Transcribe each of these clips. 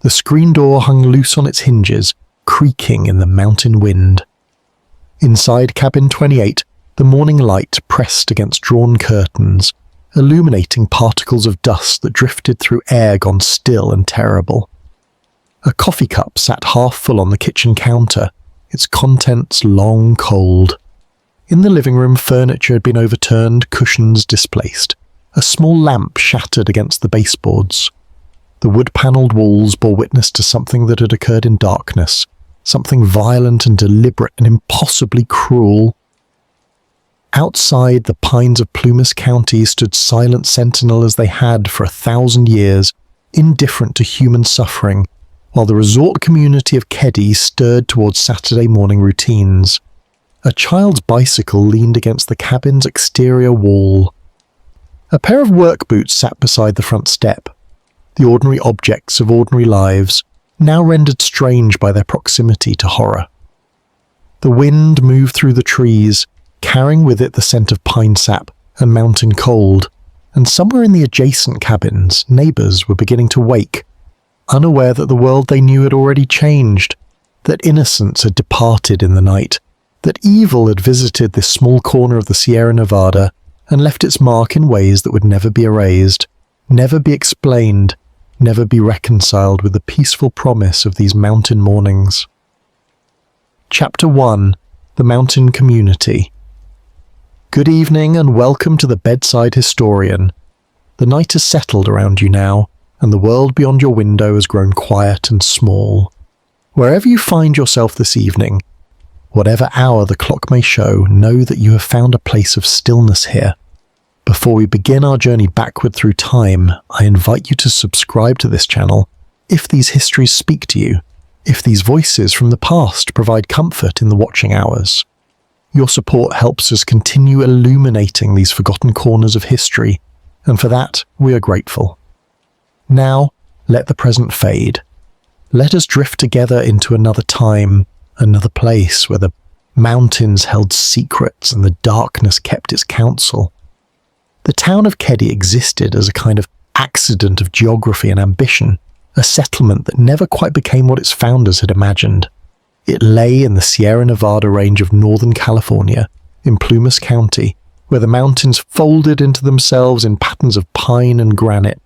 The screen door hung loose on its hinges, creaking in the mountain wind. Inside cabin 28, the morning light pressed against drawn curtains, illuminating particles of dust that drifted through air gone still and terrible. A coffee cup sat half full on the kitchen counter, its contents long cold. In the living room, furniture had been overturned, cushions displaced. A small lamp shattered against the baseboards. The wood-panelled walls bore witness to something that had occurred in darkness, something violent and deliberate and impossibly cruel. Outside, the pines of Plumas County stood silent sentinel as they had for 1,000 years, indifferent to human suffering, while the resort community of Keddie stirred towards Saturday morning routines. A child's bicycle leaned against the cabin's exterior wall. A pair of work boots sat beside the front step, the ordinary objects of ordinary lives, now rendered strange by their proximity to horror. The wind moved through the trees, carrying with it the scent of pine sap and mountain cold, and somewhere in the adjacent cabins, neighbours were beginning to wake, unaware that the world they knew had already changed, that innocence had departed in the night, that evil had visited this small corner of the Sierra Nevada and left its mark in ways that would never be erased, never be explained, never be reconciled with the peaceful promise of these mountain mornings. Chapter 1. The Mountain Community. Good evening and welcome to the Bedside Historian. The night has settled around you now, and the world beyond your window has grown quiet and small. Wherever you find yourself this evening, whatever hour the clock may show, know that you have found a place of stillness here. Before we begin our journey backward through time, I invite you to subscribe to this channel if these histories speak to you, if these voices from the past provide comfort in the watching hours. Your support helps us continue illuminating these forgotten corners of history, and for that we are grateful. Now, let the present fade. Let us drift together into another time, another place where the mountains held secrets and the darkness kept its counsel. The town of Keddie existed as a kind of accident of geography and ambition, a settlement that never quite became what its founders had imagined. It lay in the Sierra Nevada range of Northern California, in Plumas County, where the mountains folded into themselves in patterns of pine and granite,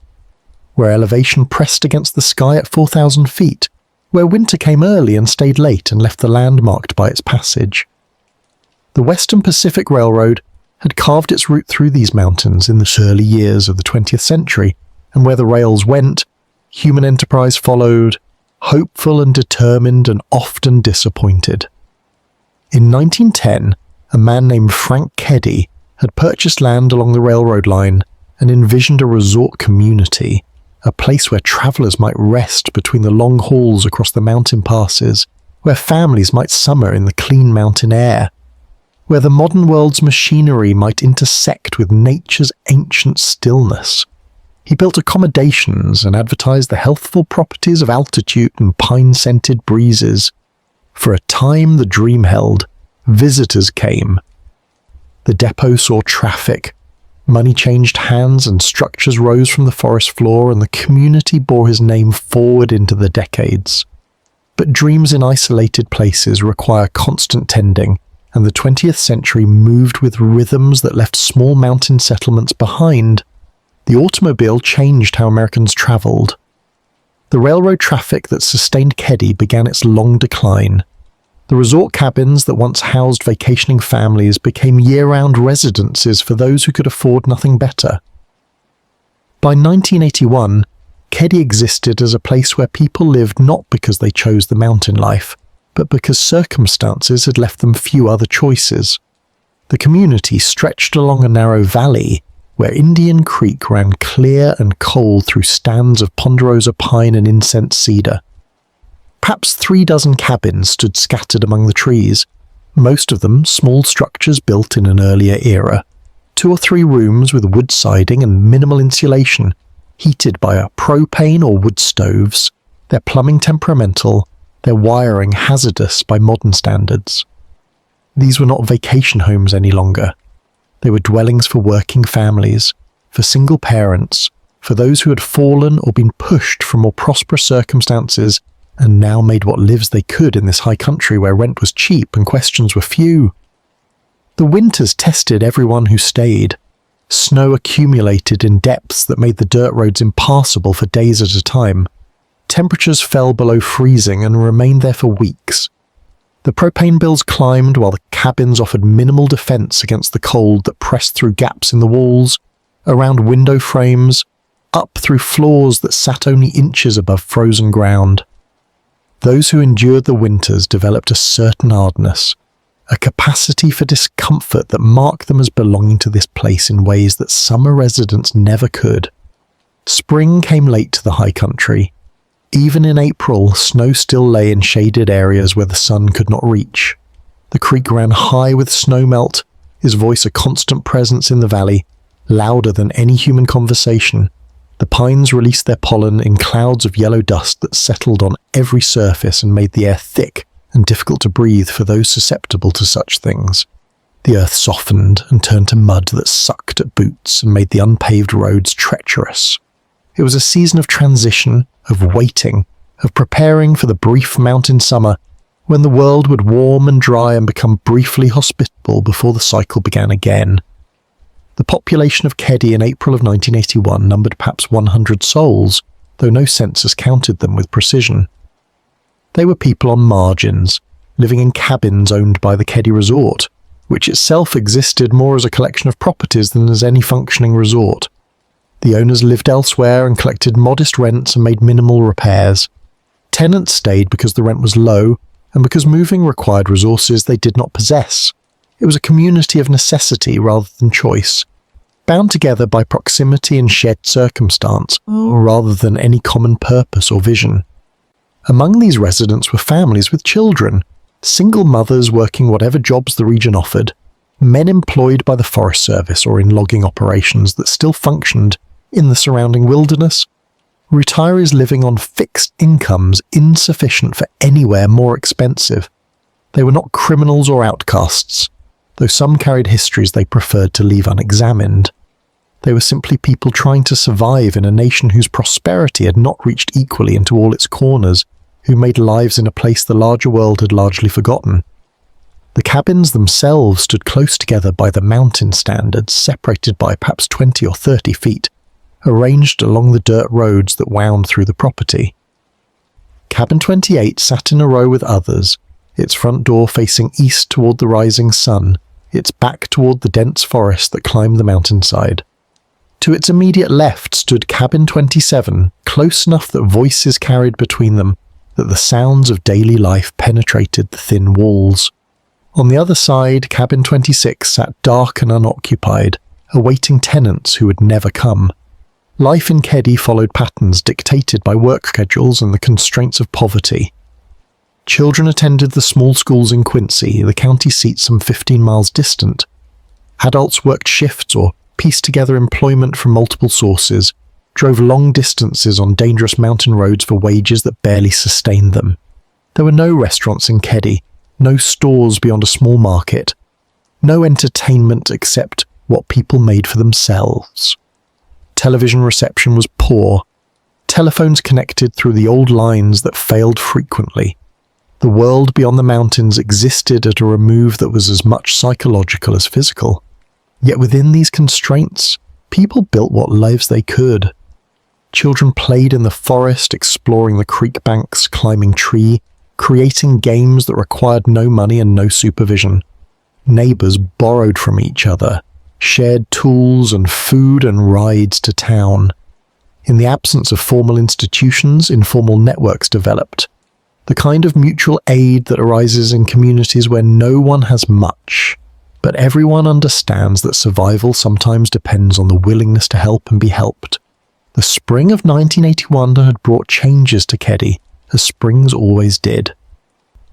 where elevation pressed against the sky at 4,000 feet, where winter came early and stayed late and left the land marked by its passage. The Western Pacific Railroad had carved its route through these mountains in the early years of the 20th century, and where the rails went, human enterprise followed, hopeful and determined and often disappointed. In 1910, a man named Frank Keddie had purchased land along the railroad line and envisioned a resort community, a place where travellers might rest between the long hauls across the mountain passes, where families might summer in the clean mountain air, where the modern world's machinery might intersect with nature's ancient stillness. He built accommodations and advertised the healthful properties of altitude and pine-scented breezes. For a time the dream held, visitors came. The depot saw traffic, money changed hands and structures rose from the forest floor, and the community bore his name forward into the decades. But dreams in isolated places require constant tending, and the 20th century moved with rhythms that left small mountain settlements behind. The automobile changed how Americans travelled. The railroad traffic that sustained Keddie began its long decline. The resort cabins that once housed vacationing families became year-round residences for those who could afford nothing better. By 1981, Keddie existed as a place where people lived not because they chose the mountain life, but because circumstances had left them few other choices. The community stretched along a narrow valley where Indian Creek ran clear and cold through stands of ponderosa pine and incense cedar. Perhaps 36 cabins stood scattered among the trees, most of them small structures built in an earlier era, 2 or 3 rooms with wood siding and minimal insulation, heated by propane or wood stoves, their plumbing temperamental, their wiring hazardous by modern standards. These were not vacation homes any longer. They were dwellings for working families, for single parents, for those who had fallen or been pushed from more prosperous circumstances and now made what lives they could in this high country where rent was cheap and questions were few. The winters tested everyone who stayed. Snow accumulated in depths that made the dirt roads impassable for days at a time. Temperatures fell below freezing and remained there for weeks. The propane bills climbed while the cabins offered minimal defense against the cold that pressed through gaps in the walls, around window frames, up through floors that sat only inches above frozen ground. Those who endured the winters developed a certain hardness, a capacity for discomfort that marked them as belonging to this place in ways that summer residents never could. Spring came late to the high country. Even in April, snow still lay in shaded areas where the sun could not reach. The creek ran high with snowmelt, his voice a constant presence in the valley, louder than any human conversation. The pines released their pollen in clouds of yellow dust that settled on every surface and made the air thick and difficult to breathe for those susceptible to such things. The earth softened and turned to mud that sucked at boots and made the unpaved roads treacherous. It was a season of transition, of waiting, of preparing for the brief mountain summer when the world would warm and dry and become briefly hospitable before the cycle began again. The population of Keddie in April of 1981 numbered perhaps 100 souls, though no census counted them with precision. They were people on margins, living in cabins owned by the Keddie Resort, which itself existed more as a collection of properties than as any functioning resort. The owners lived elsewhere and collected modest rents and made minimal repairs. Tenants stayed because the rent was low and because moving required resources they did not possess. It was a community of necessity rather than choice, bound together by proximity and shared circumstance rather than any common purpose or vision. Among these residents were families with children, single mothers working whatever jobs the region offered, men employed by the Forest Service or in logging operations that still functioned in the surrounding wilderness, retirees living on fixed incomes insufficient for anywhere more expensive. They were not criminals or outcasts, though some carried histories they preferred to leave unexamined. They were simply people trying to survive in a nation whose prosperity had not reached equally into all its corners, who made lives in a place the larger world had largely forgotten. The cabins themselves stood close together by the mountain standards, separated by perhaps 20 or 30 feet, arranged along the dirt roads that wound through the property. Cabin 28 sat in a row with others, its front door facing east toward the rising sun, its back toward the dense forest that climbed the mountainside. To its immediate left stood Cabin 27, close enough that voices carried between them, that the sounds of daily life penetrated the thin walls. On the other side, Cabin 26 sat dark and unoccupied, awaiting tenants who would never come. Life in Keddie followed patterns dictated by work schedules and the constraints of poverty. Children attended the small schools in Quincy, the county seat some 15 miles distant. Adults worked shifts or pieced together employment from multiple sources, drove long distances on dangerous mountain roads for wages that barely sustained them. There were no restaurants in Keddie, no stores beyond a small market, no entertainment except what people made for themselves. Television reception was poor. Telephones connected through the old lines that failed frequently. The world beyond the mountains existed at a remove that was as much psychological as physical. Yet within these constraints, people built what lives they could. Children played in the forest, exploring the creek banks, climbing tree, creating games that required no money and no supervision. Neighbors borrowed from each other, shared tools and food and rides to town. In the absence of formal institutions, informal networks developed. The kind of mutual aid that arises in communities where no one has much, but everyone understands that survival sometimes depends on the willingness to help and be helped. The spring of 1981 had brought changes to Keddie, as springs always did.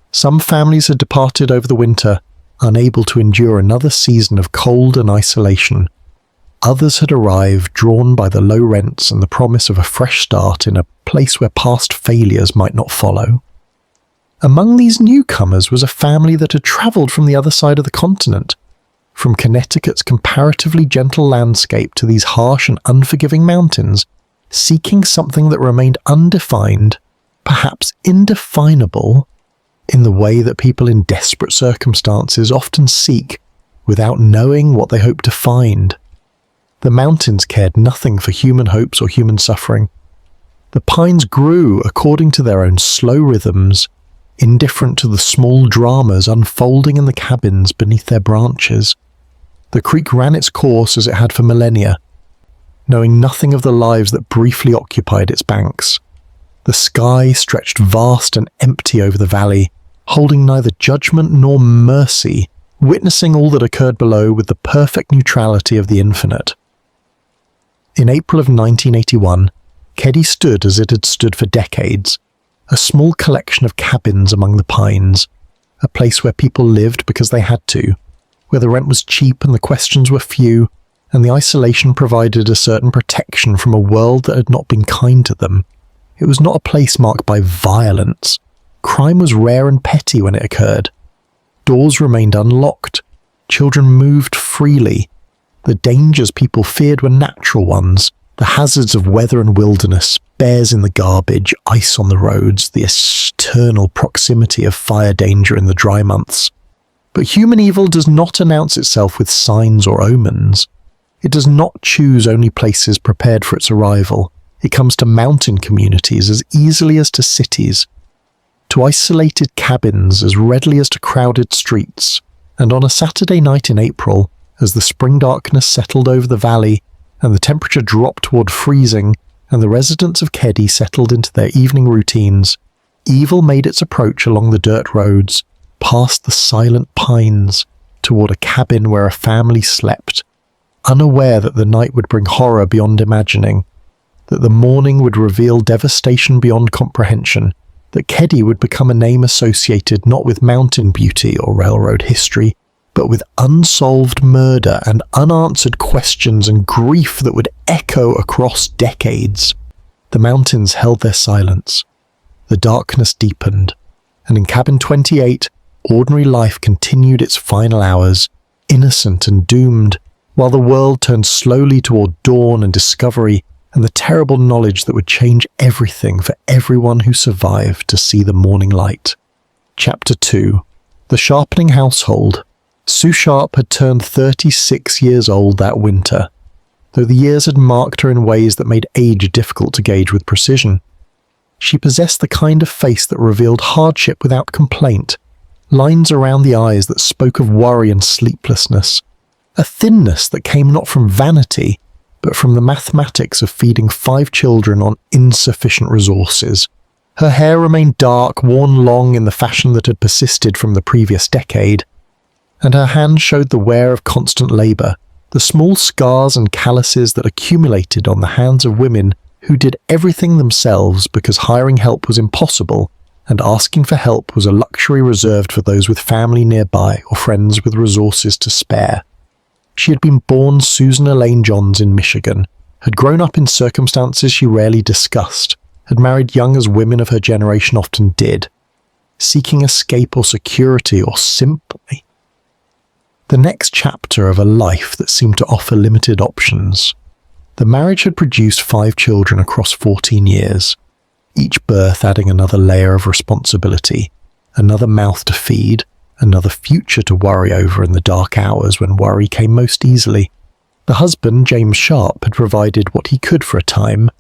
Some families had departed over the winter, unable to endure another season of cold and isolation. Others had arrived, drawn by the low rents and the promise of a fresh start in a place where past failures might not follow. Among these newcomers was a family that had travelled from the other side of the continent, from Connecticut's comparatively gentle landscape to these harsh and unforgiving mountains. seeking something that remained undefined, perhaps indefinable, in the way that people in desperate circumstances often seek without knowing what they hope to find. The mountains cared nothing for human hopes or human suffering. The pines grew according to their own slow rhythms, indifferent to the small dramas unfolding in the cabins beneath their branches. The creek ran its course as it had for millennia, knowing nothing of the lives that briefly occupied its banks. The sky stretched vast and empty over the valley, holding neither judgment nor mercy, witnessing all that occurred below with the perfect neutrality of the infinite. In April of 1981, Keddie stood as it had stood for decades, a small collection of cabins among the pines, a place where people lived because they had to, where the rent was cheap and the questions were few, and the isolation provided a certain protection from a world that had not been kind to them. It was not a place marked by violence. Crime was rare and petty when it occurred. Doors remained unlocked. Children moved freely. The dangers people feared were natural ones. The hazards of weather and wilderness, bears in the garbage, ice on the roads, the eternal proximity of fire danger in the dry months. But human evil does not announce itself with signs or omens. It does not choose only places prepared for its arrival. It comes to mountain communities as easily as to cities, to isolated cabins as readily as to crowded streets. And on a Saturday night in April, as the spring darkness settled over the valley and the temperature dropped toward freezing and the residents of Keddie settled into their evening routines, evil made its approach along the dirt roads, past the silent pines, toward a cabin where a family slept, unaware that the night would bring horror beyond imagining, that the morning would reveal devastation beyond comprehension, that Keddie would become a name associated not with mountain beauty or railroad history, but with unsolved murder and unanswered questions and grief that would echo across decades. The mountains held their silence. The darkness deepened, and in cabin 28, ordinary life continued its final hours, innocent and doomed, while the world turned slowly toward dawn and discovery and the terrible knowledge that would change everything for everyone who survived to see the morning light. Chapter 2. The Sharpening Household. Sue Sharp had turned 36 years old that winter, though the years had marked her in ways that made age difficult to gauge with precision. She possessed the kind of face that revealed hardship without complaint, lines around the eyes that spoke of worry and sleeplessness, a thinness that came not from vanity, but from the mathematics of feeding 5 children on insufficient resources. Her hair remained dark, worn long in the fashion that had persisted from the previous decade, and her hands showed the wear of constant labour, the small scars and calluses that accumulated on the hands of women who did everything themselves because hiring help was impossible, and asking for help was a luxury reserved for those with family nearby or friends with resources to spare. She had been born Susan Elaine Johns in Michigan, had grown up in circumstances she rarely discussed, had married young as women of her generation often did, seeking escape or security or simply the next chapter of a life that seemed to offer limited options. The marriage had produced 5 children across 14 years, each birth adding another layer of responsibility, another mouth to feed, another future to worry over in the dark hours when worry came most easily. The husband, James Sharp, had provided what he could for a time,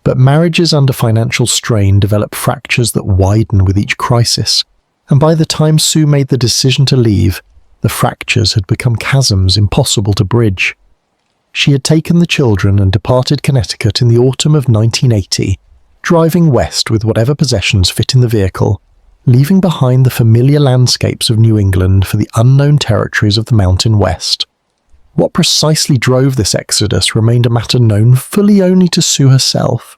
but marriages under financial strain develop fractures that widen with each crisis, and by the time Sue made the decision to leave, the fractures had become chasms impossible to bridge. She had taken the children and departed Connecticut in the autumn of 1980, driving west with whatever possessions fit in the vehicle, leaving behind the familiar landscapes of New England for the unknown territories of the Mountain West. What precisely drove this exodus remained a matter known fully only to Sue herself.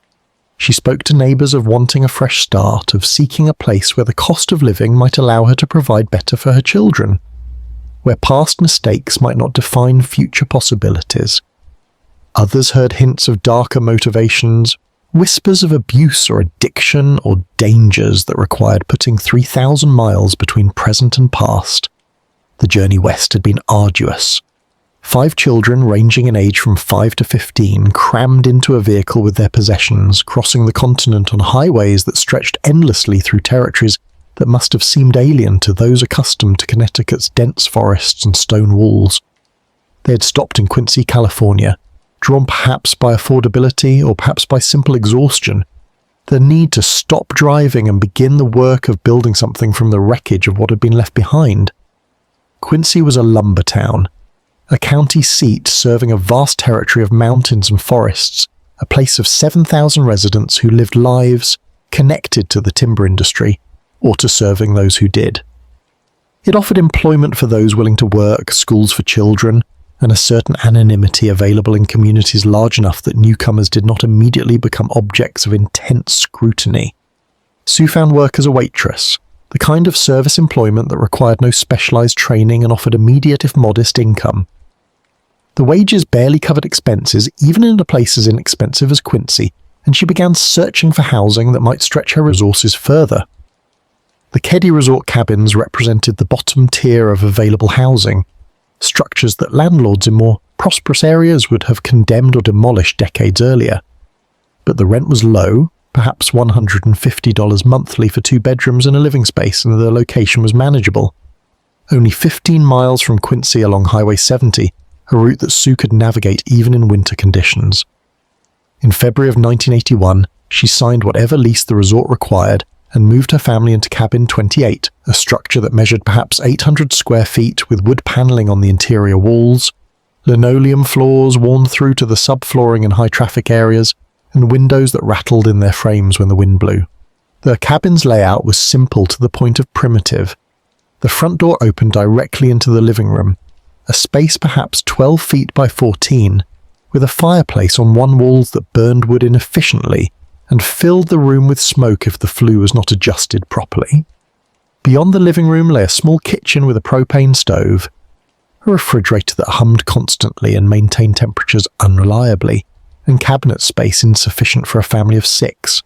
She spoke to neighbours of wanting a fresh start, of seeking a place where the cost of living might allow her to provide better for her children, where past mistakes might not define future possibilities. Others heard hints of darker motivations, whispers of abuse or addiction or dangers that required putting 3,000 miles between present and past. The journey west had been arduous. 5 children ranging in age from 5 to 15 crammed into a vehicle with their possessions, crossing the continent on highways that stretched endlessly through territories that must have seemed alien to those accustomed to Connecticut's dense forests and stone walls. They had stopped in Quincy, California, drawn perhaps by affordability or perhaps by simple exhaustion, the need to stop driving and begin the work of building something from the wreckage of what had been left behind. Quincy was a lumber town, a county seat serving a vast territory of mountains and forests, a place of 7,000 residents who lived lives connected to the timber industry, or to serving those who did. It offered employment for those willing to work, schools for children, and a certain anonymity available in communities large enough that newcomers did not immediately become objects of intense scrutiny. Sue found work as a waitress, the kind of service employment that required no specialized training and offered immediate if modest income. The wages barely covered expenses, even in a place as inexpensive as Quincy, and she began searching for housing that might stretch her resources further. The Keddie Resort cabins represented the bottom tier of available housing, structures that landlords in more prosperous areas would have condemned or demolished decades earlier. But the rent was low, perhaps $150 monthly for 2 bedrooms and a living space, and the location was manageable. Only 15 miles from Quincy along Highway 70, a route that Sue could navigate even in winter conditions. In February of 1981, she signed whatever lease the resort required and moved her family into Cabin 28, a structure that measured perhaps 800 square feet with wood paneling on the interior walls, linoleum floors worn through to the subflooring in high-traffic areas, and windows that rattled in their frames when the wind blew. The cabin's layout was simple to the point of primitive. The front door opened directly into the living room, a space perhaps 12 feet by 14, with a fireplace on one wall that burned wood inefficiently and filled the room with smoke if the flue was not adjusted properly. Beyond the living room lay a small kitchen with a propane stove, a refrigerator that hummed constantly and maintained temperatures unreliably, and cabinet space insufficient for a family of 6.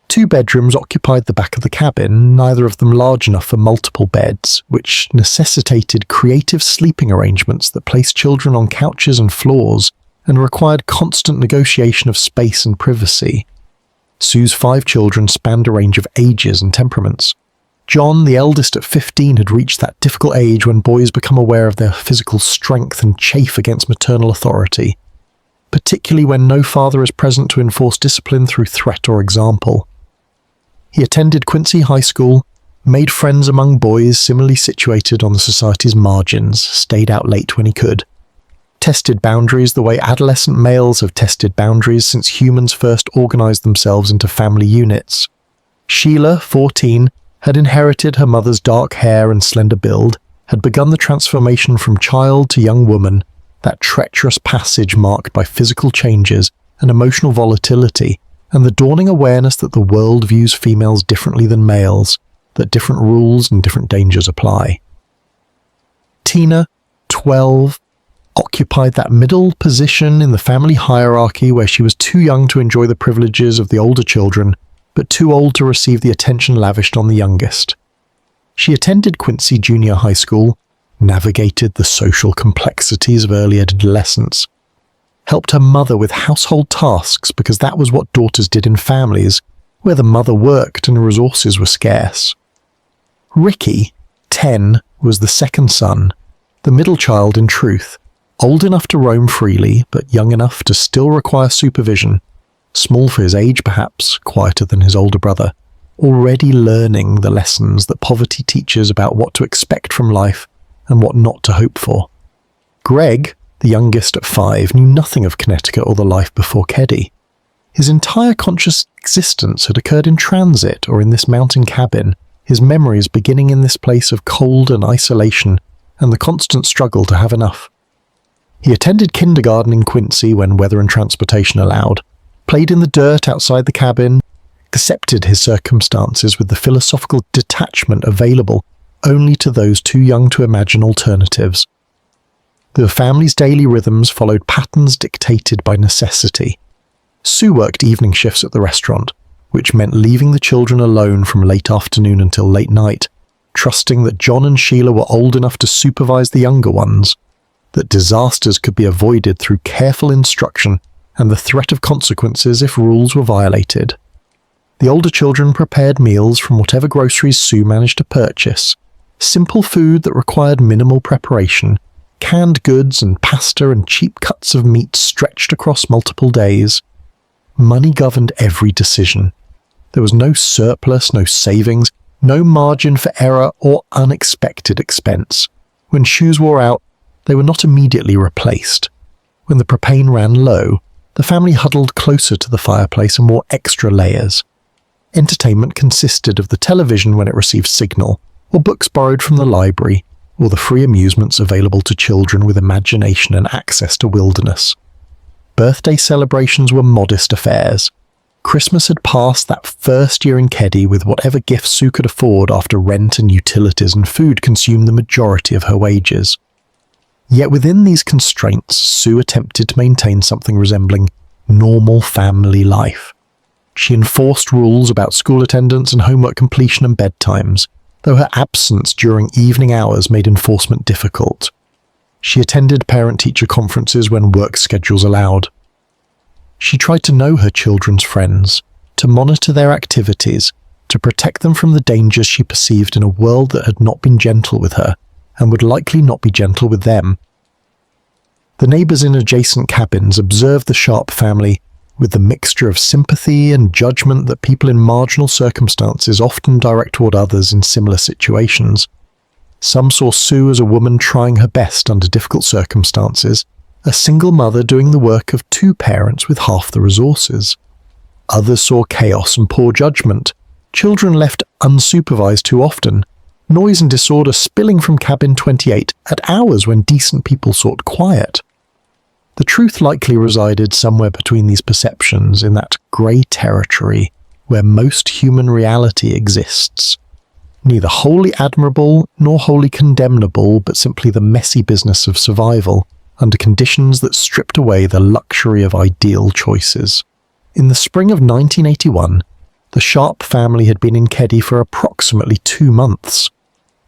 2 bedrooms occupied the back of the cabin, neither of them large enough for multiple beds, which necessitated creative sleeping arrangements that placed children on couches and floors and required constant negotiation of space and privacy. Sue's 5 children spanned a range of ages and temperaments. John, the eldest at 15, had reached that difficult age when boys become aware of their physical strength and chafe against maternal authority, particularly when no father is present to enforce discipline through threat or example. He attended Quincy High School, made friends among boys similarly situated on the society's margins, stayed out late when he could, tested boundaries the way adolescent males have tested boundaries since humans first organized themselves into family units. Sheila, 14, had inherited her mother's dark hair and slender build, had begun the transformation from child to young woman, that treacherous passage marked by physical changes and emotional volatility, and the dawning awareness that the world views females differently than males, that different rules and different dangers apply. Tina, 12, occupied that middle position in the family hierarchy where she was too young to enjoy the privileges of the older children, but too old to receive the attention lavished on the youngest. She attended Quincy Junior High School, navigated the social complexities of early adolescence, helped her mother with household tasks because that was what daughters did in families where the mother worked and resources were scarce. Ricky, 10, was the second son, the middle child in truth, old enough to roam freely, but young enough to still require supervision, small for his age perhaps, quieter than his older brother, already learning the lessons that poverty teaches about what to expect from life and what not to hope for. Greg, the youngest at 5, knew nothing of Connecticut or the life before Keddie. His entire conscious existence had occurred in transit or in this mountain cabin, his memories beginning in this place of cold and isolation and the constant struggle to have enough. He attended kindergarten in Quincy when weather and transportation allowed, played in the dirt outside the cabin, accepted his circumstances with the philosophical detachment available only to those too young to imagine alternatives. The family's daily rhythms followed patterns dictated by necessity. Sue worked evening shifts at the restaurant, which meant leaving the children alone from late afternoon until late night, trusting that John and Sheila were old enough to supervise the younger ones. that disasters could be avoided through careful instruction and the threat of consequences if rules were violated. The older children prepared meals from whatever groceries Sue managed to purchase, simple food that required minimal preparation, canned goods and pasta and cheap cuts of meat stretched across multiple days. Money governed every decision. There was no surplus, no savings, no margin for error or unexpected expense. When shoes wore out, they were not immediately replaced. When the propane ran low, the family huddled closer to the fireplace and wore extra layers. Entertainment consisted of the television when it received signal, or books borrowed from the library, or the free amusements available to children with imagination and access to wilderness. Birthday celebrations were modest affairs. Christmas had passed that first year in Keddie with whatever gifts Sue could afford after rent and utilities and food consumed the majority of her wages. Yet within these constraints, Sue attempted to maintain something resembling normal family life. She enforced rules about school attendance and homework completion and bedtimes, though her absence during evening hours made enforcement difficult. She attended parent-teacher conferences when work schedules allowed. She tried to know her children's friends, to monitor their activities, to protect them from the dangers she perceived in a world that had not been gentle with her, and would likely not be gentle with them. The neighbours in adjacent cabins observed the Sharp family with the mixture of sympathy and judgment that people in marginal circumstances often direct toward others in similar situations. Some saw Sue as a woman trying her best under difficult circumstances, a single mother doing the work of two parents with half the resources. Others saw chaos and poor judgment, children left unsupervised too often, noise and disorder spilling from cabin 28 at hours when decent people sought quiet. The truth likely resided somewhere between these perceptions in that grey territory where most human reality exists. Neither wholly admirable nor wholly condemnable, but simply the messy business of survival under conditions that stripped away the luxury of ideal choices. In the spring of 1981, the Sharp family had been in Keddie for approximately 2 months.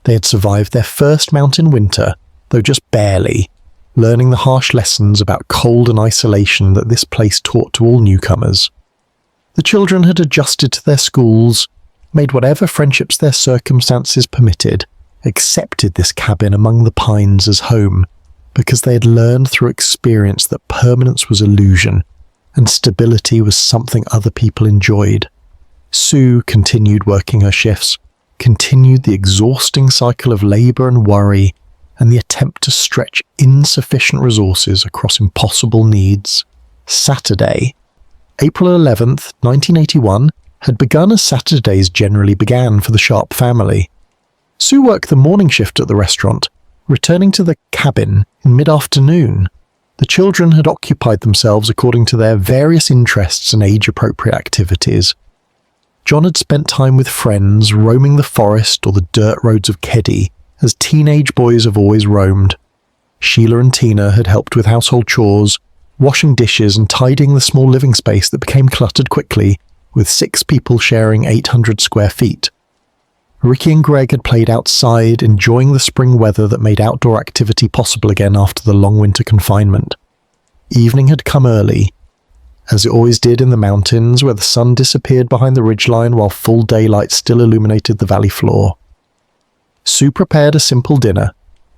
They had survived their first mountain winter, though just barely, learning the harsh lessons about cold and isolation that this place taught to all newcomers. The children had adjusted to their schools, made whatever friendships their circumstances permitted, accepted this cabin among the pines as home, because they had learned through experience that permanence was illusion, and stability was something other people enjoyed. Sue continued working her shifts, continued the exhausting cycle of labour and worry, and the attempt to stretch insufficient resources across impossible needs. Saturday, April 11th, 1981, had begun as Saturdays generally began for the Sharp family. Sue worked the morning shift at the restaurant, returning to the cabin in mid-afternoon. The children had occupied themselves according to their various interests and age-appropriate activities. John had spent time with friends, roaming the forest or the dirt roads of Keddie, as teenage boys have always roamed. Sheila and Tina had helped with household chores, washing dishes and tidying the small living space that became cluttered quickly, with 6 people sharing 800 square feet. Ricky and Greg had played outside, enjoying the spring weather that made outdoor activity possible again after the long winter confinement. Evening had come early, as it always did in the mountains, where the sun disappeared behind the ridgeline while full daylight still illuminated the valley floor. Sue prepared a simple dinner.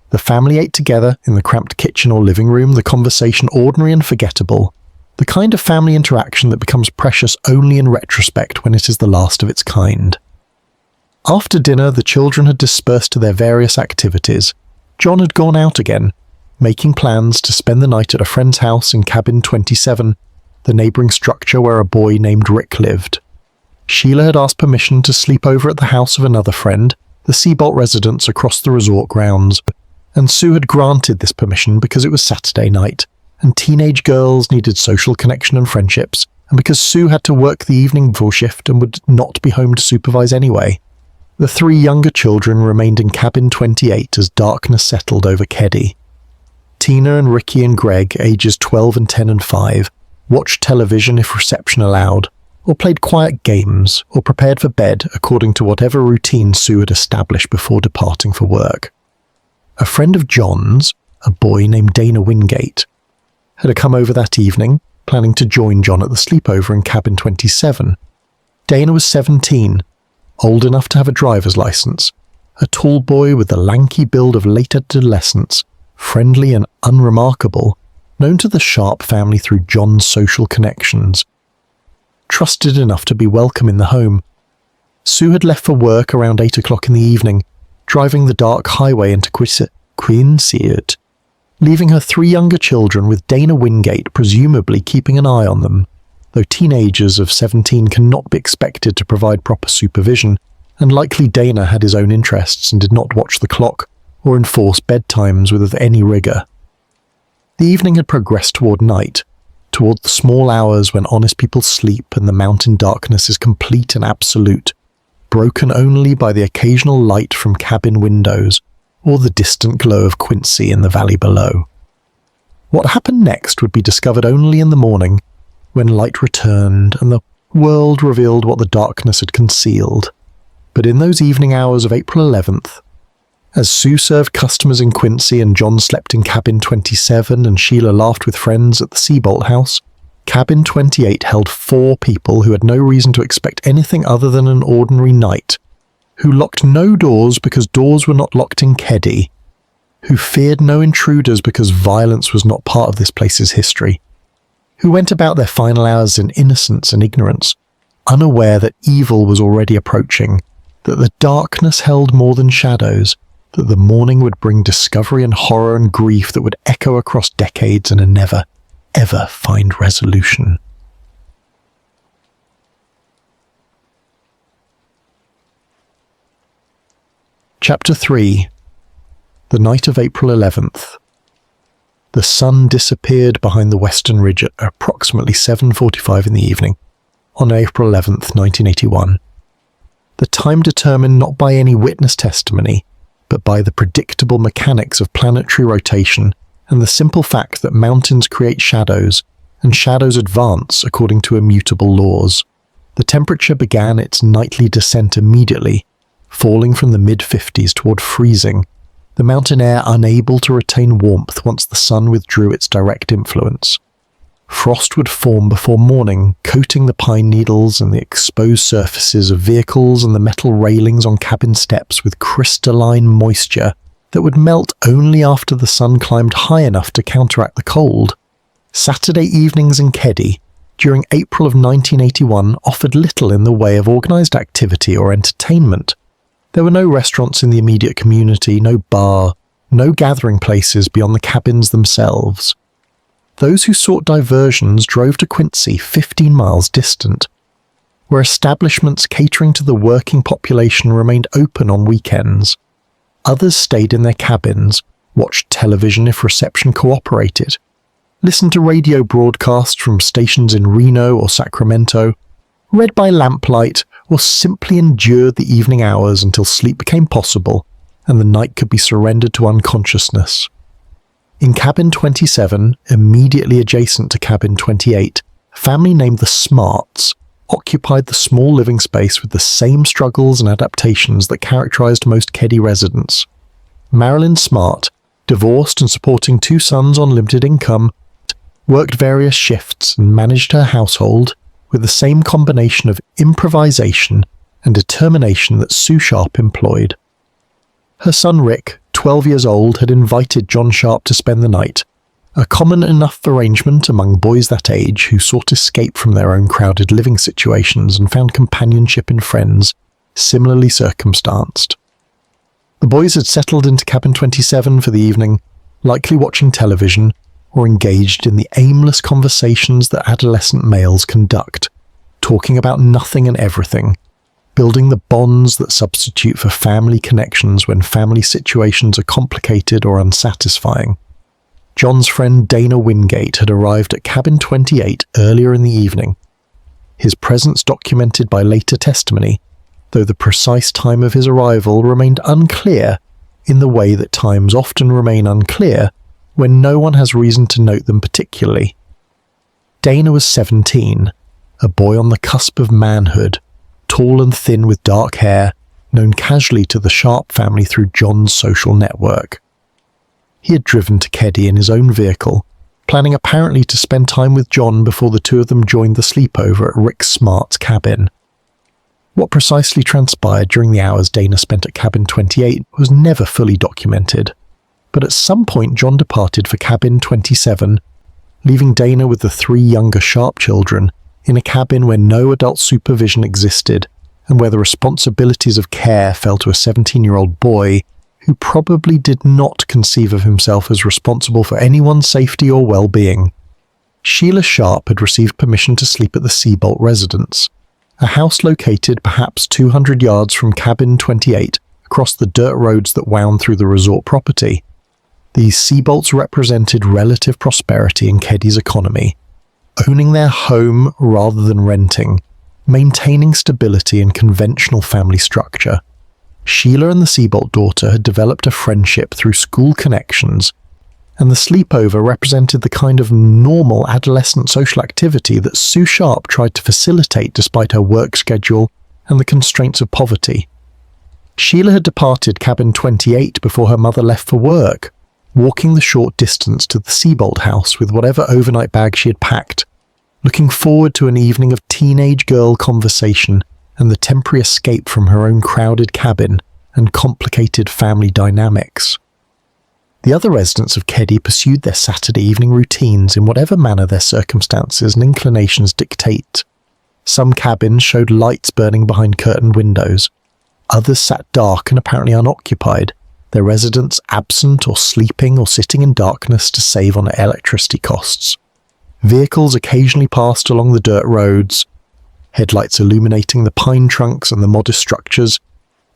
The family ate together in the cramped kitchen or living room, the conversation ordinary and forgettable, the kind of family interaction that becomes precious only in retrospect when it is the last of its kind. After dinner, the children had dispersed to their various activities. John had gone out again, making plans to spend the night at a friend's house in cabin 27, the neighbouring structure where a boy named Rick lived. Sheila had asked permission to sleep over at the house of another friend, the Seabolt residence across the resort grounds, and Sue had granted this permission because it was Saturday night, and teenage girls needed social connection and friendships, and because Sue had to work the evening before shift and would not be home to supervise anyway. The 3 younger children remained in cabin 28 as darkness settled over Keddie. Tina and Ricky and Greg, ages 12 and 10 and 5, watched television if reception allowed, or played quiet games, or prepared for bed according to whatever routine Sue had established before departing for work. A friend of John's, a boy named Dana Wingate, had come over that evening, planning to join John at the sleepover in cabin 27. Dana was 17, old enough to have a driver's license, a tall boy with the lanky build of late adolescence, friendly and unremarkable, known to the Sharp family through John's social connections. Trusted enough to be welcome in the home. Sue had left for work around 8 o'clock in the evening, driving the dark highway into Quincy, leaving her 3 younger children with Dana Wingate presumably keeping an eye on them, though teenagers of 17 cannot be expected to provide proper supervision, and likely Dana had his own interests and did not watch the clock or enforce bedtimes with any rigour. The evening had progressed toward night, toward the small hours when honest people sleep and the mountain darkness is complete and absolute, broken only by the occasional light from cabin windows or the distant glow of Quincy in the valley below. What happened next would be discovered only in the morning, when light returned and the world revealed what the darkness had concealed. But in those evening hours of April 11th, as Sue served customers in Quincy and John slept in cabin 27 and Sheila laughed with friends at the Seabolt house, cabin 28 held 4 people who had no reason to expect anything other than an ordinary night, who locked no doors because doors were not locked in Keddie, who feared no intruders because violence was not part of this place's history, who went about their final hours in innocence and ignorance, unaware that evil was already approaching, that the darkness held more than shadows, that the morning would bring discovery and horror and grief that would echo across decades and never, ever find resolution. Chapter 3. The night of April 11th. The sun disappeared behind the western ridge at approximately 7:45 in the evening, on April 11th, 1981. The time determined not by any witness testimony, but by the predictable mechanics of planetary rotation and the simple fact that mountains create shadows, and shadows advance according to immutable laws. The temperature began its nightly descent immediately, falling from the mid-50s toward freezing, the mountain air unable to retain warmth once the sun withdrew its direct influence. Frost would form before morning, coating the pine needles and the exposed surfaces of vehicles and the metal railings on cabin steps with crystalline moisture that would melt only after the sun climbed high enough to counteract the cold. Saturday evenings in Keddie, during April of 1981, offered little in the way of organised activity or entertainment. There were no restaurants in the immediate community, no bar, no gathering places beyond the cabins themselves. Those who sought diversions drove to Quincy, 15 miles distant, where establishments catering to the working population remained open on weekends. Others stayed in their cabins, watched television if reception cooperated, listened to radio broadcasts from stations in Reno or Sacramento, read by lamplight, or simply endured the evening hours until sleep became possible and the night could be surrendered to unconsciousness. In cabin 27, immediately adjacent to cabin 28, a family named the Smarts occupied the small living space with the same struggles and adaptations that characterized most Keddie residents. Marilyn Smart, divorced and supporting 2 sons on limited income, worked various shifts and managed her household with the same combination of improvisation and determination that Sue Sharp employed. Her son Rick, 12 years old, had invited John Sharp to spend the night, a common enough arrangement among boys that age who sought escape from their own crowded living situations and found companionship in friends similarly circumstanced. The boys had settled into cabin 27 for the evening, likely watching television or engaged in the aimless conversations that adolescent males conduct, talking about nothing and everything, building the bonds that substitute for family connections when family situations are complicated or unsatisfying. John's friend Dana Wingate had arrived at cabin 28 earlier in the evening, his presence documented by later testimony, though the precise time of his arrival remained unclear in the way that times often remain unclear when no one has reason to note them particularly. Dana was 17, a boy on the cusp of manhood, tall and thin with dark hair, known casually to the Sharp family through John's social network. He had driven to Keddie in his own vehicle, planning apparently to spend time with John before the two of them joined the sleepover at Rick Smart's cabin. What precisely transpired during the hours Dana spent at Cabin 28 was never fully documented, but at some point John departed for Cabin 27, leaving Dana with the three younger Sharp children in a cabin where no adult supervision existed and where the responsibilities of care fell to a 17-year-old boy who probably did not conceive of himself as responsible for anyone's safety or well-being. Sheila Sharp had received permission to sleep at the Seabolt residence, a house located perhaps 200 yards from Cabin 28 across the dirt roads that wound through the resort property. These Seabolts represented relative prosperity in Keddie's economy, owning their home rather than renting, maintaining stability and conventional family structure. Sheila and the Seabolt daughter had developed a friendship through school connections, and the sleepover represented the kind of normal adolescent social activity that Sue Sharp tried to facilitate despite her work schedule and the constraints of poverty. Sheila had departed Cabin 28 before her mother left for work, walking the short distance to the Seabolt house with whatever overnight bag she had packed, looking forward to an evening of teenage girl conversation and the temporary escape from her own crowded cabin and complicated family dynamics. The other residents of Keddie pursued their Saturday evening routines in whatever manner their circumstances and inclinations dictate. Some cabins showed lights burning behind curtained windows. Others sat dark and apparently unoccupied, their residents absent or sleeping or sitting in darkness to save on electricity costs. Vehicles occasionally passed along the dirt roads, headlights illuminating the pine trunks and the modest structures,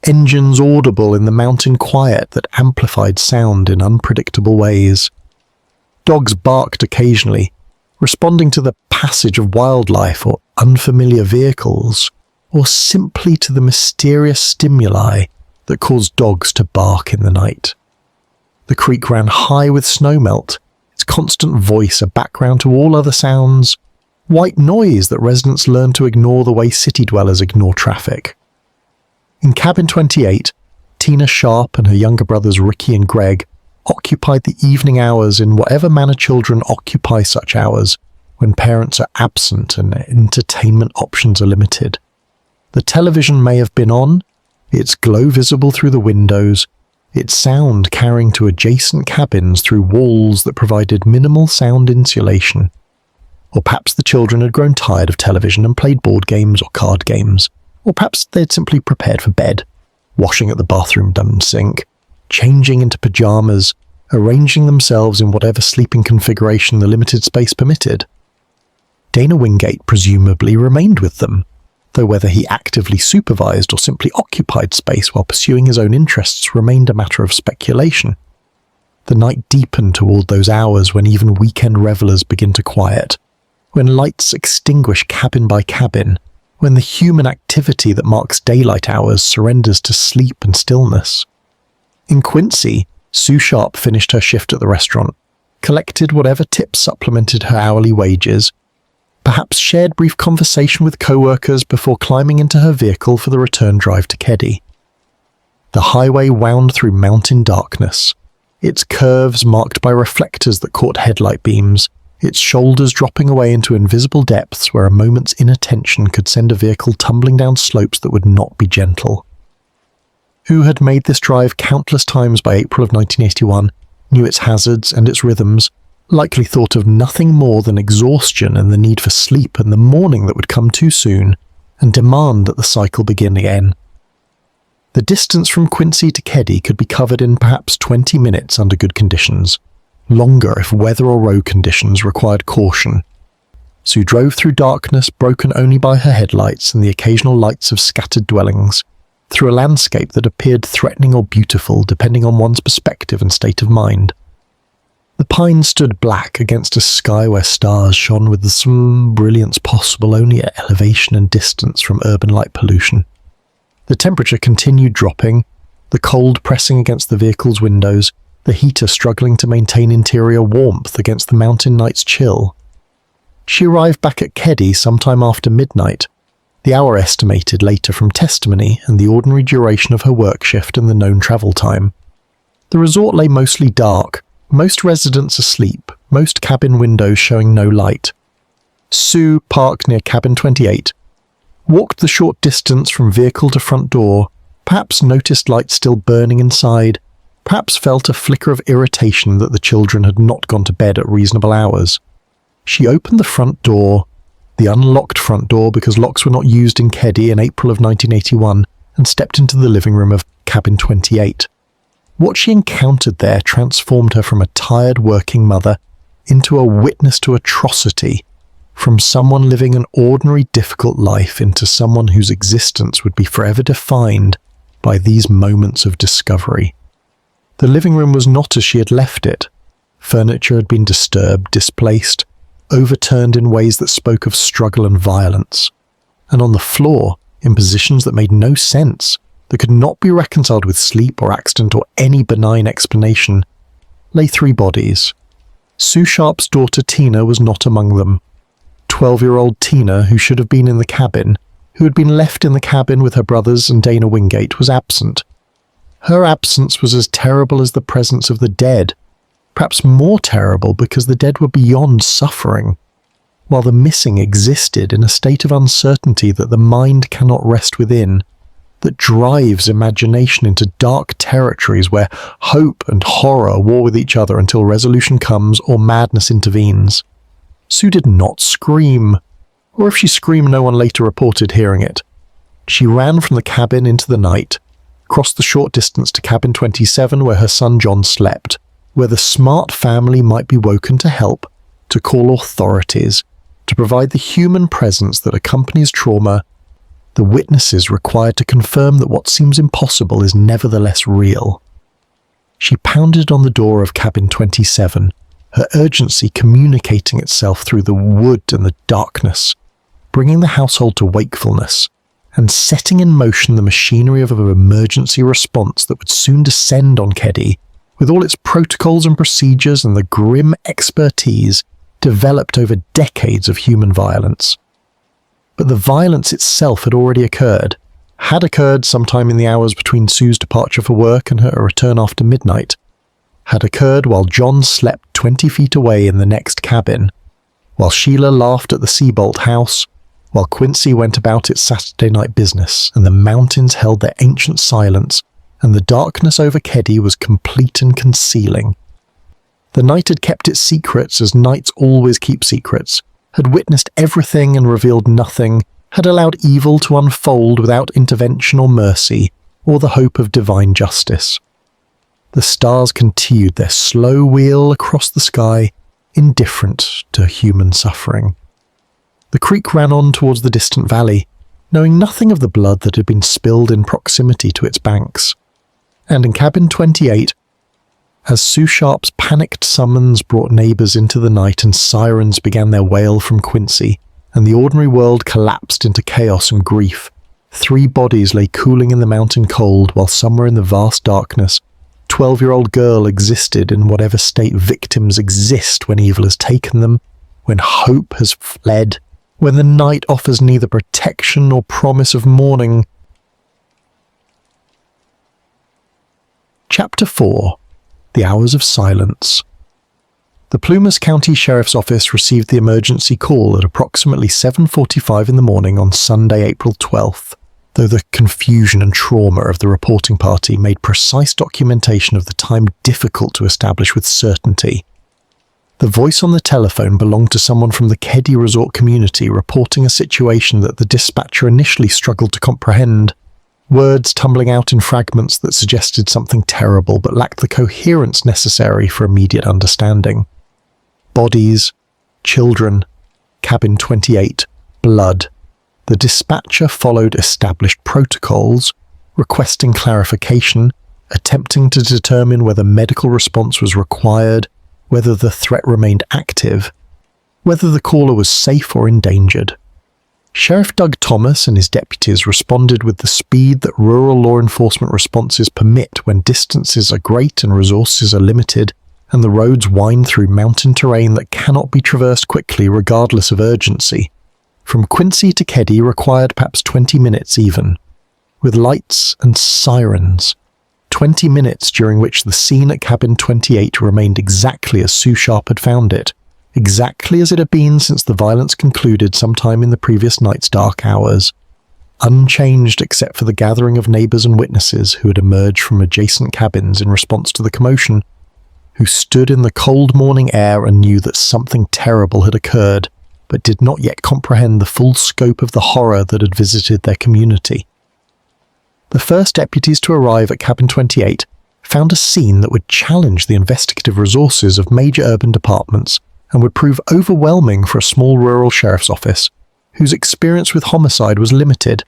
engines audible in the mountain quiet that amplified sound in unpredictable ways. Dogs barked occasionally, responding to the passage of wildlife or unfamiliar vehicles, or simply to the mysterious stimuli that caused dogs to bark in the night. The creek ran high with snowmelt, its constant voice a background to all other sounds, white noise that residents learned to ignore the way city dwellers ignore traffic. In Cabin 28, Tina Sharp and her younger brothers Ricky and Greg occupied the evening hours in whatever manner children occupy such hours when parents are absent and entertainment options are limited. The television may have been on, its glow visible through the windows, its sound carrying to adjacent cabins through walls that provided minimal sound insulation. Or perhaps the children had grown tired of television and played board games or card games. Or perhaps they had simply prepared for bed, washing at the bathroom sink, changing into pajamas, arranging themselves in whatever sleeping configuration the limited space permitted. Dana Wingate presumably remained with them, though whether he actively supervised or simply occupied space while pursuing his own interests remained a matter of speculation. The night deepened toward those hours when even weekend revelers begin to quiet, when lights extinguish cabin by cabin, when the human activity that marks daylight hours surrenders to sleep and stillness. In Quincy, Sue Sharp finished her shift at the restaurant, collected whatever tips supplemented her hourly wages, perhaps shared brief conversation with co-workers before climbing into her vehicle for the return drive to Keddie. The highway wound through mountain darkness, its curves marked by reflectors that caught headlight beams, its shoulders dropping away into invisible depths where a moment's inattention could send a vehicle tumbling down slopes that would not be gentle. Who had made this drive countless times by April of 1981, knew its hazards and its rhythms, likely thought of nothing more than exhaustion and the need for sleep and the morning that would come too soon, and demand that the cycle begin again. The distance from Quincy to Keddie could be covered in perhaps 20 minutes under good conditions, longer if weather or road conditions required caution. Sue drove through darkness broken only by her headlights and the occasional lights of scattered dwellings, through a landscape that appeared threatening or beautiful depending on one's perspective and state of mind. The pines stood black against a sky where stars shone with some brilliance possible only at elevation and distance from urban light pollution. The temperature continued dropping, the cold pressing against the vehicle's windows, the heater struggling to maintain interior warmth against the mountain night's chill. She arrived back at Keddie sometime after midnight, the hour estimated later from testimony and the ordinary duration of her work shift and the known travel time. The resort lay mostly dark, Most residents asleep, most cabin windows showing no light. Sue, parked near cabin 28, walked the short distance from vehicle to front door, perhaps noticed lights still burning inside, perhaps felt a flicker of irritation that the children had not gone to bed at reasonable hours. She opened the front door, the unlocked front door because locks were not used in Keddie in April of 1981, and stepped into the living room of cabin 28. What she encountered there transformed her from a tired working mother into a witness to atrocity, from someone living an ordinary difficult life into someone whose existence would be forever defined by these moments of discovery. The living room was not as she had left it. Furniture had been disturbed, displaced, overturned in ways that spoke of struggle and violence. And on the floor, in positions that made no sense, that could not be reconciled with sleep or accident or any benign explanation, lay 3 bodies. Sue Sharp's daughter Tina was not among them. 12-year-old Tina, who should have been in the cabin, who had been left in the cabin with her brothers and Dana Wingate, was absent. Her absence was as terrible as the presence of the dead, perhaps more terrible because the dead were beyond suffering, while the missing existed in a state of uncertainty that the mind cannot rest within, that drives imagination into dark territories where hope and horror war with each other until resolution comes or madness intervenes. Sue did not scream, or if she screamed, no one later reported hearing it. She ran from the cabin into the night, crossed the short distance to cabin 27 where her son John slept, where the Smart family might be woken to help, to call authorities, to provide the human presence that accompanies trauma, the witnesses required to confirm that what seems impossible is nevertheless real. She pounded on the door of cabin 27, her urgency communicating itself through the wood and the darkness, bringing the household to wakefulness, and setting in motion the machinery of an emergency response that would soon descend on Keddie, with all its protocols and procedures and the grim expertise developed over decades of human violence. But the violence itself had already occurred, had occurred sometime in the hours between Sue's departure for work and her return after midnight, had occurred while John slept 20 feet away in the next cabin, while Sheila laughed at the Seabolt house, while Quincy went about its Saturday night business, and the mountains held their ancient silence, and the darkness over Keddie was complete and concealing. The night had kept its secrets as nights always keep secrets, had witnessed everything and revealed nothing, had allowed evil to unfold without intervention or mercy, or the hope of divine justice. The stars continued their slow wheel across the sky, indifferent to human suffering. The creek ran on towards the distant valley, knowing nothing of the blood that had been spilled in proximity to its banks. And in cabin 28, as Sue Sharp's panicked summons brought neighbours into the night and sirens began their wail from Quincy, and the ordinary world collapsed into chaos and grief, 3 bodies lay cooling in the mountain cold while somewhere in the vast darkness, 12-year-old girl existed in whatever state victims exist when evil has taken them, when hope has fled, when the night offers neither protection nor promise of morning. Chapter 4. The Hours of Silence. The Plumas County Sheriff's Office received the emergency call at approximately 7:45 in the morning on Sunday, April 12th, though the confusion and trauma of the reporting party made precise documentation of the time difficult to establish with certainty. The voice on the telephone belonged to someone from the Keddie Resort community reporting a situation that the dispatcher initially struggled to comprehend, words tumbling out in fragments that suggested something terrible but lacked the coherence necessary for immediate understanding. Bodies, children, cabin 28, blood. The dispatcher followed established protocols, requesting clarification, attempting to determine whether medical response was required, whether the threat remained active, whether the caller was safe or endangered. Sheriff Doug Thomas and his deputies responded with the speed that rural law enforcement responses permit when distances are great and resources are limited, and the roads wind through mountain terrain that cannot be traversed quickly regardless of urgency. From Quincy to Keddie required perhaps 20 minutes even, with lights and sirens, 20 minutes during which the scene at cabin 28 remained exactly as Sue Sharp had found it, exactly as it had been since the violence concluded sometime in the previous night's dark hours, unchanged except for the gathering of neighbours and witnesses who had emerged from adjacent cabins in response to the commotion, who stood in the cold morning air and knew that something terrible had occurred, but did not yet comprehend the full scope of the horror that had visited their community. The first deputies to arrive at cabin 28 found a scene that would challenge the investigative resources of major urban departments and would prove overwhelming for a small rural sheriff's office, whose experience with homicide was limited,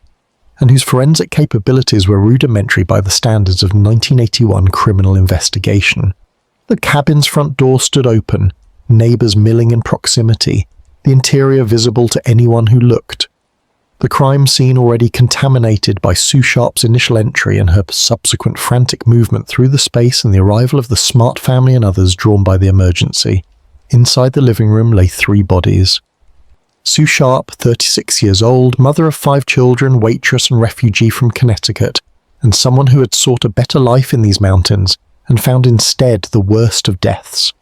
and whose forensic capabilities were rudimentary by the standards of 1981 criminal investigation. The cabin's front door stood open, neighbours milling in proximity, the interior visible to anyone who looked. The crime scene already contaminated by Sue Sharp's initial entry and her subsequent frantic movement through the space and the arrival of the Smart family and others drawn by the emergency. Inside the living room lay 3 bodies. Sue Sharp, 36 years old, mother of 5 children, waitress and refugee from Connecticut, and someone who had sought a better life in these mountains and found instead the worst of deaths.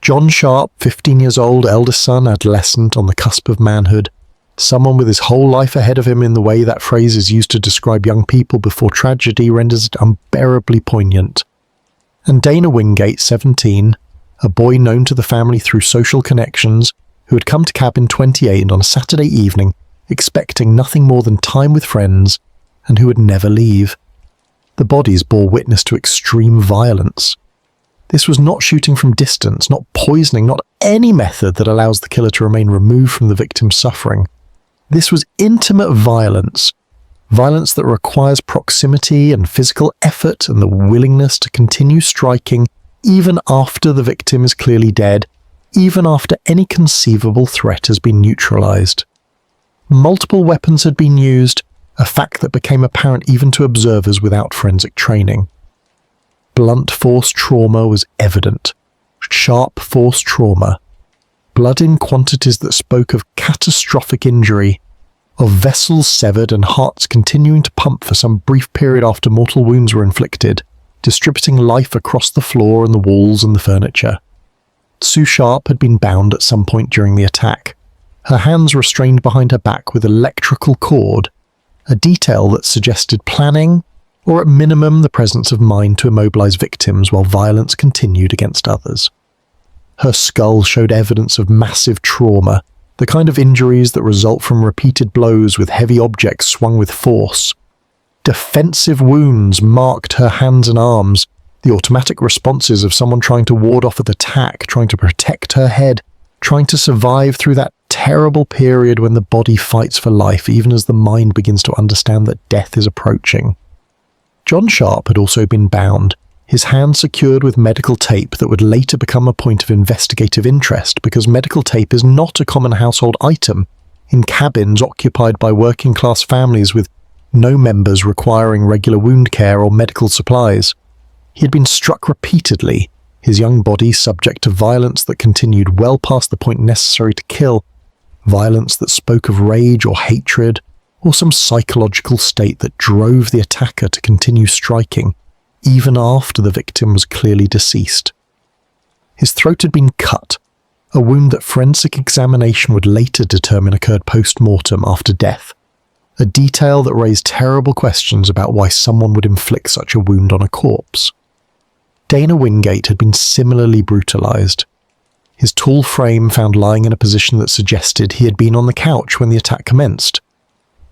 John Sharp, 15 years old, eldest son, adolescent, on the cusp of manhood, someone with his whole life ahead of him in the way that phrase is used to describe young people before tragedy renders it unbearably poignant. And Dana Wingate, 17, a boy known to the family through social connections, who had come to cabin 28 on a Saturday evening, expecting nothing more than time with friends, and who would never leave. The bodies bore witness to extreme violence. This was not shooting from distance, not poisoning, not any method that allows the killer to remain removed from the victim's suffering. This was intimate violence, violence that requires proximity and physical effort and the willingness to continue striking even after the victim is clearly dead, even after any conceivable threat has been neutralized. Multiple weapons had been used, a fact that became apparent even to observers without forensic training. Blunt force trauma was evident. Sharp force trauma. Blood in quantities that spoke of catastrophic injury, of vessels severed and hearts continuing to pump for some brief period after mortal wounds were inflicted, distributing life across the floor and the walls and the furniture. Sue Sharp had been bound at some point during the attack, her hands restrained behind her back with electrical cord, a detail that suggested planning, or at minimum the presence of mind to immobilize victims while violence continued against others. Her skull showed evidence of massive trauma, the kind of injuries that result from repeated blows with heavy objects swung with force. Defensive wounds marked her hands and arms, the automatic responses of someone trying to ward off an attack, trying to protect her head, trying to survive through that terrible period when the body fights for life even as the mind begins to understand that death is approaching. John Sharp had also been bound, his hands secured with medical tape that would later become a point of investigative interest because medical tape is not a common household item in cabins occupied by working-class families with no members requiring regular wound care or medical supplies. He had been struck repeatedly, his young body subject to violence that continued well past the point necessary to kill, violence that spoke of rage or hatred, or some psychological state that drove the attacker to continue striking, even after the victim was clearly deceased. His throat had been cut, a wound that forensic examination would later determine occurred post-mortem after death, a detail that raised terrible questions about why someone would inflict such a wound on a corpse. Dana Wingate had been similarly brutalized, his tall frame found lying in a position that suggested he had been on the couch when the attack commenced,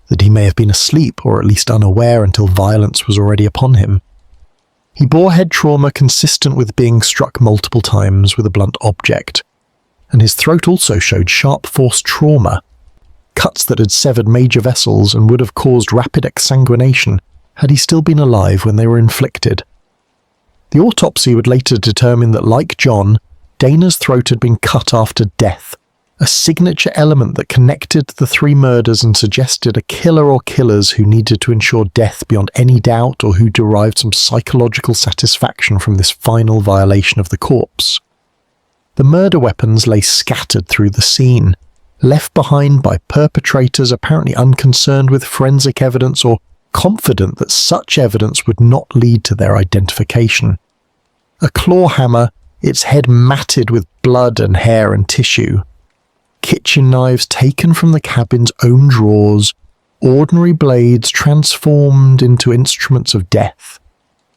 that he may have been asleep or at least unaware until violence was already upon him. He bore head trauma consistent with being struck multiple times with a blunt object, and his throat also showed sharp force trauma, cuts that had severed major vessels and would have caused rapid exsanguination had he still been alive when they were inflicted. The autopsy would later determine that, like John, Dana's throat had been cut after death, a signature element that connected the 3 murders and suggested a killer or killers who needed to ensure death beyond any doubt or who derived some psychological satisfaction from this final violation of the corpse. The murder weapons lay scattered through the scene, left behind by perpetrators apparently unconcerned with forensic evidence or confident that such evidence would not lead to their identification. A claw hammer, its head matted with blood and hair and tissue. Kitchen knives taken from the cabin's own drawers, ordinary blades transformed into instruments of death.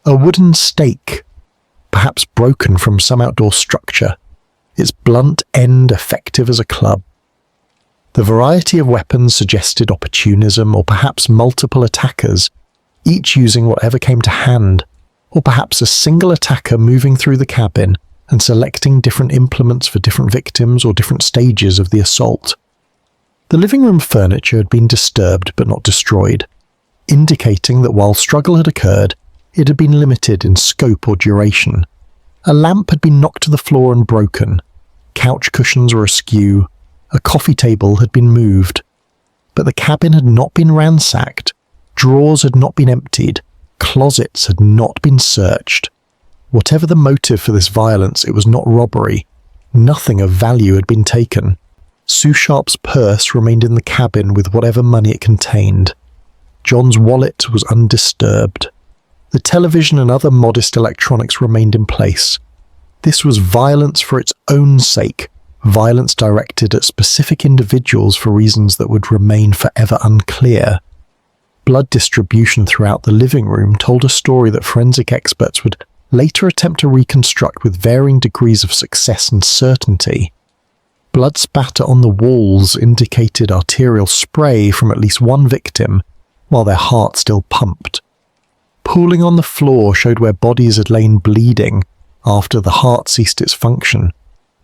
A wooden stake, perhaps broken from some outdoor structure, its blunt end effective as a club. The variety of weapons suggested opportunism, or perhaps multiple attackers, each using whatever came to hand, or perhaps a single attacker moving through the cabin and selecting different implements for different victims or different stages of the assault. The living room furniture had been disturbed but not destroyed, indicating that while struggle had occurred, it had been limited in scope or duration. A lamp had been knocked to the floor and broken, couch cushions were askew, a coffee table had been moved. But the cabin had not been ransacked, drawers had not been emptied, closets had not been searched. Whatever the motive for this violence, it was not robbery. Nothing of value had been taken. Sue Sharp's purse remained in the cabin with whatever money it contained. John's wallet was undisturbed. The television and other modest electronics remained in place. This was violence for its own sake, violence directed at specific individuals for reasons that would remain forever unclear. Blood distribution throughout the living room told a story that forensic experts would later attempt to reconstruct with varying degrees of success and certainty. Blood spatter on the walls indicated arterial spray from at least one victim, while their heart still pumped. Pooling on the floor showed where bodies had lain bleeding after the heart ceased its function,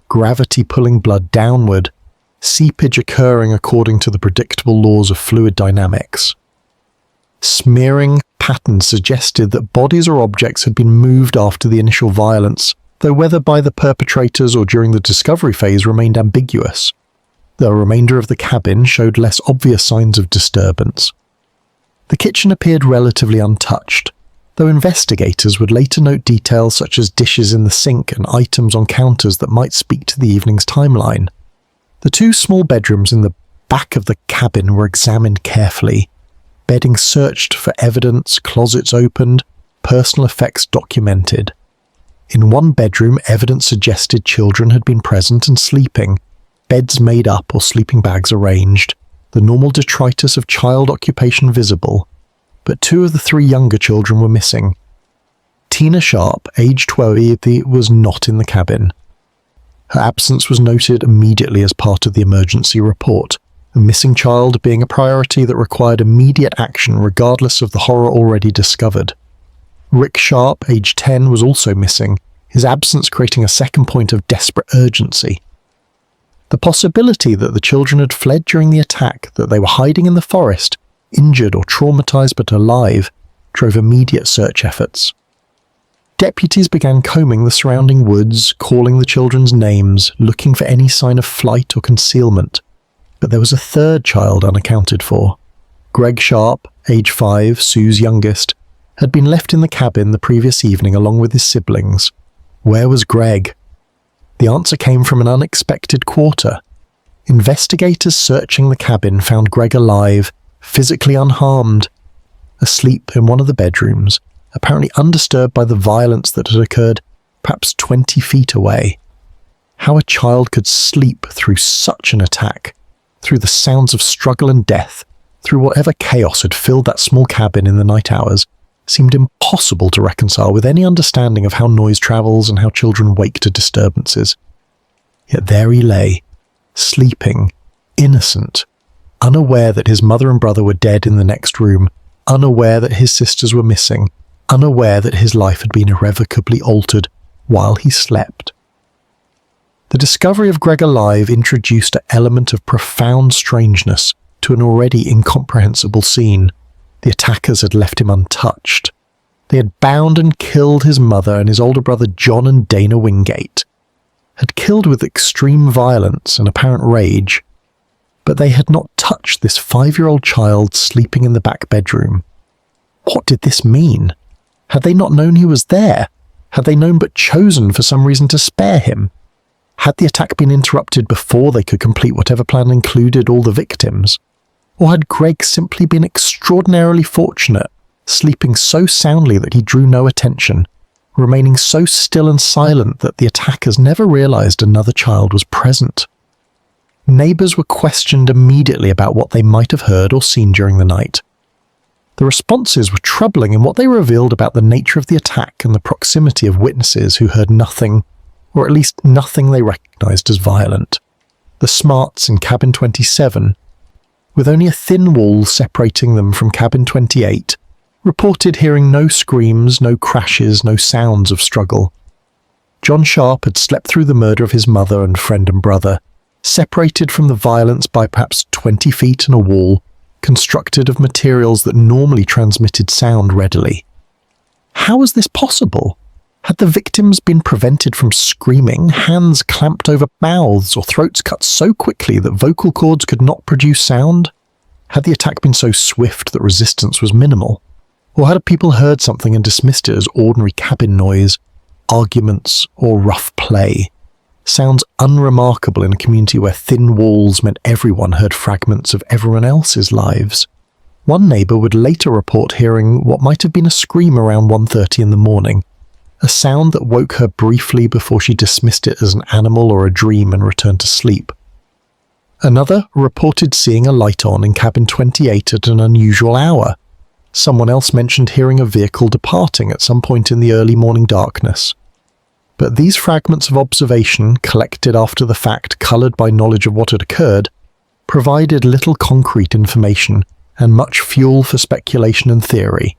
gravity pulling blood downward, seepage occurring according to the predictable laws of fluid dynamics. Smearing patterns suggested that bodies or objects had been moved after the initial violence, though whether by the perpetrators or during the discovery phase remained ambiguous. The remainder of the cabin showed less obvious signs of disturbance. The kitchen appeared relatively untouched, though investigators would later note details such as dishes in the sink and items on counters that might speak to the evening's timeline. The two small bedrooms in the back of the cabin were examined carefully, bedding searched for evidence, closets opened, personal effects documented. In one bedroom, evidence suggested children had been present and sleeping, beds made up or sleeping bags arranged, the normal detritus of child occupation visible, but two of the three younger children were missing. Tina Sharp, age 12, was not in the cabin. Her absence was noted immediately as part of the emergency report, a missing child being a priority that required immediate action regardless of the horror already discovered. Rick Sharp, age 10, was also missing, his absence creating a second point of desperate urgency. The possibility that the children had fled during the attack, that they were hiding in the forest, injured or traumatized but alive, drove immediate search efforts. Deputies began combing the surrounding woods, calling the children's names, looking for any sign of flight or concealment. But there was a third child unaccounted for. Greg Sharp, age 5, Sue's youngest, had been left in the cabin the previous evening along with his siblings. Where was Greg? The answer came from an unexpected quarter. Investigators searching the cabin found Greg alive, physically unharmed, asleep in one of the bedrooms, apparently undisturbed by the violence that had occurred perhaps 20 feet away. How a child could sleep through such an attack, through the sounds of struggle and death, through whatever chaos had filled that small cabin in the night hours, seemed impossible to reconcile with any understanding of how noise travels and how children wake to disturbances. Yet there he lay, sleeping, innocent, unaware that his mother and brother were dead in the next room, unaware that his sisters were missing, unaware that his life had been irrevocably altered while he slept. The discovery of Greg alive introduced an element of profound strangeness to an already incomprehensible scene. The attackers had left him untouched. They had bound and killed his mother and his older brother John and Dana Wingate, had killed with extreme violence and apparent rage, but they had not touched this 5-year-old child sleeping in the back bedroom. What did this mean? Had they not known he was there? Had they known but chosen for some reason to spare him? Had the attack been interrupted before they could complete whatever plan included all the victims? Or had Greg simply been extraordinarily fortunate, sleeping so soundly that he drew no attention, remaining so still and silent that the attackers never realized another child was present? Neighbors were questioned immediately about what they might have heard or seen during the night. The responses were troubling in what they revealed about the nature of the attack and the proximity of witnesses who heard nothing, or at least nothing they recognized as violent. The Smarts in cabin 27, with only a thin wall separating them from cabin 28, reported hearing no screams, no crashes, no sounds of struggle. John Sharp had slept through the murder of his mother and friend and brother, separated from the violence by perhaps 20 feet and a wall, constructed of materials that normally transmitted sound readily. How was this possible? Had the victims been prevented from screaming, hands clamped over mouths, or throats cut so quickly that vocal cords could not produce sound? Had the attack been so swift that resistance was minimal? Or had people heard something and dismissed it as ordinary cabin noise, arguments, or rough play? Sounds unremarkable in a community where thin walls meant everyone heard fragments of everyone else's lives. One neighbour would later report hearing what might have been a scream around 1:30 in the morning, a sound that woke her briefly before she dismissed it as an animal or a dream and returned to sleep. Another reported seeing a light on in cabin 28 at an unusual hour. Someone else mentioned hearing a vehicle departing at some point in the early morning darkness. But these fragments of observation, collected after the fact, coloured by knowledge of what had occurred, provided little concrete information and much fuel for speculation and theory.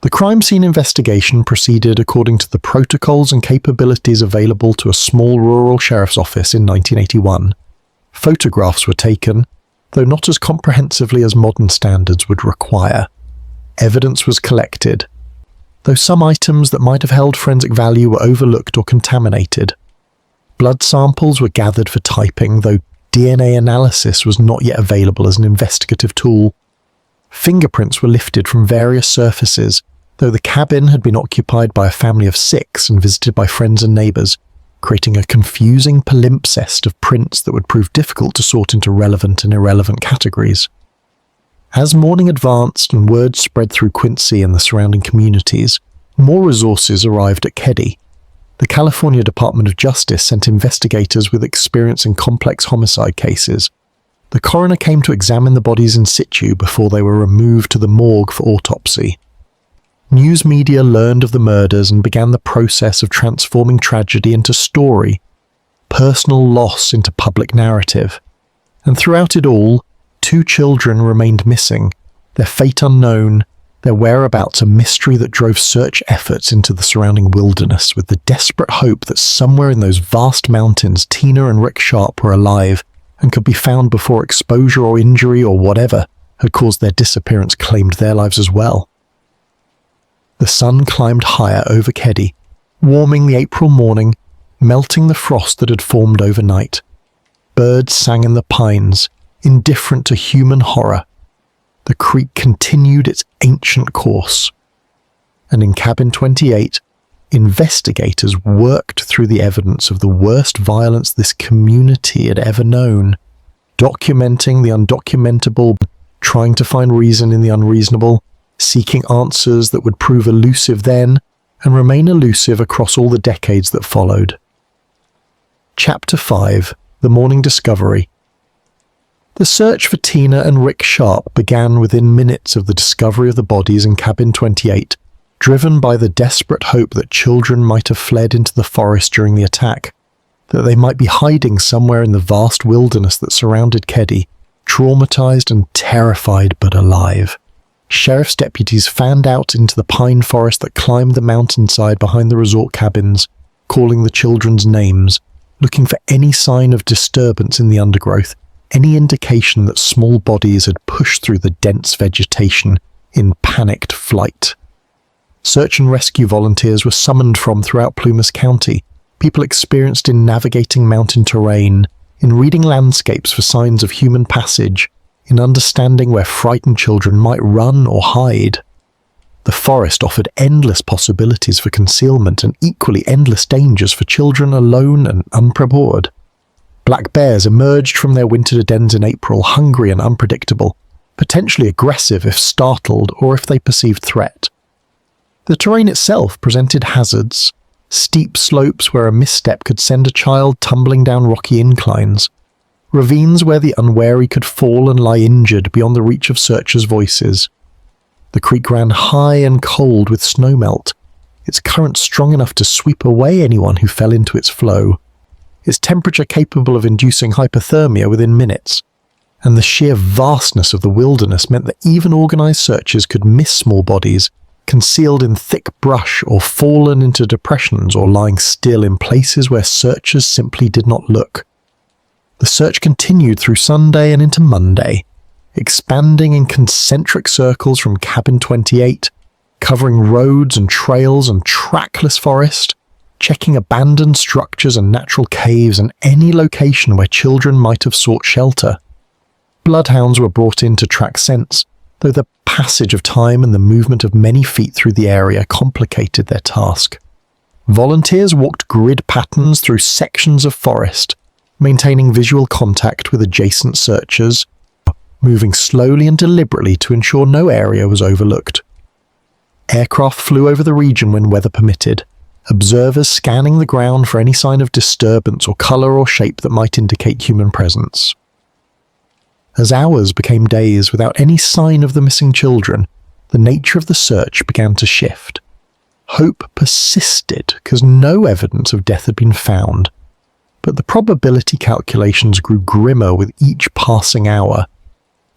The crime scene investigation proceeded according to the protocols and capabilities available to a small rural sheriff's office in 1981. Photographs were taken, though not as comprehensively as modern standards would require. Evidence was collected, though some items that might have held forensic value were overlooked or contaminated. Blood samples were gathered for typing, though DNA analysis was not yet available as an investigative tool. Fingerprints were lifted from various surfaces, though the cabin had been occupied by a family of 6 and visited by friends and neighbours, creating a confusing palimpsest of prints that would prove difficult to sort into relevant and irrelevant categories. As morning advanced and word spread through Quincy and the surrounding communities, more resources arrived at Keddie. The California Department of Justice sent investigators with experience in complex homicide cases. The coroner came to examine the bodies in situ before they were removed to the morgue for autopsy. News media learned of the murders and began the process of transforming tragedy into story, personal loss into public narrative. And throughout it all, 2 children remained missing, their fate unknown, their whereabouts a mystery that drove search efforts into the surrounding wilderness with the desperate hope that somewhere in those vast mountains Tina and Rick Sharp were alive and could be found before exposure or injury or whatever had caused their disappearance claimed their lives as well. The sun climbed higher over Keddie, warming the April morning, melting the frost that had formed overnight. Birds sang in the pines, indifferent to human horror. The creek continued its ancient course. And in cabin 28, investigators worked through the evidence of the worst violence this community had ever known, documenting the undocumentable, trying to find reason in the unreasonable, seeking answers that would prove elusive then and remain elusive across all the decades that followed. Chapter 5: The Morning Discovery. The search for Tina and Rick Sharp began within minutes of the discovery of the bodies in cabin 28, driven by the desperate hope that children might have fled into the forest during the attack, that they might be hiding somewhere in the vast wilderness that surrounded Keddie, traumatized and terrified but alive. Sheriff's deputies fanned out into the pine forest that climbed the mountainside behind the resort cabins, calling the children's names, looking for any sign of disturbance in the undergrowth, any indication that small bodies had pushed through the dense vegetation in panicked flight. Search and rescue volunteers were summoned from throughout Plumas County, people experienced in navigating mountain terrain, in reading landscapes for signs of human passage, in understanding where frightened children might run or hide. The forest offered endless possibilities for concealment and equally endless dangers for children alone and unprepared. Black bears emerged from their winter dens in April, hungry and unpredictable, potentially aggressive if startled or if they perceived threat. The terrain itself presented hazards, steep slopes where a misstep could send a child tumbling down rocky inclines, ravines where the unwary could fall and lie injured beyond the reach of searchers' voices. The creek ran high and cold with snowmelt, its current strong enough to sweep away anyone who fell into its flow, its temperature capable of inducing hypothermia within minutes, and the sheer vastness of the wilderness meant that even organised searchers could miss small bodies concealed in thick brush or fallen into depressions or lying still in places where searchers simply did not look. The search continued through Sunday and into Monday, expanding in concentric circles from Cabin 28, covering roads and trails and trackless forest, checking abandoned structures and natural caves and any location where children might have sought shelter. Bloodhounds were brought in to track scents, though the passage of time and the movement of many feet through the area complicated their task. Volunteers walked grid patterns through sections of forest, maintaining visual contact with adjacent searchers, moving slowly and deliberately to ensure no area was overlooked. Aircraft flew over the region when weather permitted, observers scanning the ground for any sign of disturbance or colour or shape that might indicate human presence. As hours became days without any sign of the missing children, the nature of the search began to shift. Hope persisted because no evidence of death had been found, but the probability calculations grew grimmer with each passing hour.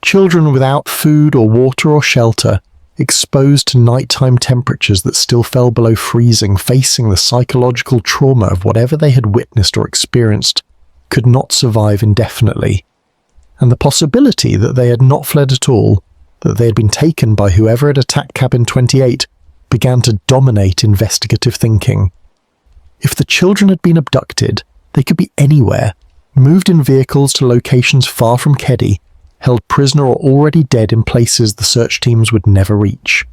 Children without food or water or shelter, exposed to nighttime temperatures that still fell below freezing, facing the psychological trauma of whatever they had witnessed or experienced, could not survive indefinitely. And the possibility that they had not fled at all, that they had been taken by whoever had attacked Cabin 28, began to dominate investigative thinking. If the children had been abducted, they could be anywhere, moved in vehicles to locations far from Keddie, held prisoner or already dead in places the search teams would never reach.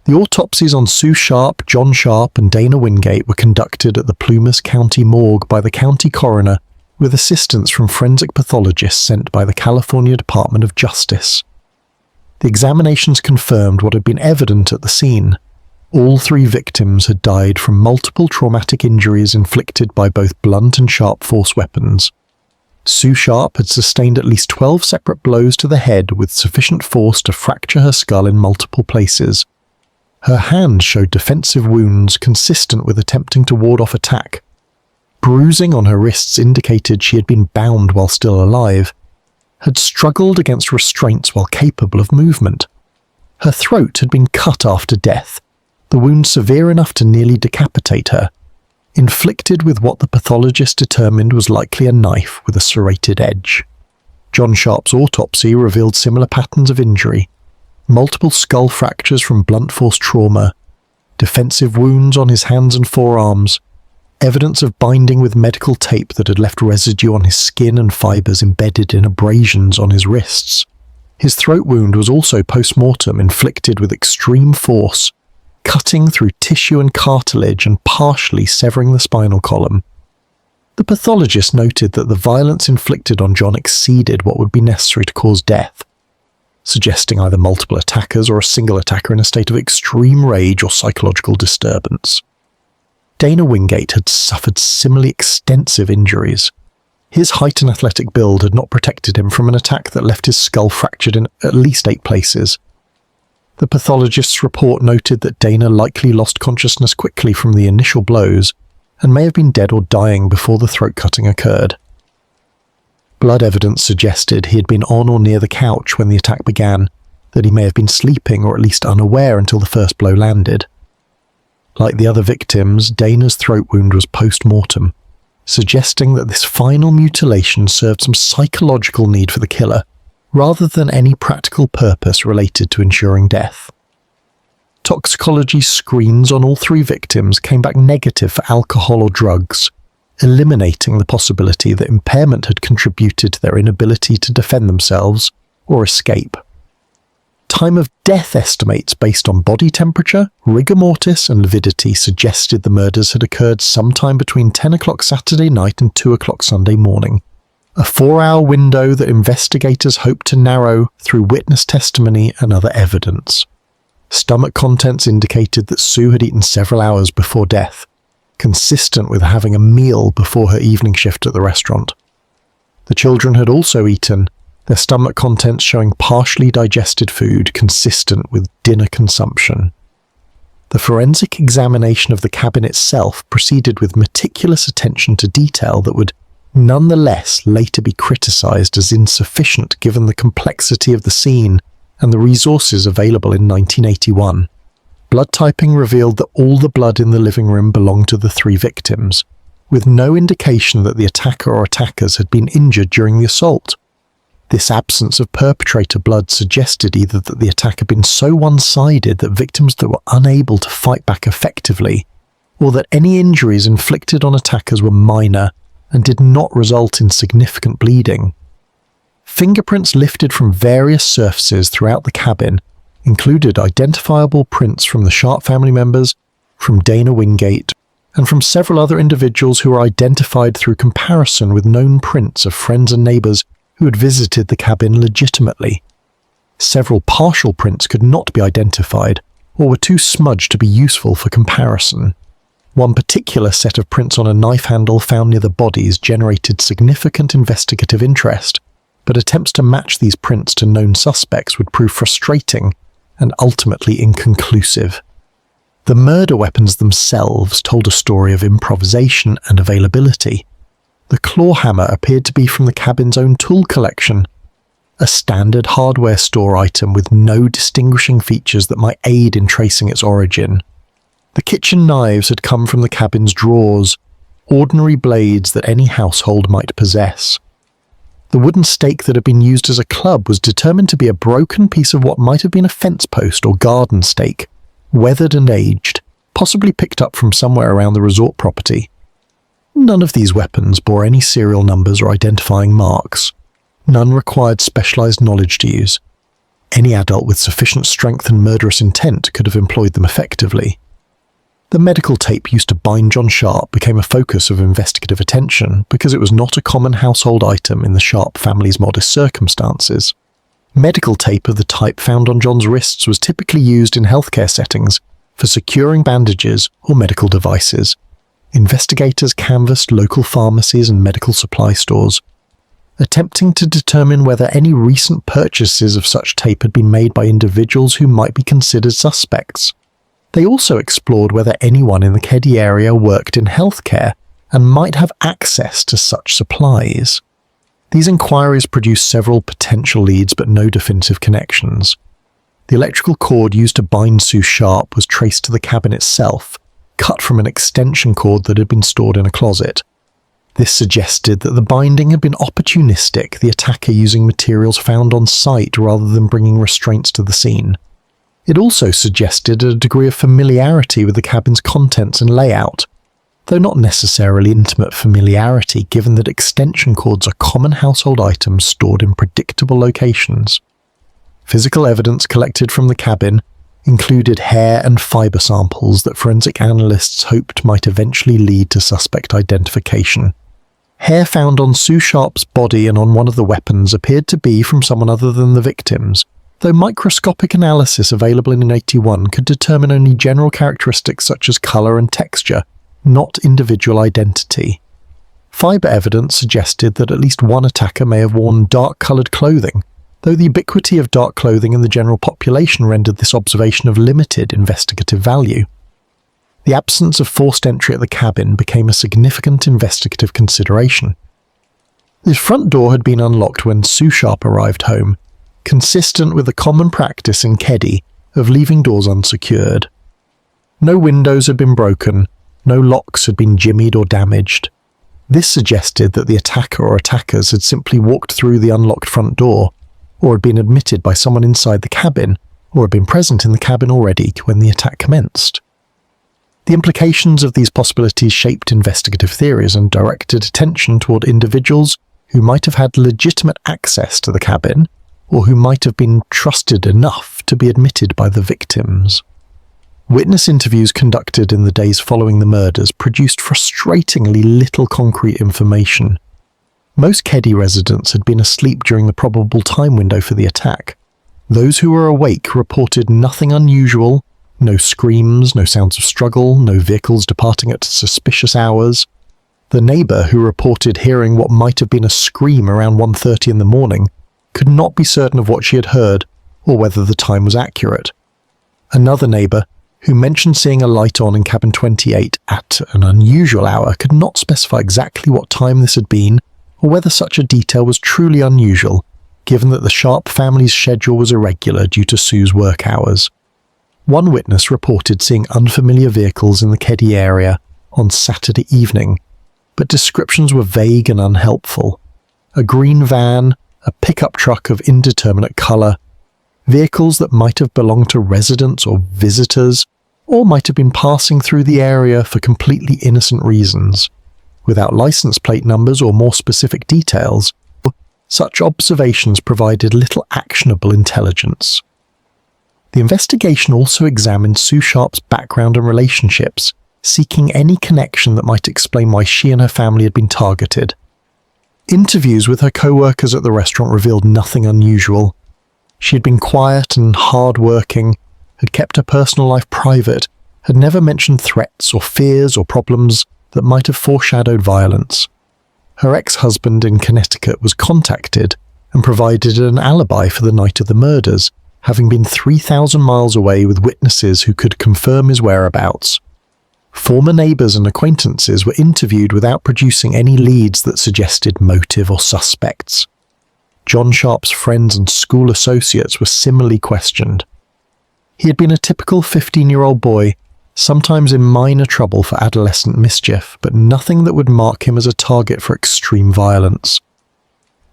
The autopsies on Sue Sharp, John Sharp and Dana Wingate were conducted at the Plumas County morgue by the county coroner with assistance from forensic pathologists sent by the California Department of Justice. The examinations confirmed what had been evident at the scene. All three victims had died from multiple traumatic injuries inflicted by both blunt and sharp force weapons. Sue Sharp had sustained at least 12 separate blows to the head with sufficient force to fracture her skull in multiple places. Her hand showed defensive wounds consistent with attempting to ward off attack. Bruising on her wrists indicated she had been bound while still alive, had struggled against restraints while capable of movement. Her throat had been cut after death, the wound severe enough to nearly decapitate her, inflicted with what the pathologist determined was likely a knife with a serrated edge. John Sharp's autopsy revealed similar patterns of injury, multiple skull fractures from blunt force trauma, defensive wounds on his hands and forearms, evidence of binding with medical tape that had left residue on his skin and fibres embedded in abrasions on his wrists. His throat wound was also post-mortem inflicted with extreme force, cutting through tissue and cartilage and partially severing the spinal column. The pathologist noted that the violence inflicted on John exceeded what would be necessary to cause death, suggesting either multiple attackers or a single attacker in a state of extreme rage or psychological disturbance. Dana Wingate had suffered similarly extensive injuries. His height and athletic build had not protected him from an attack that left his skull fractured in at least 8 places. The pathologist's report noted that Dana likely lost consciousness quickly from the initial blows and may have been dead or dying before the throat cutting occurred. Blood evidence suggested he had been on or near the couch when the attack began, that he may have been sleeping or at least unaware until the first blow landed. Like the other victims, Dana's throat wound was post-mortem, suggesting that this final mutilation served some psychological need for the killer, rather than any practical purpose related to ensuring death. Toxicology screens on all 3 victims came back negative for alcohol or drugs, eliminating the possibility that impairment had contributed to their inability to defend themselves or escape. Time of death estimates based on body temperature, rigor mortis and lividity suggested the murders had occurred sometime between 10 o'clock Saturday night and 2 o'clock Sunday morning, a 4-hour window that investigators hoped to narrow through witness testimony and other evidence. Stomach contents indicated that Sue had eaten several hours before death, consistent with having a meal before her evening shift at the restaurant. The children had also eaten, their stomach contents showing partially digested food consistent with dinner consumption. The forensic examination of the cabin itself proceeded with meticulous attention to detail that would nonetheless later be criticized as insufficient given the complexity of the scene and the resources available in 1981. Blood typing revealed that all the blood in the living room belonged to the 3 victims, with no indication that the attacker or attackers had been injured during the assault. This absence of perpetrator blood suggested either that the attack had been so one-sided that victims that were unable to fight back effectively, or that any injuries inflicted on attackers were minor and did not result in significant bleeding. Fingerprints lifted from various surfaces throughout the cabin included identifiable prints from the Sharp family members, from Dana Wingate, and from several other individuals who were identified through comparison with known prints of friends and neighbors who had visited the cabin legitimately. Several partial prints could not be identified or were too smudged to be useful for comparison. One particular set of prints on a knife handle found near the bodies generated significant investigative interest, but attempts to match these prints to known suspects would prove frustrating and ultimately inconclusive. The murder weapons themselves told a story of improvisation and availability. The claw hammer appeared to be from the cabin's own tool collection, a standard hardware store item with no distinguishing features that might aid in tracing its origin. The kitchen knives had come from the cabin's drawers, ordinary blades that any household might possess. The wooden stake that had been used as a club was determined to be a broken piece of what might have been a fence post or garden stake, weathered and aged, possibly picked up from somewhere around the resort property. None of these weapons bore any serial numbers or identifying marks. None required specialized knowledge to use. Any adult with sufficient strength and murderous intent could have employed them effectively. The medical tape used to bind John Sharp became a focus of investigative attention because it was not a common household item in the Sharp family's modest circumstances. Medical tape of the type found on John's wrists was typically used in healthcare settings for securing bandages or medical devices. Investigators canvassed local pharmacies and medical supply stores, attempting to determine whether any recent purchases of such tape had been made by individuals who might be considered suspects. They also explored whether anyone in the Keddie area worked in healthcare and might have access to such supplies. These inquiries produced several potential leads but no definitive connections. The electrical cord used to bind Sue Sharp was traced to the cabin itself, cut from an extension cord that had been stored in a closet. This suggested that the binding had been opportunistic, the attacker using materials found on site rather than bringing restraints to the scene. It also suggested a degree of familiarity with the cabin's contents and layout, though not necessarily intimate familiarity given that extension cords are common household items stored in predictable locations. Physical evidence collected from the cabin included hair and fiber samples that forensic analysts hoped might eventually lead to suspect identification. Hair found on Sue Sharp's body and on one of the weapons appeared to be from someone other than the victims, though microscopic analysis available in 81 could determine only general characteristics such as colour and texture, not individual identity. Fibre evidence suggested that at least one attacker may have worn dark-coloured clothing, though the ubiquity of dark clothing in the general population rendered this observation of limited investigative value. The absence of forced entry at the cabin became a significant investigative consideration. The front door had been unlocked when Sue Sharp arrived home, consistent with the common practice in Keddie of leaving doors unsecured. No windows had been broken, no locks had been jimmied or damaged. This suggested that the attacker or attackers had simply walked through the unlocked front door, or had been admitted by someone inside the cabin, or had been present in the cabin already when the attack commenced. The implications of these possibilities shaped investigative theories and directed attention toward individuals who might have had legitimate access to the cabin, or who might have been trusted enough to be admitted by the victims. Witness interviews conducted in the days following the murders produced frustratingly little concrete information. Most Keddie residents had been asleep during the probable time window for the attack. Those who were awake reported nothing unusual, no screams, no sounds of struggle, no vehicles departing at suspicious hours. The neighbour who reported hearing what might have been a scream around 1:30 in the morning could not be certain of what she had heard or whether the time was accurate. Another neighbour, who mentioned seeing a light on in cabin 28 at an unusual hour, could not specify exactly what time this had been or whether such a detail was truly unusual, given that the Sharp family's schedule was irregular due to Sue's work hours. One witness reported seeing unfamiliar vehicles in the Keddie area on Saturday evening, but descriptions were vague and unhelpful. A green van, a pickup truck of indeterminate colour, vehicles that might have belonged to residents or visitors, or might have been passing through the area for completely innocent reasons. Without license plate numbers or more specific details, such observations provided little actionable intelligence. The investigation also examined Sue Sharp's background and relationships, seeking any connection that might explain why she and her family had been targeted. Interviews with her co-workers at the restaurant revealed nothing unusual. She had been quiet and hard-working, had kept her personal life private, had never mentioned threats or fears or problems that might have foreshadowed violence. Her ex-husband in Connecticut was contacted and provided an alibi for the night of the murders, having been 3,000 miles away with witnesses who could confirm his whereabouts. Former neighbours and acquaintances were interviewed without producing any leads that suggested motive or suspects. John Sharp's friends and school associates were similarly questioned. He had been a typical 15-year-old boy, sometimes in minor trouble for adolescent mischief, but nothing that would mark him as a target for extreme violence.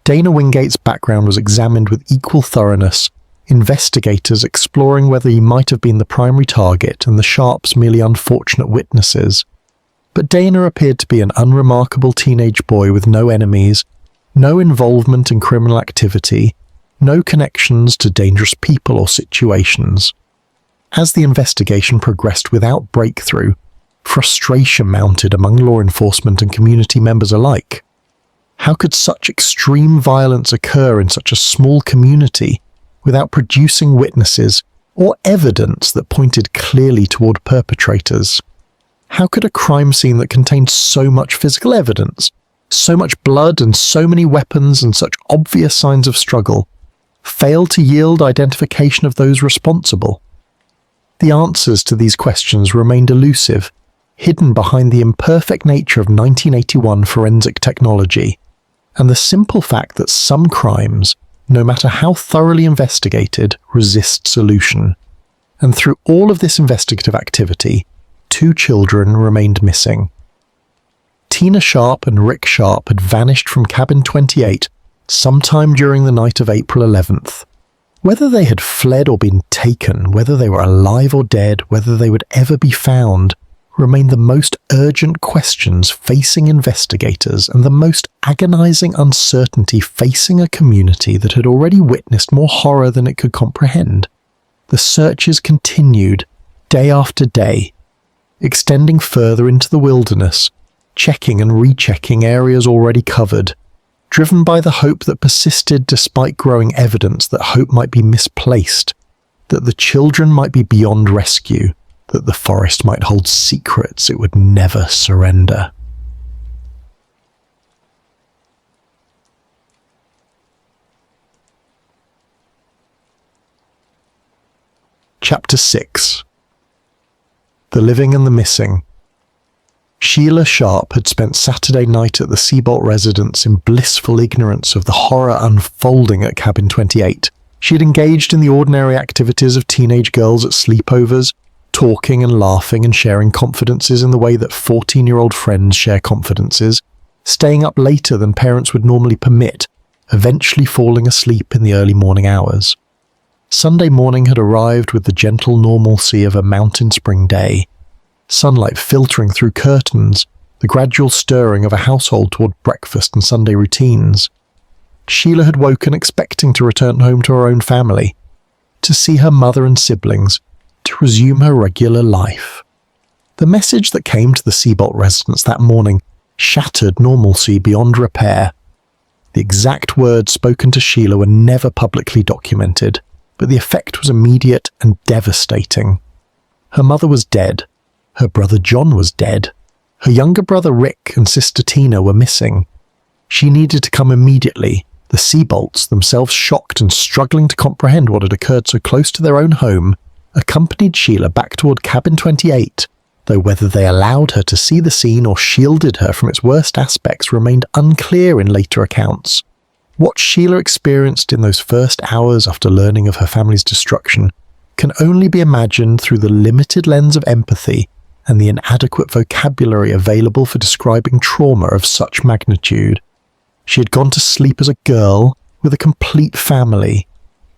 Dana Wingate's background was examined with equal thoroughness, investigators exploring whether he might have been the primary target and the Sharps merely unfortunate witnesses. But Dana appeared to be an unremarkable teenage boy with no enemies, no involvement in criminal activity, no connections to dangerous people or situations. As the investigation progressed without breakthrough, frustration mounted among law enforcement and community members alike. How could such extreme violence occur in such a small community without producing witnesses or evidence that pointed clearly toward perpetrators? How could a crime scene that contained so much physical evidence, so much blood and so many weapons and such obvious signs of struggle, fail to yield identification of those responsible? The answers to these questions remained elusive, hidden behind the imperfect nature of 1981 forensic technology, and the simple fact that some crimes, no matter how thoroughly investigated, resist solution. And through all of this investigative activity, 2 children remained missing. Tina Sharp and Rick Sharp had vanished from cabin 28 sometime during the night of April 11th. Whether they had fled or been taken, whether they were alive or dead, whether they would ever be found, remained the most urgent questions facing investigators and the most agonizing uncertainty facing a community that had already witnessed more horror than it could comprehend. The searches continued, day after day, extending further into the wilderness, checking and rechecking areas already covered, driven by the hope that persisted despite growing evidence that hope might be misplaced, that the children might be beyond rescue, that the forest might hold secrets it would never surrender. Chapter 6. The Living and the Missing. Sheila Sharp had spent Saturday night at the Seabolt residence in blissful ignorance of the horror unfolding at cabin 28. She had engaged in the ordinary activities of teenage girls at sleepovers, talking and laughing and sharing confidences in the way that 14-year-old friends share confidences, staying up later than parents would normally permit, eventually falling asleep in the early morning hours. Sunday morning had arrived with the gentle normalcy of a mountain spring day. Sunlight filtering through curtains, the gradual stirring of a household toward breakfast and Sunday routines. Sheila had woken expecting to return home to her own family, to see her mother and siblings, to resume her regular life. The message that came to the Seabolt residence that morning shattered normalcy beyond repair. The exact words spoken to Sheila were never publicly documented, but the effect was immediate and devastating. Her mother was dead. Her brother John was dead. Her younger brother Rick and sister Tina were missing. She needed to come immediately. The Seabolts, themselves shocked and struggling to comprehend what had occurred so close to their own home, accompanied Sheila back toward Cabin 28, though whether they allowed her to see the scene or shielded her from its worst aspects remained unclear in later accounts. What Sheila experienced in those first hours after learning of her family's destruction can only be imagined through the limited lens of empathy and the inadequate vocabulary available for describing trauma of such magnitude. She had gone to sleep as a girl with a complete family,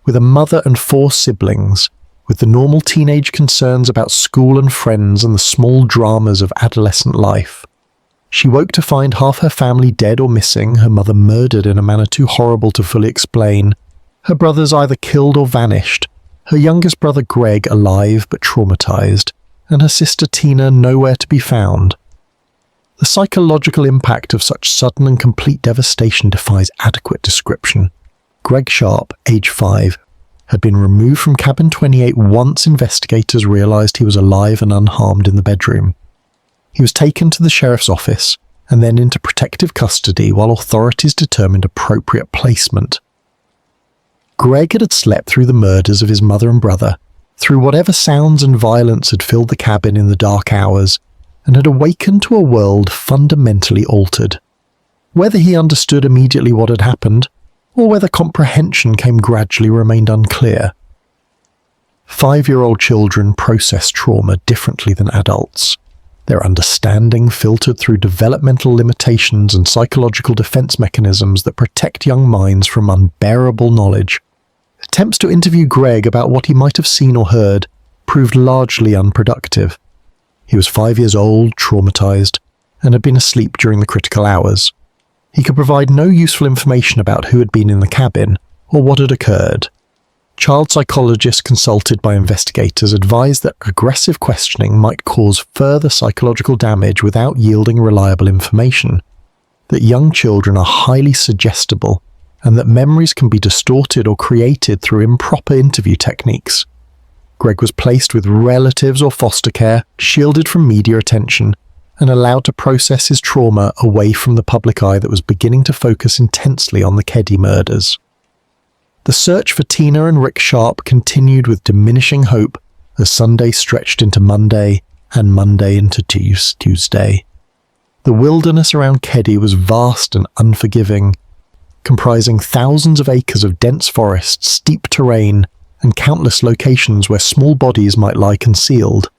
with a mother and 4 siblings, with the normal teenage concerns about school and friends and the small dramas of adolescent life. She woke to find half her family dead or missing, her mother murdered in a manner too horrible to fully explain, her brothers either killed or vanished, her youngest brother Greg alive but traumatized, and her sister Tina nowhere to be found. The psychological impact of such sudden and complete devastation defies adequate description. Greg Sharp, age 5, had been removed from Cabin 28 once investigators realized he was alive and unharmed in the bedroom. He was taken to the sheriff's office and then into protective custody while authorities determined appropriate placement. Greg had slept through the murders of his mother and brother, through whatever sounds and violence had filled the cabin in the dark hours, and had awakened to a world fundamentally altered. Whether he understood immediately what had happened, or whether comprehension came gradually remained unclear. 5-year-old children process trauma differently than adults. Their understanding filtered through developmental limitations and psychological defense mechanisms that protect young minds from unbearable knowledge. Attempts to interview Greg about what he might have seen or heard proved largely unproductive. He was 5 years old, traumatized, and had been asleep during the critical hours. He could provide no useful information about who had been in the cabin or what had occurred. Child psychologists consulted by investigators advised that aggressive questioning might cause further psychological damage without yielding reliable information, that young children are highly suggestible, and that memories can be distorted or created through improper interview techniques. Greg was placed with relatives or foster care, shielded from media attention, and allowed to process his trauma away from the public eye that was beginning to focus intensely on the Keddie murders. The search for Tina and Rick Sharp continued with diminishing hope as Sunday stretched into Monday and Monday into Tuesday. The wilderness around Keddie was vast and unforgiving, comprising thousands of acres of dense forest, steep terrain, and countless locations where small bodies might lie concealed.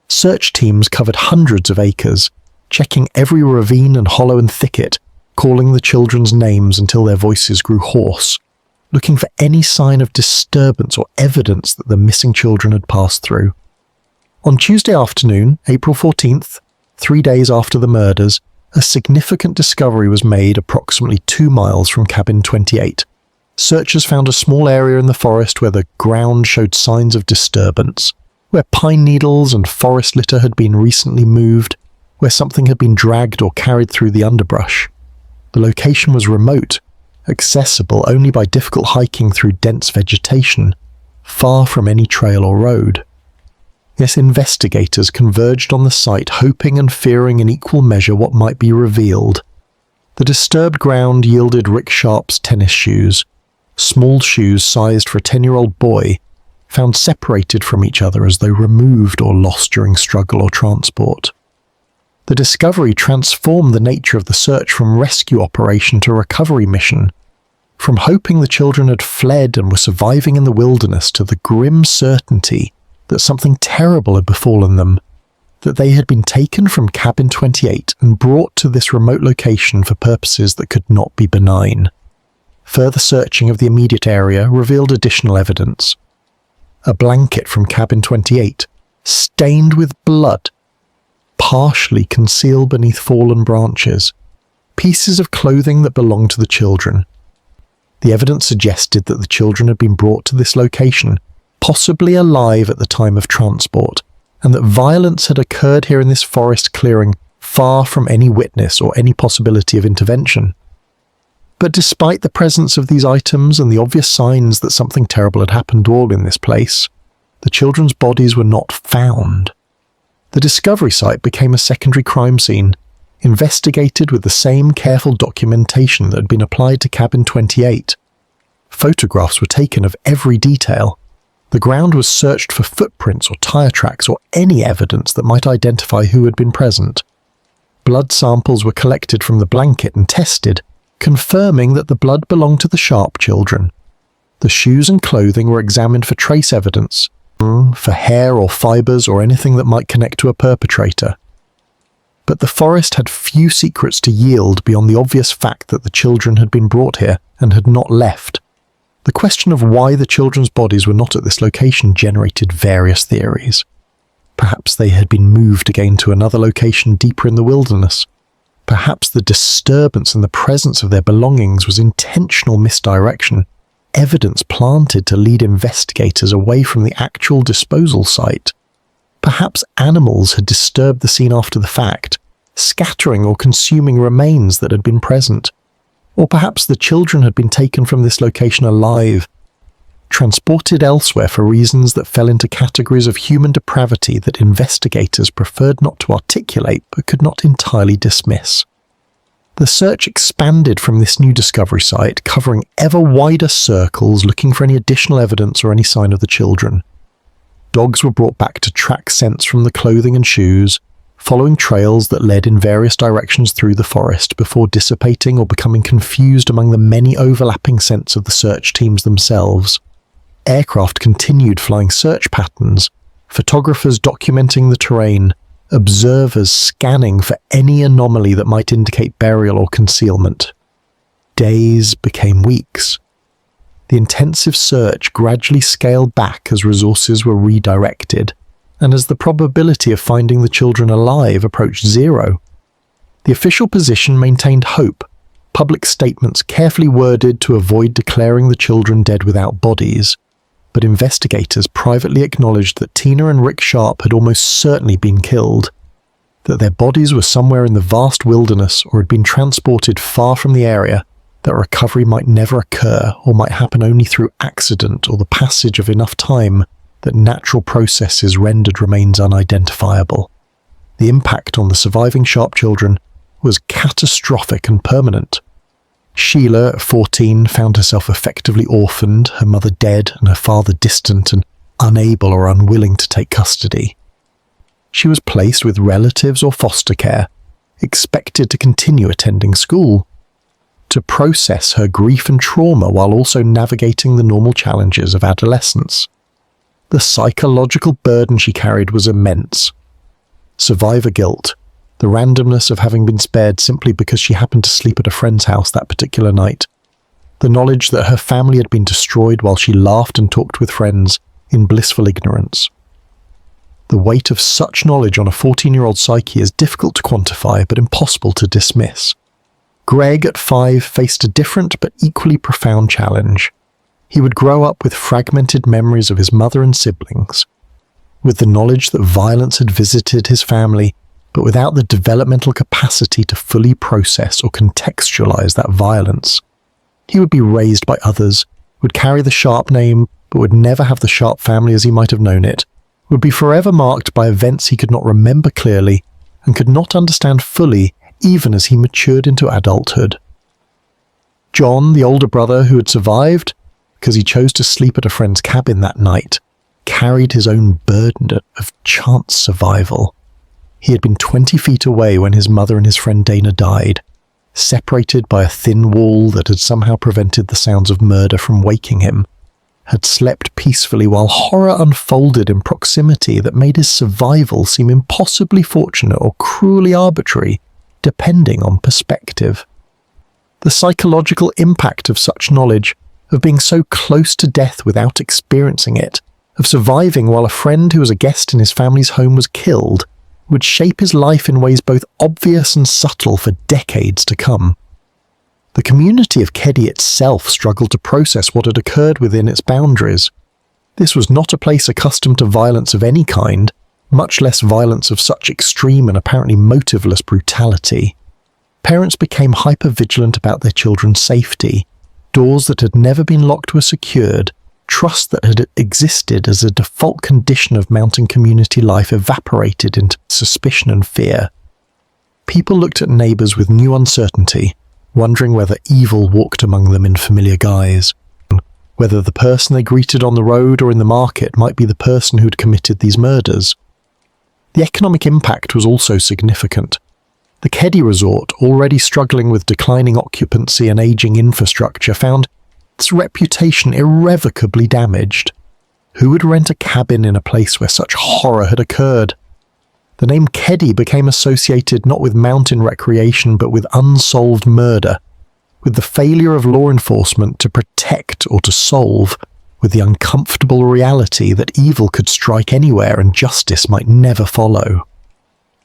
Search teams covered hundreds of acres, checking every ravine and hollow and thicket, calling the children's names until their voices grew hoarse, looking for any sign of disturbance or evidence that the missing children had passed through. On Tuesday afternoon, April 14th, 3 days after the murders, a significant discovery was made approximately 2 miles from Cabin 28. Searchers found a small area in the forest where the ground showed signs of disturbance, where pine needles and forest litter had been recently moved, where something had been dragged or carried through the underbrush. The location was remote, accessible only by difficult hiking through dense vegetation, far from any trail or road. Yes, investigators converged on the site, hoping and fearing in equal measure what might be revealed. The disturbed ground yielded Rick Sharp's tennis shoes, small shoes sized for a 10-year-old boy, found separated from each other as though removed or lost during struggle or transport. The discovery transformed the nature of the search from rescue operation to recovery mission, from hoping the children had fled and were surviving in the wilderness to the grim certainty that something terrible had befallen them, that they had been taken from Cabin 28 and brought to this remote location for purposes that could not be benign. Further searching of the immediate area revealed additional evidence. A blanket from Cabin 28, stained with blood, partially concealed beneath fallen branches, pieces of clothing that belonged to the children. The evidence suggested that the children had been brought to this location, possibly alive at the time of transport, and that violence had occurred here in this forest clearing, far from any witness or any possibility of intervention. But despite the presence of these items and the obvious signs that something terrible had happened all in this place, the children's bodies were not found. The discovery site became a secondary crime scene, investigated with the same careful documentation that had been applied to Cabin 28. Photographs were taken of every detail. The ground was searched for footprints or tire tracks or any evidence that might identify who had been present. Blood samples were collected from the blanket and tested, confirming that the blood belonged to the Sharp children. The shoes and clothing were examined for trace evidence, for hair or fibers or anything that might connect to a perpetrator. But the forest had few secrets to yield beyond the obvious fact that the children had been brought here and had not left. The question of why the children's bodies were not at this location generated various theories. Perhaps they had been moved again to another location deeper in the wilderness. Perhaps the disturbance and the presence of their belongings was intentional misdirection, evidence planted to lead investigators away from the actual disposal site. Perhaps animals had disturbed the scene after the fact, scattering or consuming remains that had been present. Or perhaps the children had been taken from this location alive, transported elsewhere for reasons that fell into categories of human depravity that investigators preferred not to articulate but could not entirely dismiss. The search expanded from this new discovery site, covering ever wider circles looking for any additional evidence or any sign of the children. Dogs were brought back to track scents from the clothing and shoes, following trails that led in various directions through the forest before dissipating or becoming confused among the many overlapping scents of the search teams themselves. Aircraft continued flying search patterns, photographers documenting the terrain, observers scanning for any anomaly that might indicate burial or concealment. Days became weeks. The intensive search gradually scaled back as resources were redirected, and as the probability of finding the children alive approached zero. The official position maintained hope, public statements carefully worded to avoid declaring the children dead without bodies, but investigators privately acknowledged that Tina and Rick Sharp had almost certainly been killed, that their bodies were somewhere in the vast wilderness or had been transported far from the area, that recovery might never occur or might happen only through accident or the passage of enough time that natural processes rendered remains unidentifiable. The impact on the surviving Sharp children was catastrophic and permanent. Sheila, at 14, found herself effectively orphaned, her mother dead and her father distant and unable or unwilling to take custody. She was placed with relatives or foster care, expected to continue attending school, to process her grief and trauma while also navigating the normal challenges of adolescence. The psychological burden she carried was immense. Survivor guilt, the randomness of having been spared simply because she happened to sleep at a friend's house that particular night, the knowledge that her family had been destroyed while she laughed and talked with friends in blissful ignorance. The weight of such knowledge on a 14-year-old psyche is difficult to quantify but impossible to dismiss. Greg, at 5, faced a different but equally profound challenge. He would grow up with fragmented memories of his mother and siblings, with the knowledge that violence had visited his family, but without the developmental capacity to fully process or contextualize that violence. He would be raised by others, would carry the Sharp name, but would never have the Sharp family as he might have known it, would be forever marked by events he could not remember clearly, and could not understand fully even as he matured into adulthood. John, the older brother who had survived, because he chose to sleep at a friend's cabin that night, carried his own burden of chance survival. He had been 20 feet away when his mother and his friend Dana died, separated by a thin wall that had somehow prevented the sounds of murder from waking him, had slept peacefully while horror unfolded in proximity that made his survival seem impossibly fortunate or cruelly arbitrary, depending on perspective. The psychological impact of such knowledge, of being so close to death without experiencing it, of surviving while a friend who was a guest in his family's home was killed, would shape his life in ways both obvious and subtle for decades to come. The community of Keddie itself struggled to process what had occurred within its boundaries. This was not a place accustomed to violence of any kind, much less violence of such extreme and apparently motiveless brutality. Parents became hyper-vigilant about their children's safety. Doors that had never been locked were secured. Trust that had existed as a default condition of mountain community life evaporated into suspicion and fear. People looked at neighbours with new uncertainty, wondering whether evil walked among them in familiar guise, whether the person they greeted on the road or in the market might be the person who'd committed these murders. The economic impact was also significant. The Keddie resort, already struggling with declining occupancy and aging infrastructure, found its reputation irrevocably damaged. Who would rent a cabin in a place where such horror had occurred? The name Keddie became associated not with mountain recreation but with unsolved murder, with the failure of law enforcement to protect or to solve, with the uncomfortable reality that evil could strike anywhere and justice might never follow.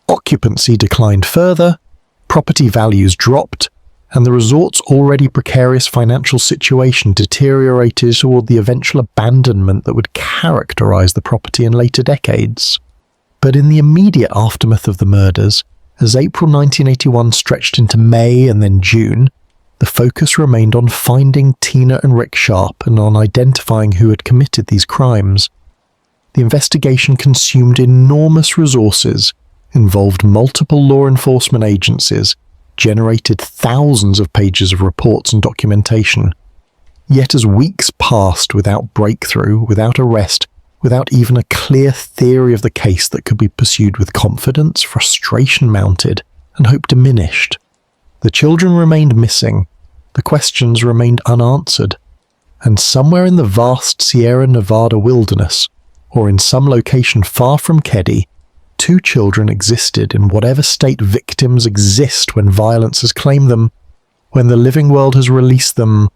Occupancy declined further, property values dropped, and the resort's already precarious financial situation deteriorated toward the eventual abandonment that would characterize the property in later decades. But in the immediate aftermath of the murders, as April 1981 stretched into May and then June, the focus remained on finding Tina and Rick Sharp and on identifying who had committed these crimes. The investigation consumed enormous resources, involved multiple law enforcement agencies, generated thousands of pages of reports and documentation. Yet as weeks passed without breakthrough, without arrest, without even a clear theory of the case that could be pursued with confidence, frustration mounted, and hope diminished. The children remained missing, the questions remained unanswered, and somewhere in the vast Sierra Nevada wilderness, or in some location far from Keddie, two children existed in whatever state victims exist when violence has claimed them, when the living world has released them,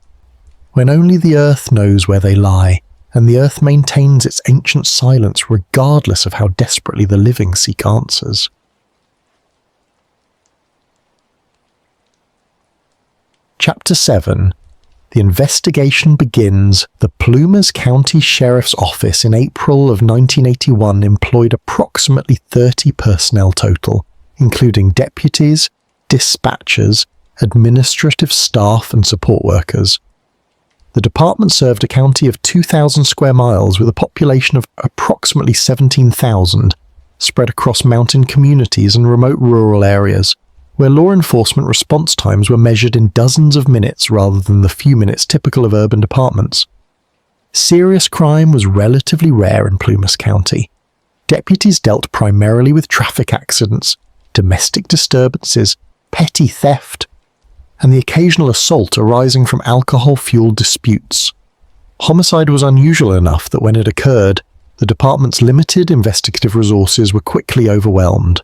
when only the earth knows where they lie, and the earth maintains its ancient silence regardless of how desperately the living seek answers. Chapter 7. The investigation begins. The Plumas County Sheriff's Office in April of 1981 employed approximately 30 personnel total, including deputies, dispatchers, administrative staff and support workers. The department served a county of 2,000 square miles with a population of approximately 17,000, spread across mountain communities and remote rural areas, where law enforcement response times were measured in dozens of minutes rather than the few minutes typical of urban departments. Serious crime was relatively rare in Plumas County. Deputies dealt primarily with traffic accidents, domestic disturbances, petty theft, and the occasional assault arising from alcohol-fueled disputes. Homicide was unusual enough that when it occurred, the department's limited investigative resources were quickly overwhelmed.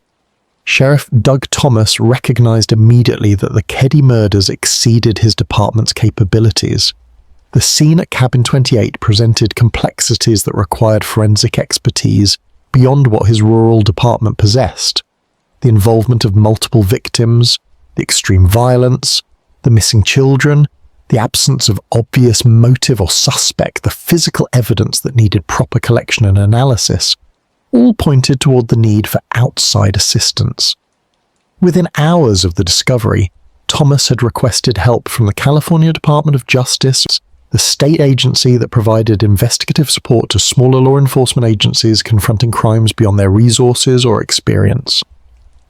Sheriff Doug Thomas recognized immediately that the Keddie murders exceeded his department's capabilities. The scene at Cabin 28 presented complexities that required forensic expertise beyond what his rural department possessed. The involvement of multiple victims, the extreme violence, the missing children, the absence of obvious motive or suspect, the physical evidence that needed proper collection and analysis, all pointed toward the need for outside assistance. Within hours of the discovery, Thomas had requested help from the California Department of Justice, the state agency that provided investigative support to smaller law enforcement agencies confronting crimes beyond their resources or experience.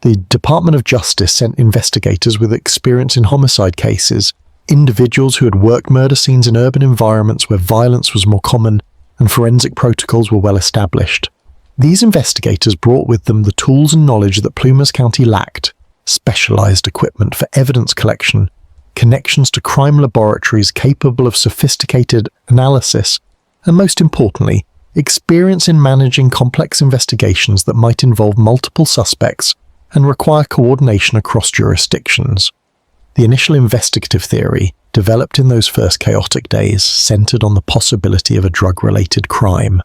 The Department of Justice sent investigators with experience in homicide cases, individuals who had worked murder scenes in urban environments where violence was more common and forensic protocols were well established. These investigators brought with them the tools and knowledge that Plumas County lacked: specialized equipment for evidence collection, connections to crime laboratories capable of sophisticated analysis, and most importantly, experience in managing complex investigations that might involve multiple suspects and require coordination across jurisdictions. The initial investigative theory, developed in those first chaotic days, centered on the possibility of a drug-related crime.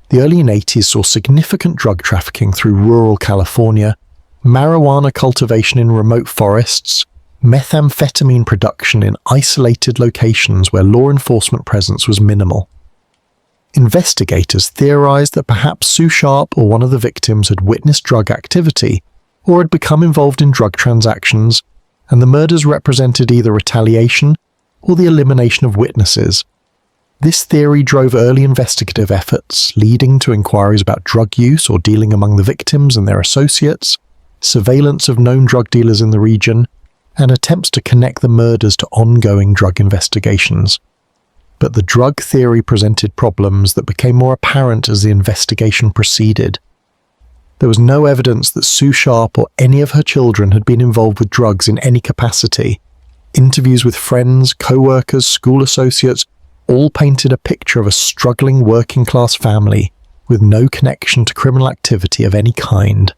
The early 80s saw significant drug trafficking through rural California, marijuana cultivation in remote forests, methamphetamine production in isolated locations where law enforcement presence was minimal. Investigators theorized that perhaps Sue Sharp or one of the victims had witnessed drug activity or had become involved in drug transactions, and the murders represented either retaliation or the elimination of witnesses. This theory drove early investigative efforts, leading to inquiries about drug use or dealing among the victims and their associates, surveillance of known drug dealers in the region, and attempts to connect the murders to ongoing drug investigations. But the drug theory presented problems that became more apparent as the investigation proceeded. There was no evidence that Sue Sharp or any of her children had been involved with drugs in any capacity. Interviews with friends, co-workers, school associates all painted a picture of a struggling working-class family with no connection to criminal activity of any kind.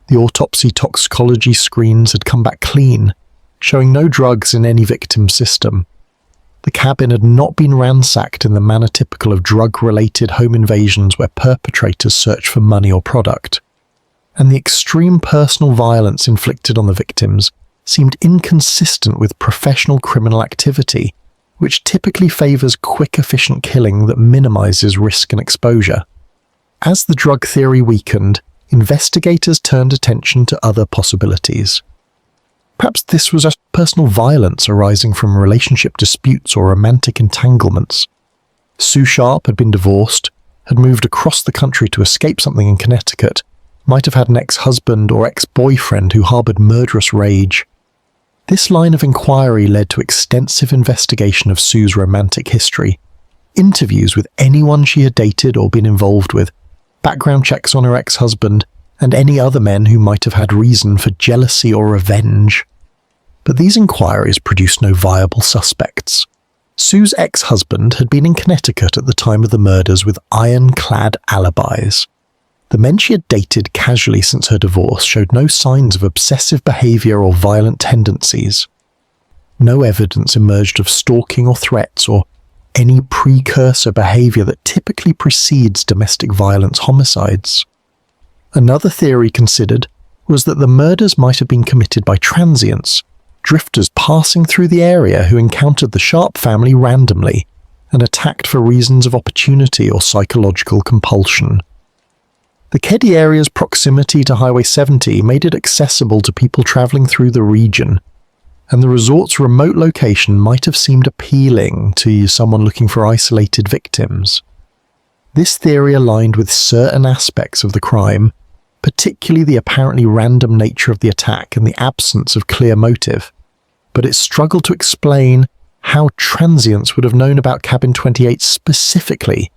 The autopsy toxicology screens had come back clean, showing no drugs in any victim's system. The cabin had not been ransacked in the manner typical of drug-related home invasions where perpetrators search for money or product. And the extreme personal violence inflicted on the victims seemed inconsistent with professional criminal activity, which typically favors quick, efficient killing that minimizes risk and exposure. As the drug theory weakened, investigators turned attention to other possibilities. Perhaps this was a personal violence arising from relationship disputes or romantic entanglements. Sue Sharp had been divorced, had moved across the country to escape something in Connecticut, might have had an ex-husband or ex-boyfriend who harbored murderous rage. This line of inquiry led to extensive investigation of Sue's romantic history, interviews with anyone she had dated or been involved with, background checks on her ex-husband, and any other men who might have had reason for jealousy or revenge. But these inquiries produced no viable suspects. Sue's ex-husband had been in Connecticut at the time of the murders with ironclad alibis. The men she had dated casually since her divorce showed no signs of obsessive behavior or violent tendencies. No evidence emerged of stalking or threats or any precursor behavior that typically precedes domestic violence homicides. Another theory considered was that the murders might have been committed by transients, drifters passing through the area who encountered the Sharp family randomly and attacked for reasons of opportunity or psychological compulsion. The Keddie area's proximity to Highway 70 made it accessible to people traveling through the region, and the resort's remote location might have seemed appealing to someone looking for isolated victims. This theory aligned with certain aspects of the crime, particularly the apparently random nature of the attack and the absence of clear motive, but it struggled to explain how transients would have known about Cabin 28 specifically,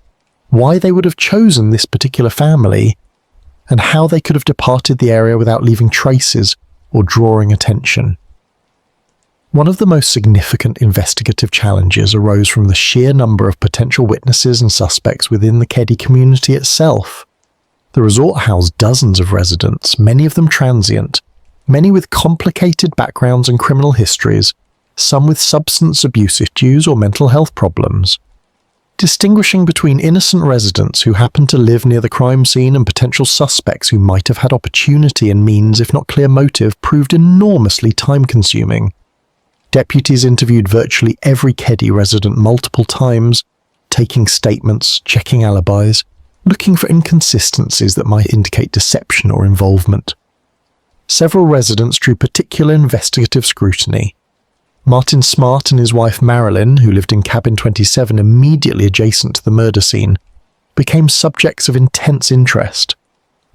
why they would have chosen this particular family, and how they could have departed the area without leaving traces or drawing attention. One of the most significant investigative challenges arose from the sheer number of potential witnesses and suspects within the Keddie community itself. The resort housed dozens of residents, many of them transient, many with complicated backgrounds and criminal histories, some with substance abuse issues or mental health problems. Distinguishing between innocent residents who happened to live near the crime scene and potential suspects who might have had opportunity and means, if not clear motive, proved enormously time-consuming. Deputies interviewed virtually every Keddie resident multiple times, taking statements, checking alibis, looking for inconsistencies that might indicate deception or involvement. Several residents drew particular investigative scrutiny. Martin Smart and his wife Marilyn, who lived in Cabin 27 immediately adjacent to the murder scene, became subjects of intense interest.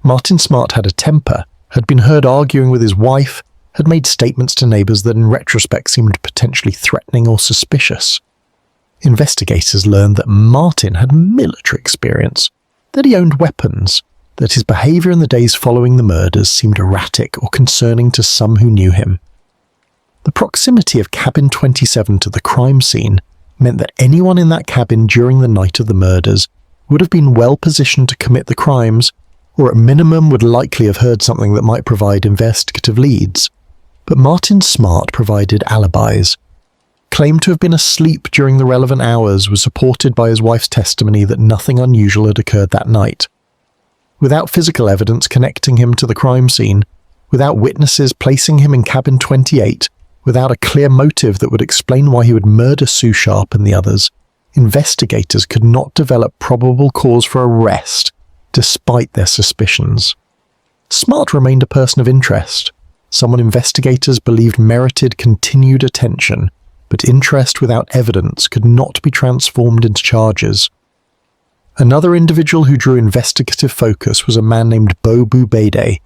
Martin Smart had a temper, had been heard arguing with his wife, had made statements to neighbours that in retrospect seemed potentially threatening or suspicious. Investigators learned that Martin had military experience, that he owned weapons, that his behaviour in the days following the murders seemed erratic or concerning to some who knew him. The proximity of Cabin 27 to the crime scene meant that anyone in that cabin during the night of the murders would have been well positioned to commit the crimes, or at minimum would likely have heard something that might provide investigative leads. But Martin Smart provided alibis. Claimed to have been asleep during the relevant hours was supported by his wife's testimony that nothing unusual had occurred that night. Without physical evidence connecting him to the crime scene, without witnesses placing him in Cabin 28, without a clear motive that would explain why he would murder Sue Sharp and the others, investigators could not develop probable cause for arrest, despite their suspicions. Smart remained a person of interest. someone investigators believed merited continued attention, but interest without evidence could not be transformed into charges. Another individual who drew investigative focus was a man named Bo Bubede,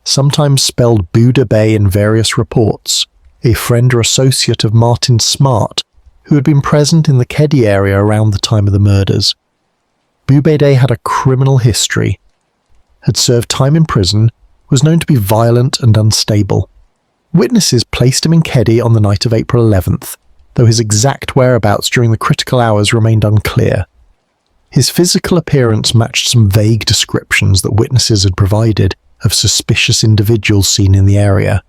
sometimes spelled Buda Bay in various reports, a friend or associate of Martin Smart, who had been present in the Keddie area around the time of the murders. Bubede had a criminal history, had served time in prison, was known to be violent and unstable. Witnesses placed him in Keddie on the night of April 11th, though his exact whereabouts during the critical hours remained unclear. His physical appearance matched some vague descriptions that witnesses had provided of suspicious individuals seen in the area,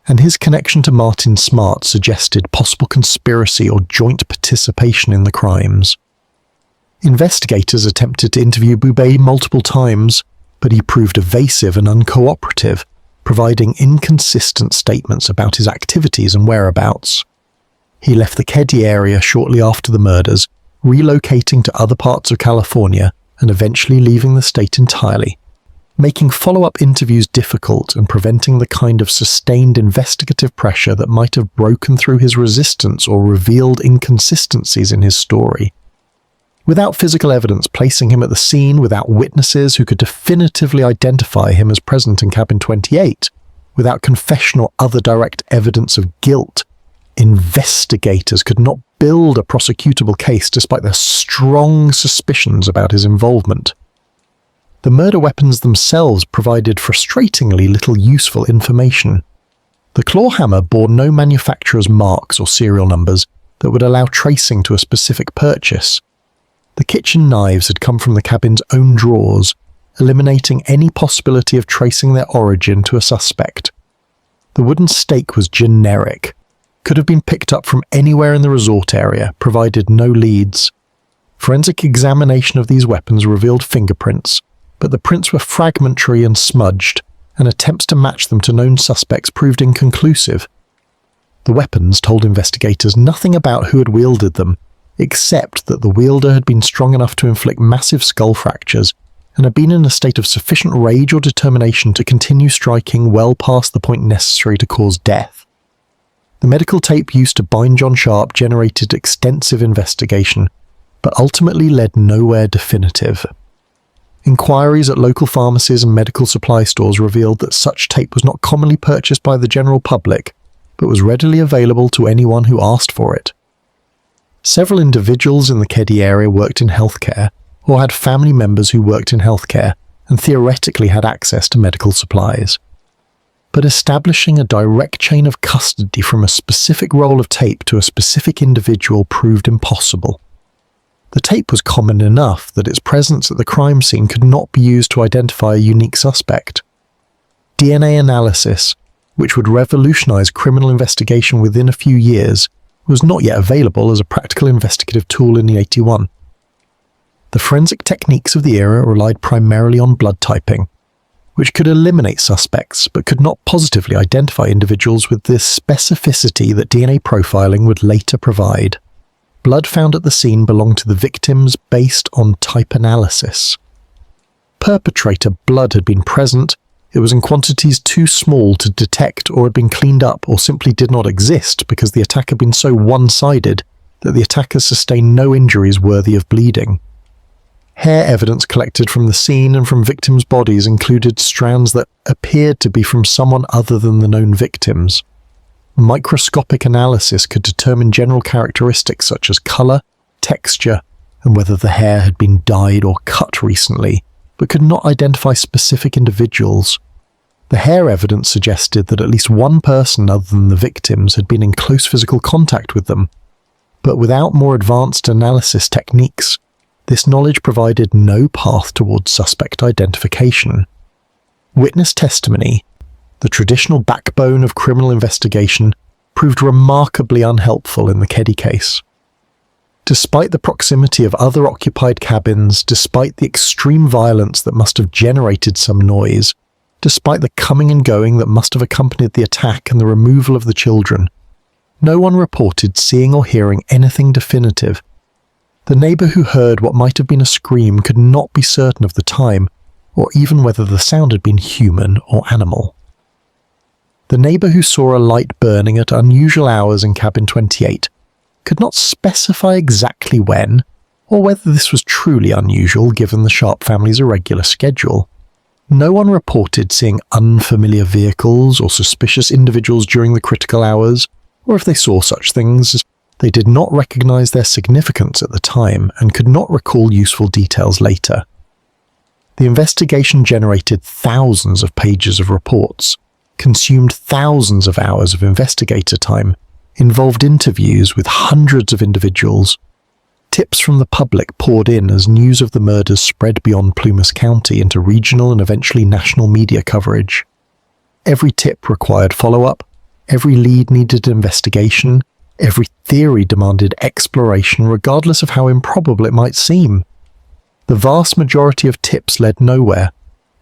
and his connection to Martin Smart suggested possible conspiracy or joint participation in the crimes. Investigators attempted to interview Bubede multiple times, but he proved evasive and uncooperative, providing inconsistent statements about his activities and whereabouts. He left the Keddie area shortly after the murders, relocating to other parts of California and eventually leaving the state entirely, making follow-up interviews difficult and preventing the kind of sustained investigative pressure that might have broken through his resistance or revealed inconsistencies in his story. Without physical evidence placing him at the scene, without witnesses who could definitively identify him as present in Cabin 28, without confession or other direct evidence of guilt, investigators could not build a prosecutable case despite their strong suspicions about his involvement. The murder weapons themselves provided frustratingly little useful information. The claw hammer bore no manufacturer's marks or serial numbers that would allow tracing to a specific purchase. The kitchen knives had come from the cabin's own drawers, eliminating any possibility of tracing their origin to a suspect. The wooden stake was generic, could have been picked up from anywhere in the resort area, provided no leads. Forensic examination of these weapons revealed fingerprints, but the prints were fragmentary and smudged, and attempts to match them to known suspects proved inconclusive. The weapons told investigators nothing about who had wielded them, except that the wielder had been strong enough to inflict massive skull fractures and had been in a state of sufficient rage or determination to continue striking well past the point necessary to cause death. The medical tape used to bind John Sharp generated extensive investigation, but ultimately led nowhere definitive. Inquiries at local pharmacies and medical supply stores revealed that such tape was not commonly purchased by the general public, but was readily available to anyone who asked for it. Several individuals in the Keddie area worked in healthcare, or had family members who worked in healthcare and theoretically had access to medical supplies. But establishing a direct chain of custody from a specific roll of tape to a specific individual proved impossible. The tape was common enough that its presence at the crime scene could not be used to identify a unique suspect. DNA analysis, which would revolutionize criminal investigation within a few years, was not yet available as a practical investigative tool in 1981. The forensic techniques of the era relied primarily on blood typing, which could eliminate suspects but could not positively identify individuals with the specificity that DNA profiling would later provide. Blood found at the scene belonged to the victims based on type analysis. Perpetrator blood had been present, it was in quantities too small to detect or had been cleaned up or simply did not exist because the attack had been so one-sided that the attackers sustained no injuries worthy of bleeding. Hair evidence collected from the scene and from victims' bodies included strands that appeared to be from someone other than the known victims. Microscopic analysis could determine general characteristics such as color, texture, and whether the hair had been dyed or cut recently, but could not identify specific individuals. The hair evidence suggested that at least one person other than the victims had been in close physical contact with them, but without more advanced analysis techniques, this knowledge provided no path towards suspect identification. Witness testimony, the traditional backbone of criminal investigation, proved remarkably unhelpful in the Keddie case. Despite the proximity of other occupied cabins, despite the extreme violence that must have generated some noise, despite the coming and going that must have accompanied the attack and the removal of the children, no one reported seeing or hearing anything definitive. The neighbour who heard what might have been a scream could not be certain of the time, or even whether the sound had been human or animal. The neighbour who saw a light burning at unusual hours in cabin 28 could not specify exactly when, or whether this was truly unusual given the Sharp family's irregular schedule. No one reported seeing unfamiliar vehicles or suspicious individuals during the critical hours, or if they saw such things, they did not recognise their significance at the time and could not recall useful details later. The investigation generated thousands of pages of reports, consumed thousands of hours of investigator time, involved interviews with hundreds of individuals. Tips from the public poured in as news of the murders spread beyond Plumas County into regional and eventually national media coverage. Every tip required follow-up, every lead needed investigation, every theory demanded exploration regardless of how improbable it might seem. The vast majority of tips led nowhere,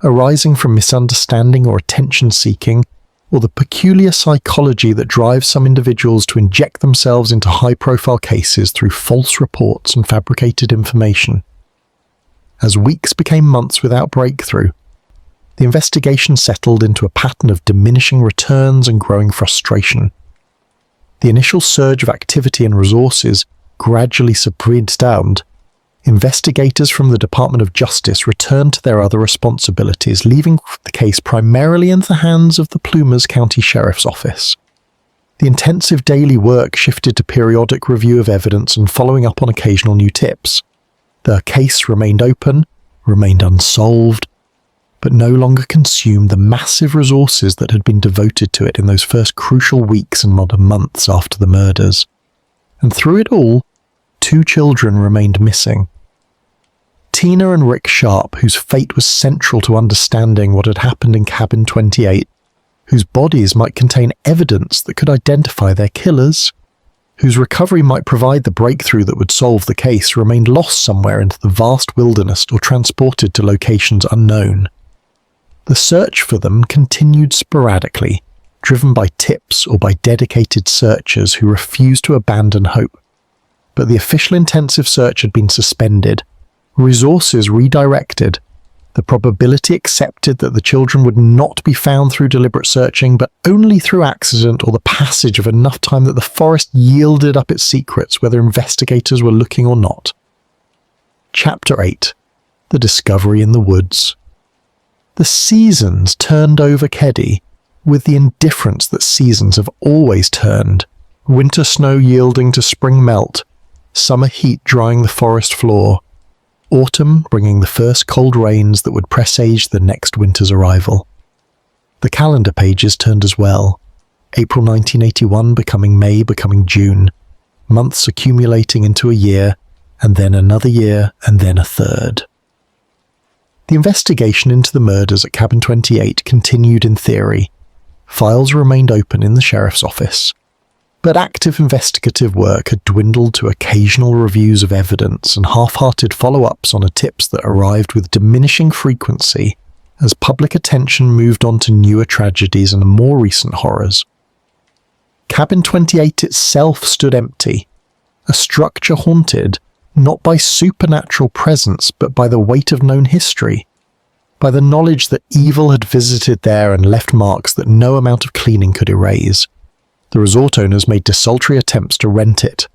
arising from misunderstanding or attention-seeking, or the peculiar psychology that drives some individuals to inject themselves into high-profile cases through false reports and fabricated information. As weeks became months without breakthrough, the investigation settled into a pattern of diminishing returns and growing frustration. The initial surge of activity and resources gradually subsides down. Investigators from the Department of Justice returned to their other responsibilities, leaving the case primarily in the hands of the Plumas County Sheriff's Office. The intensive daily work shifted to periodic review of evidence and following up on occasional new tips. The case remained open, remained unsolved, but no longer consumed the massive resources that had been devoted to it in those first crucial weeks and modern months after the murders. And through it all, 2 children remained missing. Tina and Rick Sharp, whose fate was central to understanding what had happened in cabin 28, whose bodies might contain evidence that could identify their killers, whose recovery might provide the breakthrough that would solve the case, remained lost somewhere into the vast wilderness or transported to locations unknown. The search for them continued sporadically, driven by tips or by dedicated searchers who refused to abandon hope. But the official intensive search had been suspended, resources redirected, the probability accepted that the children would not be found through deliberate searching, but only through accident or the passage of enough time that the forest yielded up its secrets whether investigators were looking or not. Chapter 8. The Discovery in the Woods. The seasons turned over Keddie with the indifference that seasons have always turned, winter snow yielding to spring melt, summer heat drying the forest floor, autumn bringing the first cold rains that would presage the next winter's arrival. The calendar pages turned as well, April 1981 becoming May becoming June, months accumulating into a year, and then another year, and then a third. The investigation into the murders at Cabin 28 continued in theory. Files remained open in the sheriff's office. But active investigative work had dwindled to occasional reviews of evidence and half-hearted follow-ups on tips that arrived with diminishing frequency as public attention moved on to newer tragedies and more recent horrors. Cabin 28 itself stood empty, a structure haunted not by supernatural presence but by the weight of known history, by the knowledge that evil had visited there and left marks that no amount of cleaning could erase. The resort owners made desultory attempts to rent it,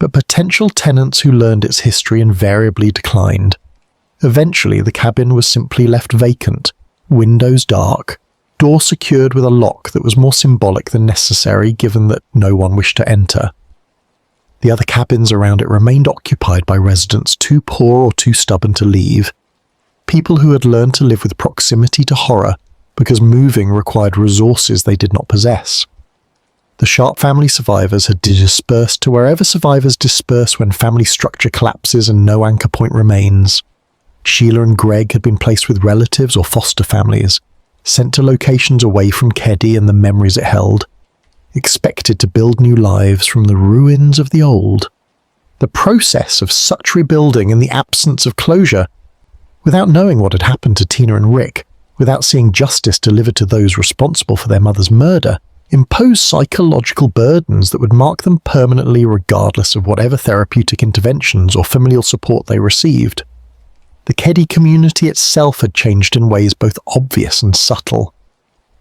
but potential tenants who learned its history invariably declined. Eventually, the cabin was simply left vacant, windows dark, door secured with a lock that was more symbolic than necessary given that no one wished to enter. The other cabins around it remained occupied by residents too poor or too stubborn to leave, people who had learned to live with proximity to horror because moving required resources they did not possess. The Sharp family survivors had dispersed to wherever survivors disperse when family structure collapses and no anchor point remains. Sheila and Greg had been placed with relatives or foster families, sent to locations away from Keddie and the memories it held, expected to build new lives from the ruins of the old. The process of such rebuilding in the absence of closure, without knowing what had happened to Tina and Rick, without seeing justice delivered to those responsible for their mother's murder, imposed psychological burdens that would mark them permanently regardless of whatever therapeutic interventions or familial support they received. The Keddie community itself had changed in ways both obvious and subtle.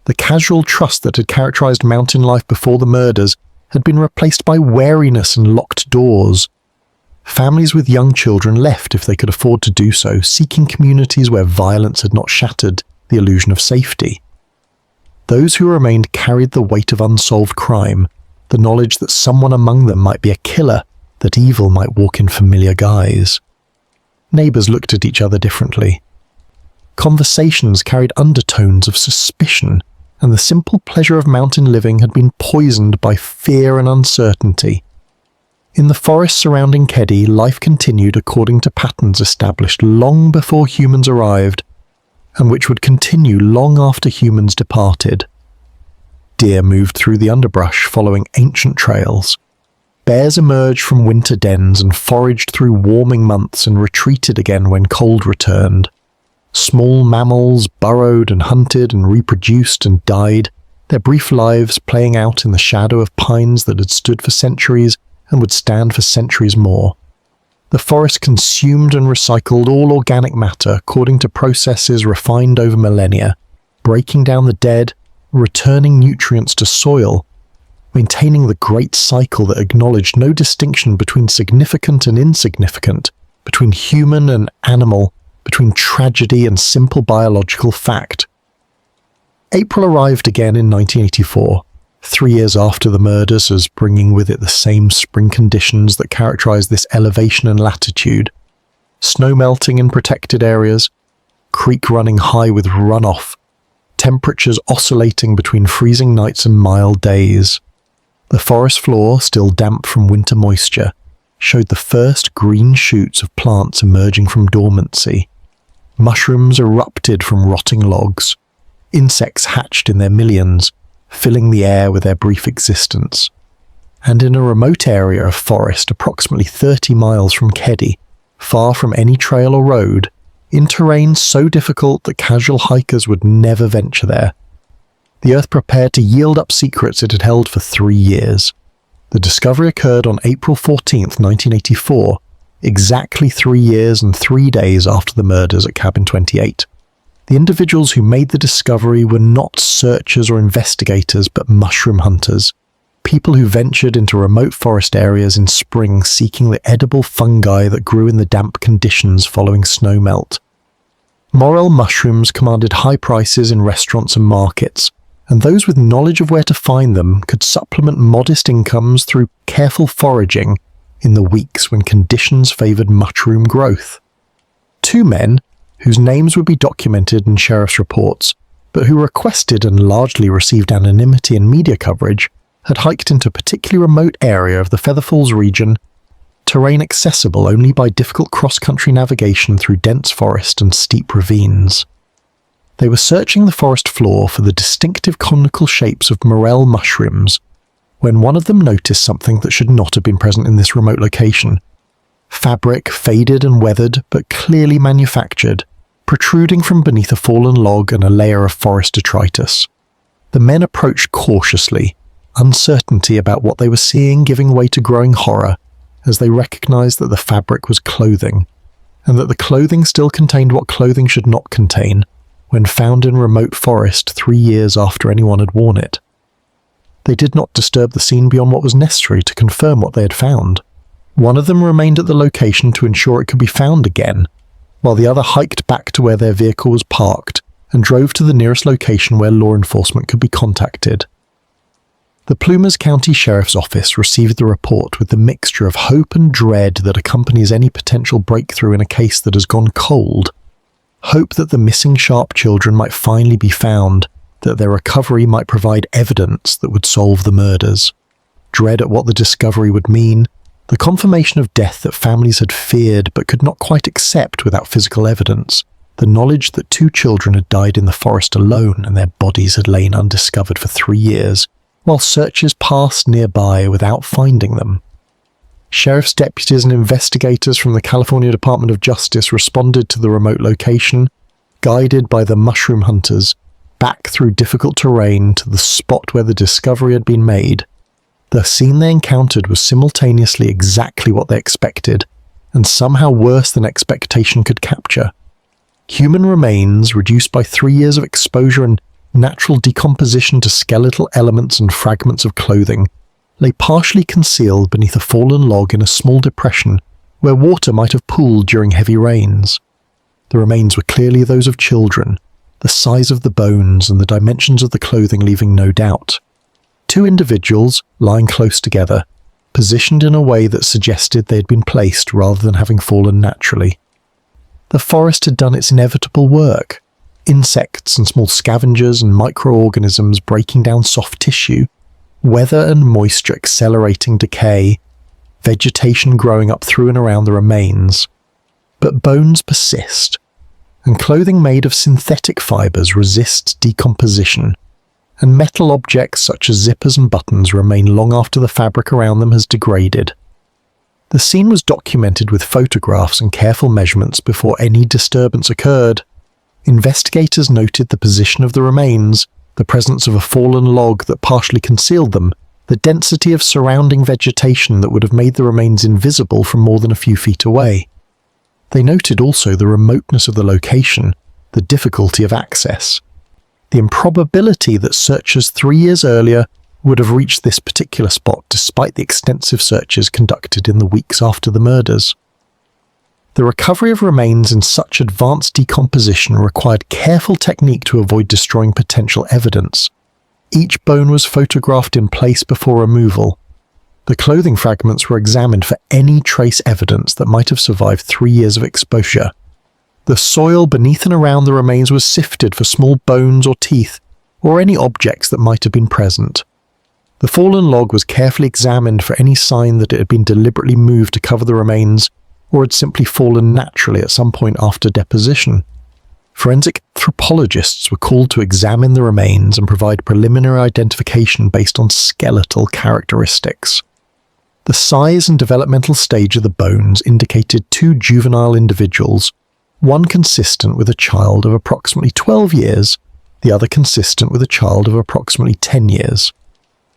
The casual trust that had characterized mountain life before the murders had been replaced by wariness and locked doors. Families with young children left if they could afford to do so, seeking communities where violence had not shattered the illusion of safety. Those who remained carried the weight of unsolved crime, the knowledge that someone among them might be a killer, that evil might walk in familiar guise. Neighbors looked at each other differently. Conversations carried undertones of suspicion, and the simple pleasure of mountain living had been poisoned by fear and uncertainty. In the forest surrounding Keddie, life continued according to patterns established long before humans arrived, and which would continue long after humans departed. Deer moved through the underbrush following ancient trails. Bears emerged from winter dens and foraged through warming months and retreated again when cold returned. Small mammals burrowed and hunted and reproduced and died, their brief lives playing out in the shadow of pines that had stood for centuries and would stand for centuries more. The forest consumed and recycled all organic matter according to processes refined over millennia, breaking down the dead, returning nutrients to soil, maintaining the great cycle that acknowledged no distinction between significant and insignificant, between human and animal, between tragedy and simple biological fact. April arrived again in 1984, 3 years after the murders, as bringing with it the same spring conditions that characterized this elevation and latitude. Snow melting in protected areas, creek running high with runoff, temperatures oscillating between freezing nights and mild days. The forest floor, still damp from winter moisture, showed the first green shoots of plants emerging from dormancy. Mushrooms erupted from rotting logs. Insects hatched in their millions, filling the air with their brief existence. And in a remote area of forest approximately 30 miles from Keddie, far from any trail or road, in terrain so difficult that casual hikers would never venture there, the earth prepared to yield up secrets it had held for 3 years. The discovery occurred on April 14th, 1984, exactly 3 years and 3 days after the murders at Cabin 28. The individuals who made the discovery were not searchers or investigators, but mushroom hunters, people who ventured into remote forest areas in spring seeking the edible fungi that grew in the damp conditions following snow melt. Morel mushrooms commanded high prices in restaurants and markets, and those with knowledge of where to find them could supplement modest incomes through careful foraging in the weeks when conditions favored mushroom growth. 2 men, whose names would be documented in sheriff's reports, but who requested and largely received anonymity in media coverage, had hiked into a particularly remote area of the Feather Falls region, terrain accessible only by difficult cross-country navigation through dense forest and steep ravines. They were searching the forest floor for the distinctive conical shapes of morel mushrooms, when one of them noticed something that should not have been present in this remote location. Fabric, faded and weathered, but clearly manufactured, protruding from beneath a fallen log and a layer of forest detritus. The men approached cautiously, uncertainty about what they were seeing giving way to growing horror, as they recognized that the fabric was clothing, and that the clothing still contained what clothing should not contain, when found in remote forest 3 years after anyone had worn it. They did not disturb the scene beyond what was necessary to confirm what they had found. One of them remained at the location to ensure it could be found again, while the other hiked back to where their vehicle was parked and drove to the nearest location where law enforcement could be contacted. The Plumas County Sheriff's Office received the report with the mixture of hope and dread that accompanies any potential breakthrough in a case that has gone cold. Hope that the missing Sharp children might finally be found, that their recovery might provide evidence that would solve the murders. Dread at what the discovery would mean, the confirmation of death that families had feared but could not quite accept without physical evidence, the knowledge that 2 children had died in the forest alone and their bodies had lain undiscovered for 3 years, while searches passed nearby without finding them. Sheriff's deputies and investigators from the California Department of Justice responded to the remote location, guided by the mushroom hunters, back through difficult terrain to the spot where the discovery had been made. The scene they encountered was simultaneously exactly what they expected, and somehow worse than expectation could capture. Human remains, reduced by 3 years of exposure and natural decomposition to skeletal elements and fragments of clothing, lay partially concealed beneath a fallen log in a small depression where water might have pooled during heavy rains. The remains were clearly those of children, the size of the bones and the dimensions of the clothing leaving no doubt. Two individuals, lying close together, positioned in a way that suggested they had been placed rather than having fallen naturally. The forest had done its inevitable work. Insects and small scavengers and microorganisms breaking down soft tissue, weather and moisture accelerating decay, vegetation growing up through and around the remains. But bones persist, and clothing made of synthetic fibers resists decomposition, and metal objects such as zippers and buttons remain long after the fabric around them has degraded. The scene was documented with photographs and careful measurements before any disturbance occurred. Investigators noted the position of the remains, the presence of a fallen log that partially concealed them, the density of surrounding vegetation that would have made the remains invisible from more than a few feet away. They noted also the remoteness of the location, the difficulty of access, the improbability that searchers 3 years earlier would have reached this particular spot despite the extensive searches conducted in the weeks after the murders. The recovery of remains in such advanced decomposition required careful technique to avoid destroying potential evidence. Each bone was photographed in place before removal. The clothing fragments were examined for any trace evidence that might have survived 3 years of exposure. The soil beneath and around the remains was sifted for small bones or teeth, or any objects that might have been present. The fallen log was carefully examined for any sign that it had been deliberately moved to cover the remains, or had simply fallen naturally at some point after deposition. Forensic anthropologists were called to examine the remains and provide preliminary identification based on skeletal characteristics. The size and developmental stage of the bones indicated two juvenile individuals, one consistent with a child of approximately 12 years, the other consistent with a child of approximately 10 years.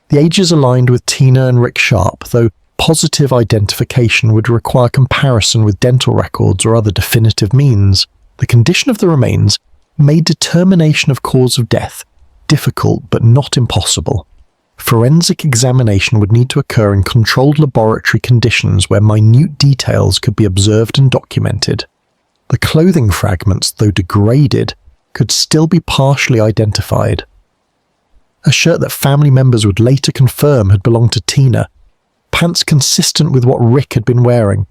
The ages aligned with Tina and Rick Sharp, though positive identification would require comparison with dental records or other definitive means. The condition of the remains made determination of cause of death difficult but not impossible. Forensic examination would need to occur in controlled laboratory conditions where minute details could be observed and documented. The clothing fragments, though degraded, could still be partially identified. A shirt that family members would later confirm had belonged to Tina, pants consistent with what Rick had been wearing.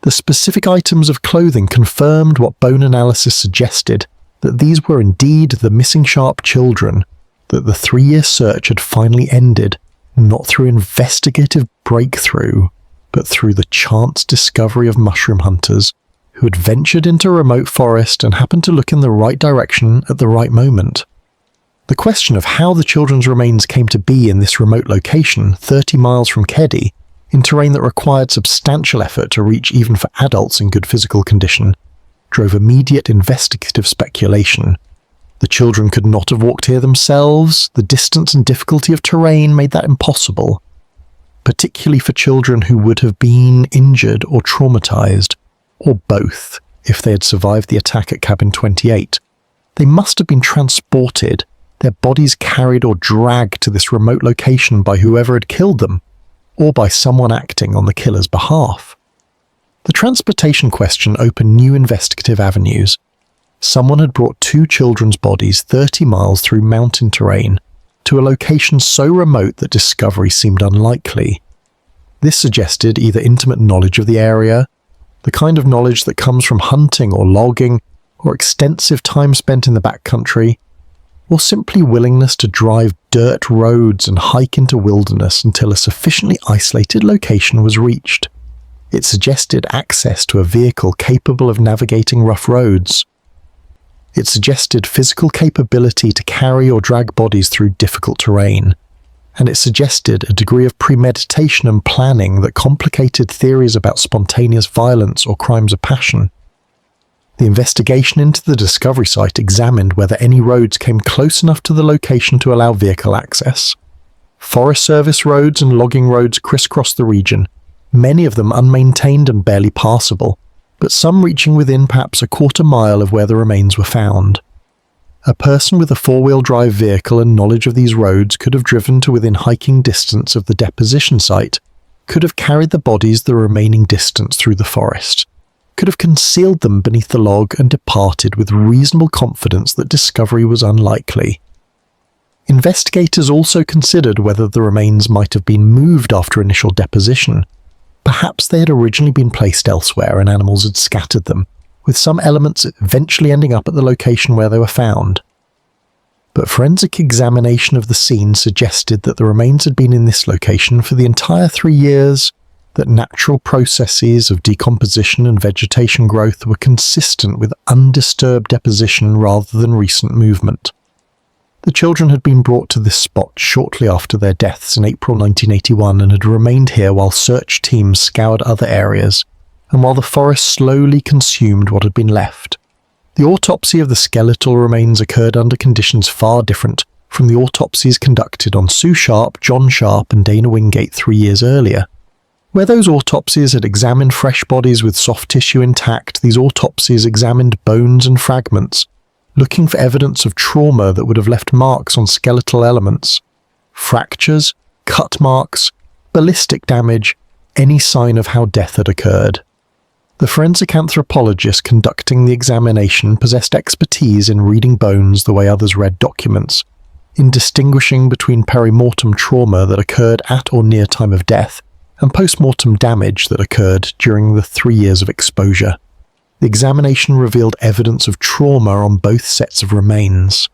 The specific items of clothing confirmed what bone analysis suggested, that these were indeed the missing Sharp children, that the 3-year search had finally ended, not through investigative breakthrough, but through the chance discovery of mushroom hunters who had ventured into a remote forest and happened to look in the right direction at the right moment. The question of how the children's remains came to be in this remote location, 30 miles from Keddie, in terrain that required substantial effort to reach even for adults in good physical condition, drove immediate investigative speculation. The children could not have walked here themselves. The distance and difficulty of terrain made that impossible, particularly for children who would have been injured or traumatized, or both, if they had survived the attack at Cabin 28. They must have been transported, their bodies carried or dragged to this remote location by whoever had killed them, or by someone acting on the killer's behalf. The transportation question opened new investigative avenues. Someone had brought two children's bodies 30 miles through mountain terrain to a location so remote that discovery seemed unlikely. This suggested either intimate knowledge of the area, the kind of knowledge that comes from hunting or logging, or extensive time spent in the backcountry, or simply willingness to drive dirt roads and hike into wilderness until a sufficiently isolated location was reached. It suggested access to a vehicle capable of navigating rough roads. It suggested physical capability to carry or drag bodies through difficult terrain. And it suggested a degree of premeditation and planning that complicated theories about spontaneous violence or crimes of passion. The investigation into the discovery site examined whether any roads came close enough to the location to allow vehicle access. Forest Service roads and logging roads crisscrossed the region, many of them unmaintained and barely passable, but some reaching within perhaps a quarter mile of where the remains were found. A person with a four-wheel drive vehicle and knowledge of these roads could have driven to within hiking distance of the deposition site, could have carried the bodies the remaining distance through the forest, could have concealed them beneath the log and departed with reasonable confidence that discovery was unlikely. Investigators also considered whether the remains might have been moved after initial deposition. Perhaps they had originally been placed elsewhere and animals had scattered them, with some elements eventually ending up at the location where they were found. But forensic examination of the scene suggested that the remains had been in this location for the entire 3 years, that natural processes of decomposition and vegetation growth were consistent with undisturbed deposition rather than recent movement. The children had been brought to this spot shortly after their deaths in April 1981 and had remained here while search teams scoured other areas, and while the forest slowly consumed what had been left. The autopsy of the skeletal remains occurred under conditions far different from the autopsies conducted on Sue Sharp, John Sharp and Dana Wingate 3 years earlier. Where those autopsies had examined fresh bodies with soft tissue intact, these autopsies examined bones and fragments, looking for evidence of trauma that would have left marks on skeletal elements, fractures, cut marks, ballistic damage, any sign of how death had occurred. The forensic anthropologist conducting the examination possessed expertise in reading bones the way others read documents, in distinguishing between perimortem trauma that occurred at or near time of death and post-mortem damage that occurred during the 3 years of exposure. The examination revealed evidence of trauma on both sets of remains.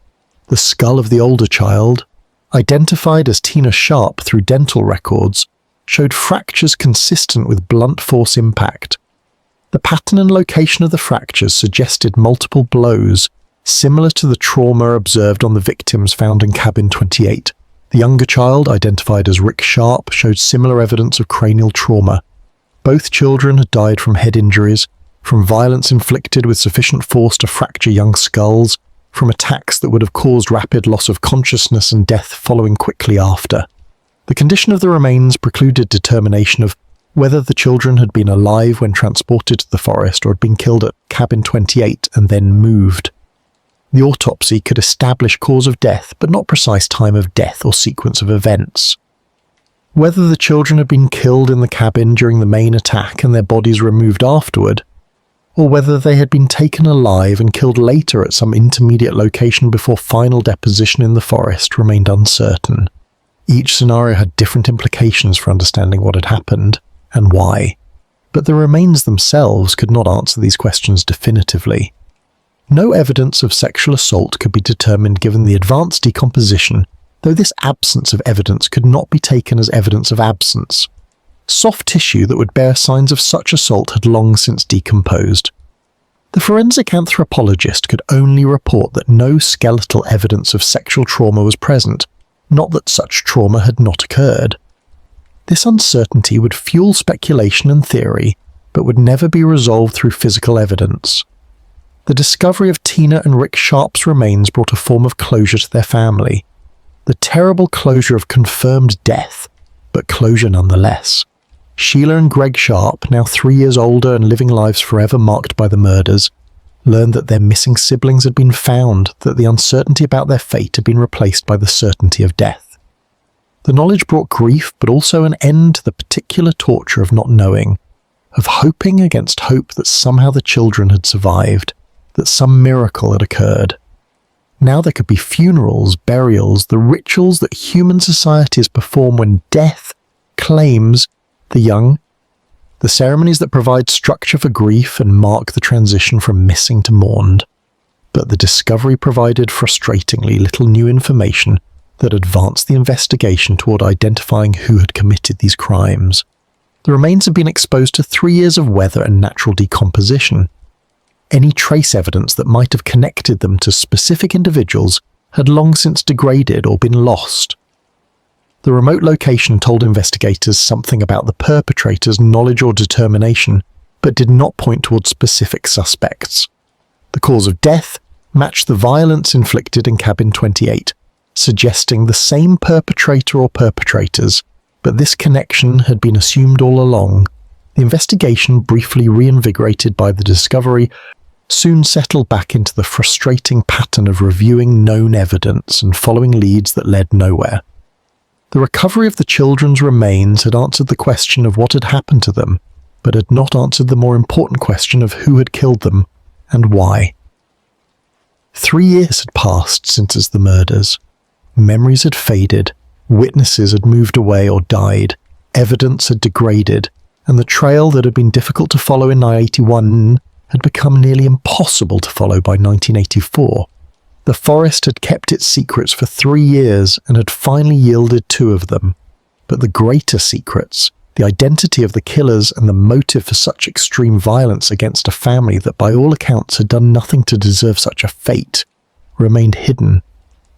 The skull of the older child, identified as Tina Sharp through dental records, showed fractures consistent with blunt force impact. The pattern and location of the fractures suggested multiple blows, similar to the trauma observed on the victims found in Cabin 28. The younger child, identified as Rick Sharp, showed similar evidence of cranial trauma. Both children had died from head injuries, from violence inflicted with sufficient force to fracture young skulls, from attacks that would have caused rapid loss of consciousness and death following quickly after. The condition of the remains precluded determination of whether the children had been alive when transported to the forest or had been killed at Cabin 28 and then moved. The autopsy could establish cause of death, but not precise time of death or sequence of events. Whether the children had been killed in the cabin during the main attack and their bodies removed afterward, or whether they had been taken alive and killed later at some intermediate location before final deposition in the forest, remained uncertain. Each scenario had different implications for understanding what had happened and why, but the remains themselves could not answer these questions definitively. No evidence of sexual assault could be determined given the advanced decomposition, though this absence of evidence could not be taken as evidence of absence. Soft tissue that would bear signs of such assault had long since decomposed. The forensic anthropologist could only report that no skeletal evidence of sexual trauma was present, not that such trauma had not occurred. This uncertainty would fuel speculation and theory, but would never be resolved through physical evidence. The discovery of Tina and Rick Sharp's remains brought a form of closure to their family. The terrible closure of confirmed death, but closure nonetheless. Sheila and Greg Sharp, now 3 years older and living lives forever marked by the murders, learned that their missing siblings had been found, that the uncertainty about their fate had been replaced by the certainty of death. The knowledge brought grief, but also an end to the particular torture of not knowing, of hoping against hope that somehow the children had survived, that some miracle had occurred. Now there could be funerals, burials, the rituals that human societies perform when death claims the young, the ceremonies that provide structure for grief and mark the transition from missing to mourned. But the discovery provided frustratingly little new information that advanced the investigation toward identifying who had committed these crimes. The remains had been exposed to 3 years of weather and natural decomposition. Any trace evidence that might have connected them to specific individuals had long since degraded or been lost. The remote location told investigators something about the perpetrator's knowledge or determination, but did not point towards specific suspects. The cause of death matched the violence inflicted in Cabin 28, suggesting the same perpetrator or perpetrators, but this connection had been assumed all along. The investigation, briefly reinvigorated by the discovery, soon settled back into the frustrating pattern of reviewing known evidence and following leads that led nowhere. The recovery of the children's remains had answered the question of what had happened to them, but had not answered the more important question of who had killed them and why. 3 years had passed since the murders. Memories had faded, witnesses had moved away or died, evidence had degraded, and the trail that had been difficult to follow in 1981 had become nearly impossible to follow by 1984. The forest had kept its secrets for 3 years and had finally yielded 2 of them. But the greater secrets, the identity of the killers and the motive for such extreme violence against a family that by all accounts had done nothing to deserve such a fate, remained hidden.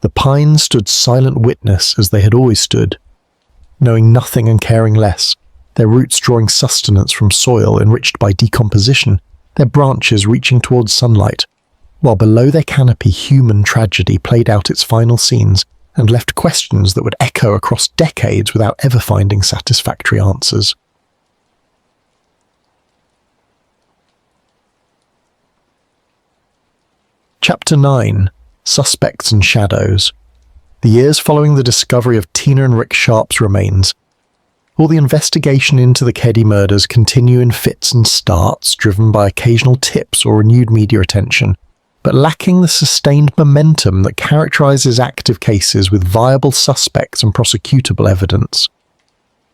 The pines stood silent witness as they had always stood, knowing nothing and caring less, their roots drawing sustenance from soil enriched by decomposition, their branches reaching towards sunlight, while below their canopy human tragedy played out its final scenes and left questions that would echo across decades without ever finding satisfactory answers. Chapter 9. Suspects and Shadows. The years following the discovery of Tina and Rick Sharp's remains. All the investigation into the Keddie murders continue in fits and starts, driven by occasional tips or renewed media attention, but lacking the sustained momentum that characterizes active cases with viable suspects and prosecutable evidence.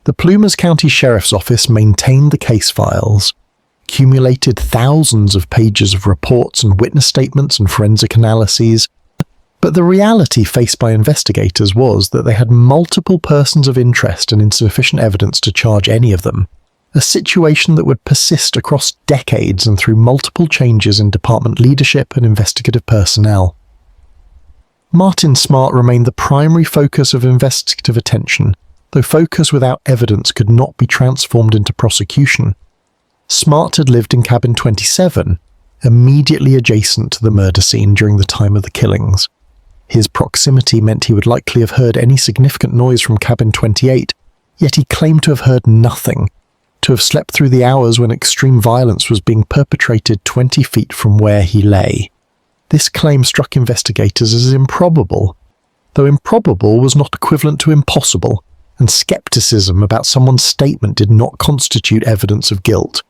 The Plumas County Sheriff's Office maintained the case files, accumulated thousands of pages of reports and witness statements and forensic analyses, but the reality faced by investigators was that they had multiple persons of interest and insufficient evidence to charge any of them, a situation that would persist across decades and through multiple changes in department leadership and investigative personnel. Martin Smart remained the primary focus of investigative attention, though focus without evidence could not be transformed into prosecution. Smart had lived in cabin 27, immediately adjacent to the murder scene during the time of the killings. His proximity meant he would likely have heard any significant noise from cabin 28, yet he claimed to have heard nothing, to have slept through the hours when extreme violence was being perpetrated 20 feet from where he lay. This claim struck investigators as improbable, though improbable was not equivalent to impossible, and skepticism about someone's statement did not constitute evidence of guilt.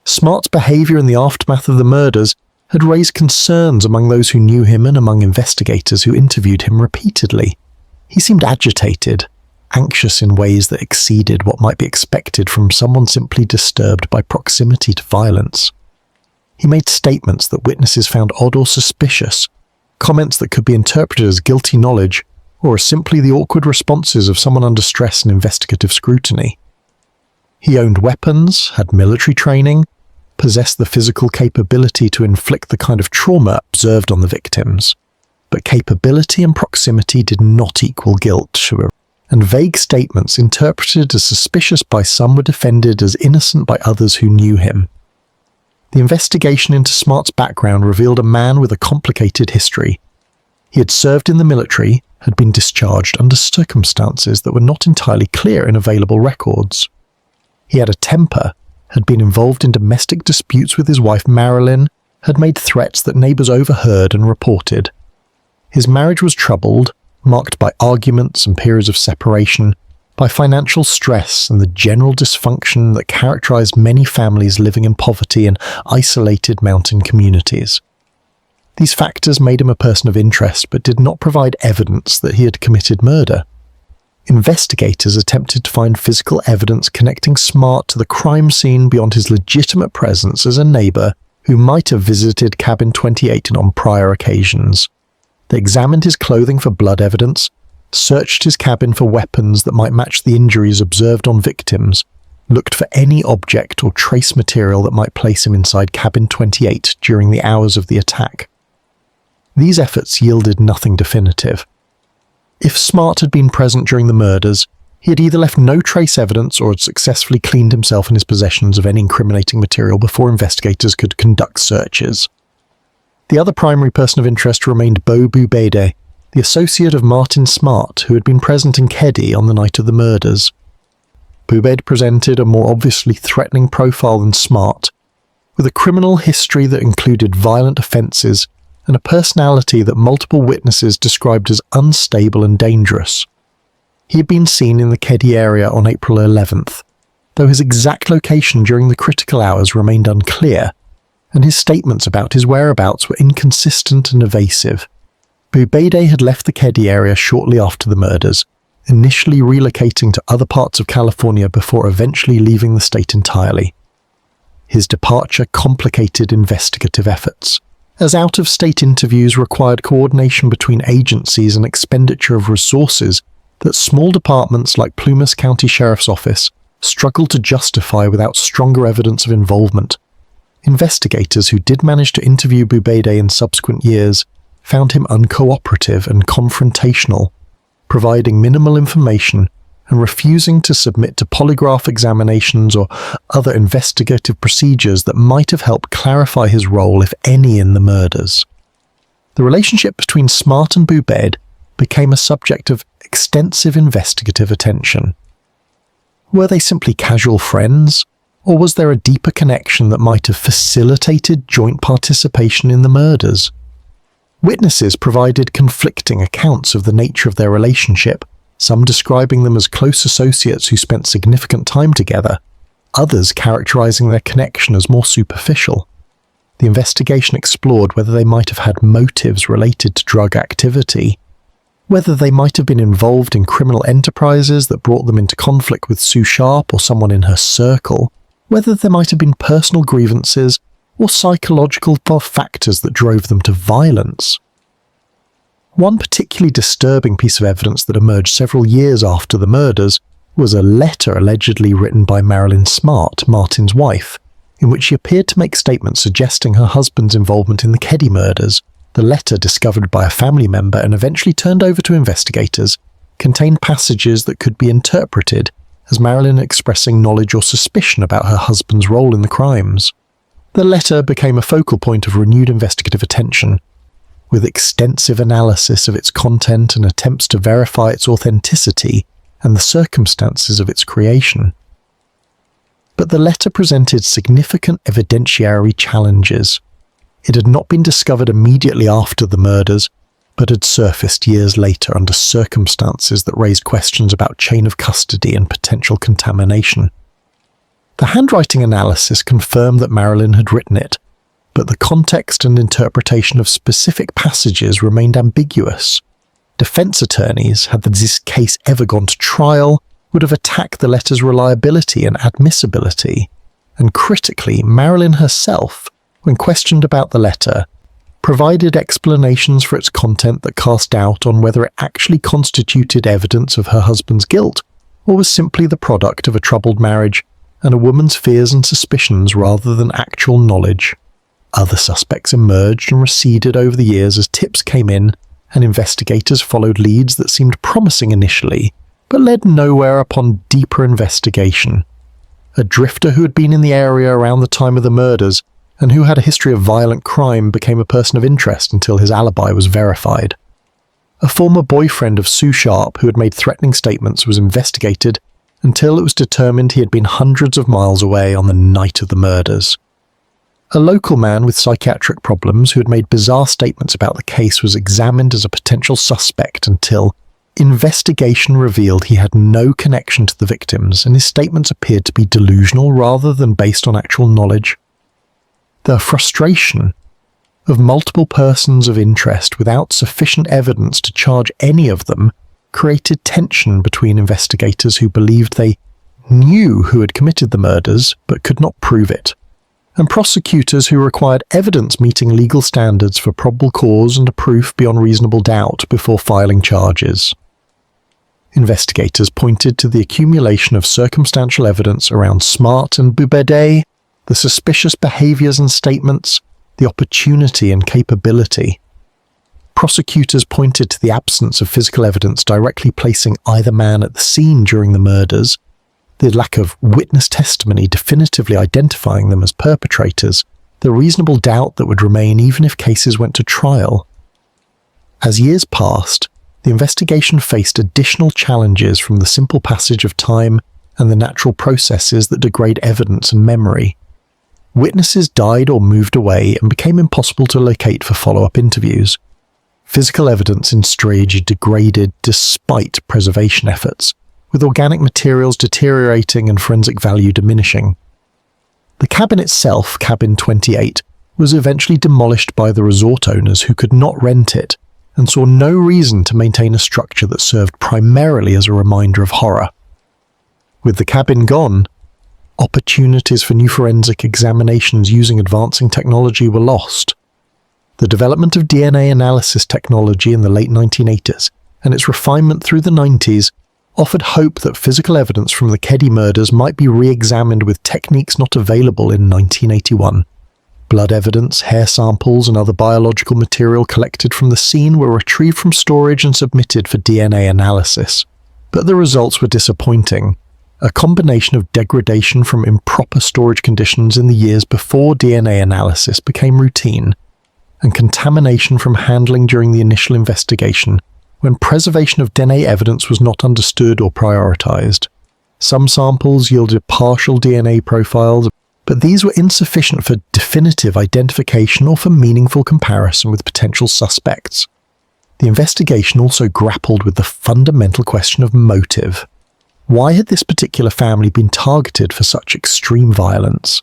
Smart's behaviour in the aftermath of the murders had raised concerns among those who knew him and among investigators who interviewed him repeatedly. He seemed agitated, anxious in ways that exceeded what might be expected from someone simply disturbed by proximity to violence. He made statements that witnesses found odd or suspicious, comments that could be interpreted as guilty knowledge or as simply the awkward responses of someone under stress and investigative scrutiny. He owned weapons, had military training, possessed the physical capability to inflict the kind of trauma observed on the victims. But capability and proximity did not equal guilt, and vague statements interpreted as suspicious by some were defended as innocent by others who knew him. The investigation into Smart's background revealed a man with a complicated history. He had served in the military, had been discharged under circumstances that were not entirely clear in available records. He had a temper, had been involved in domestic disputes with his wife Marilyn, had made threats that neighbours overheard and reported. His marriage was troubled, marked by arguments and periods of separation, by financial stress and the general dysfunction that characterized many families living in poverty in isolated mountain communities. These factors made him a person of interest but did not provide evidence that he had committed murder. Investigators attempted to find physical evidence connecting Smart to the crime scene beyond his legitimate presence as a neighbour who might have visited cabin 28 on prior occasions. They examined his clothing for blood evidence, searched his cabin for weapons that might match the injuries observed on victims, looked for any object or trace material that might place him inside cabin 28 during the hours of the attack. These efforts yielded nothing definitive. If Smart had been present during the murders, he had either left no trace evidence or had successfully cleaned himself and his possessions of any incriminating material before investigators could conduct searches. The other primary person of interest remained Bo Bubede, the associate of Martin Smart, who had been present in Keddie on the night of the murders. Bubede presented a more obviously threatening profile than Smart, With a criminal history that included violent offences and a personality that multiple witnesses described as unstable and dangerous. He had been seen in the Keddie area on April 11th, though his exact location during the critical hours remained unclear, and his statements about his whereabouts were inconsistent and evasive. Bubeide had left the Keddie area shortly after the murders, initially relocating to other parts of California before eventually leaving the state entirely. His departure complicated investigative efforts, as out-of-state interviews required coordination between agencies and expenditure of resources that small departments like Plumas County Sheriff's Office struggled to justify without stronger evidence of involvement. Investigators who did manage to interview Bubeide in subsequent years found him uncooperative and confrontational, providing minimal information and refusing to submit to polygraph examinations or other investigative procedures that might have helped clarify his role, if any, in the murders. The relationship between Smart and Bubeide became a subject of extensive investigative attention. Were they simply casual friends, or was there a deeper connection that might have facilitated joint participation in the murders? Witnesses provided conflicting accounts of the nature of their relationship, some describing them as close associates who spent significant time together, others characterizing their connection as more superficial. The investigation explored whether they might have had motives related to drug activity, whether they might have been involved in criminal enterprises that brought them into conflict with Sue Sharp or someone in her circle, whether there might have been personal grievances or psychological factors that drove them to violence. One particularly disturbing piece of evidence that emerged several years after the murders was a letter allegedly written by Marilyn Smart, Martin's wife, in which she appeared to make statements suggesting her husband's involvement in the Keddie murders. The letter, discovered by a family member and eventually turned over to investigators, contained passages that could be interpreted as Marilyn expressing knowledge or suspicion about her husband's role in the crimes. The letter became a focal point of renewed investigative attention, with extensive analysis of its content and attempts to verify its authenticity and the circumstances of its creation. But the letter presented significant evidentiary challenges. It had not been discovered immediately after the murders, but had surfaced years later under circumstances that raised questions about chain of custody and potential contamination. The handwriting analysis confirmed that Marilyn had written it, but the context and interpretation of specific passages remained ambiguous. Defense attorneys, had this case ever gone to trial, would have attacked the letter's reliability and admissibility. And critically, Marilyn herself, when questioned about the letter, provided explanations for its content that cast doubt on whether it actually constituted evidence of her husband's guilt, or was simply the product of a troubled marriage and a woman's fears and suspicions rather than actual knowledge. Other suspects emerged and receded over the years as tips came in, and investigators followed leads that seemed promising initially, but led nowhere upon deeper investigation. A drifter who had been in the area around the time of the murders and who had a history of violent crime became a person of interest until his alibi was verified. A former boyfriend of Sue Sharp who had made threatening statements was investigated until it was determined he had been hundreds of miles away on the night of the murders. A local man with psychiatric problems who had made bizarre statements about the case was examined as a potential suspect until investigation revealed he had no connection to the victims and his statements appeared to be delusional rather than based on actual knowledge. The frustration of multiple persons of interest without sufficient evidence to charge any of them created tension between investigators who believed they knew who had committed the murders but could not prove it, and prosecutors who required evidence meeting legal standards for probable cause and a proof beyond reasonable doubt before filing charges. Investigators pointed to the accumulation of circumstantial evidence around Smart and Bubeide, the suspicious behaviors and statements, the opportunity and capability. Prosecutors pointed to the absence of physical evidence directly placing either man at the scene during the murders, the lack of witness testimony definitively identifying them as perpetrators, the reasonable doubt that would remain even if cases went to trial. As years passed, the investigation faced additional challenges from the simple passage of time and the natural processes that degrade evidence and memory. Witnesses died or moved away and became impossible to locate for follow-up interviews. Physical evidence in storage degraded despite preservation efforts, with organic materials deteriorating and forensic value diminishing. The cabin itself, Cabin 28, was eventually demolished by the resort owners who could not rent it and saw no reason to maintain a structure that served primarily as a reminder of horror. With the cabin gone, opportunities for new forensic examinations using advancing technology were lost. The development of DNA analysis technology in the late 1980s and its refinement through the 90s offered hope that physical evidence from the Keddie murders might be re-examined with techniques not available in 1981. Blood evidence, hair samples, and other biological material collected from the scene were retrieved from storage and submitted for DNA analysis. But the results were disappointing. A combination of degradation from improper storage conditions in the years before DNA analysis became routine, and contamination from handling during the initial investigation, when preservation of DNA evidence was not understood or prioritized. Some samples yielded partial DNA profiles, but these were insufficient for definitive identification or for meaningful comparison with potential suspects. The investigation also grappled with the fundamental question of motive. Why had this particular family been targeted for such extreme violence?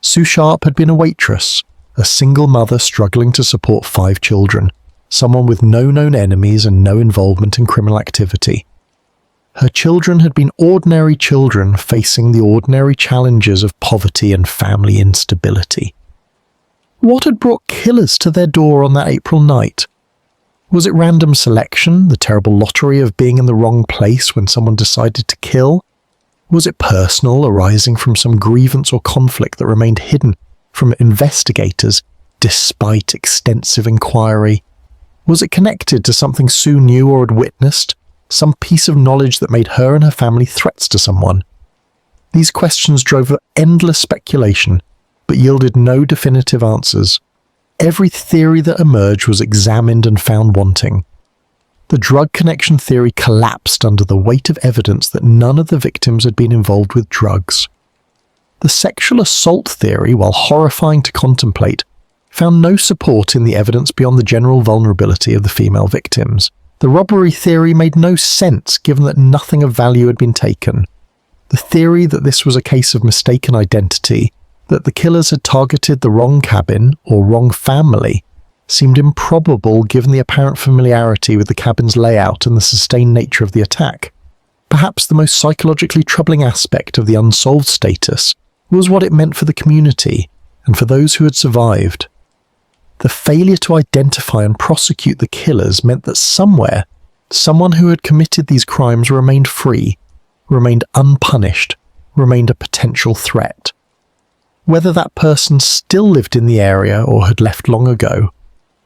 Sue Sharp had been a waitress, a single mother struggling to support 5 children, someone with no known enemies and no involvement in criminal activity. Her children had been ordinary children facing the ordinary challenges of poverty and family instability. What had brought killers to their door on that April night? Was it random selection, the terrible lottery of being in the wrong place when someone decided to kill? Was it personal, arising from some grievance or conflict that remained hidden from investigators despite extensive inquiry? Was it connected to something Sue knew or had witnessed, some piece of knowledge that made her and her family threats to someone? These questions drove endless speculation, but yielded no definitive answers. Every theory that emerged was examined and found wanting. The drug connection theory collapsed under the weight of evidence that none of the victims had been involved with drugs. The sexual assault theory, while horrifying to contemplate, found no support in the evidence beyond the general vulnerability of the female victims. The robbery theory made no sense given that nothing of value had been taken. The theory that this was a case of mistaken identity, that the killers had targeted the wrong cabin or wrong family, seemed improbable given the apparent familiarity with the cabin's layout and the sustained nature of the attack. Perhaps the most psychologically troubling aspect of the unsolved status was what it meant for the community and for those who had survived. The failure to identify and prosecute the killers meant that somewhere, someone who had committed these crimes remained free, remained unpunished, remained a potential threat. Whether that person still lived in the area or had left long ago,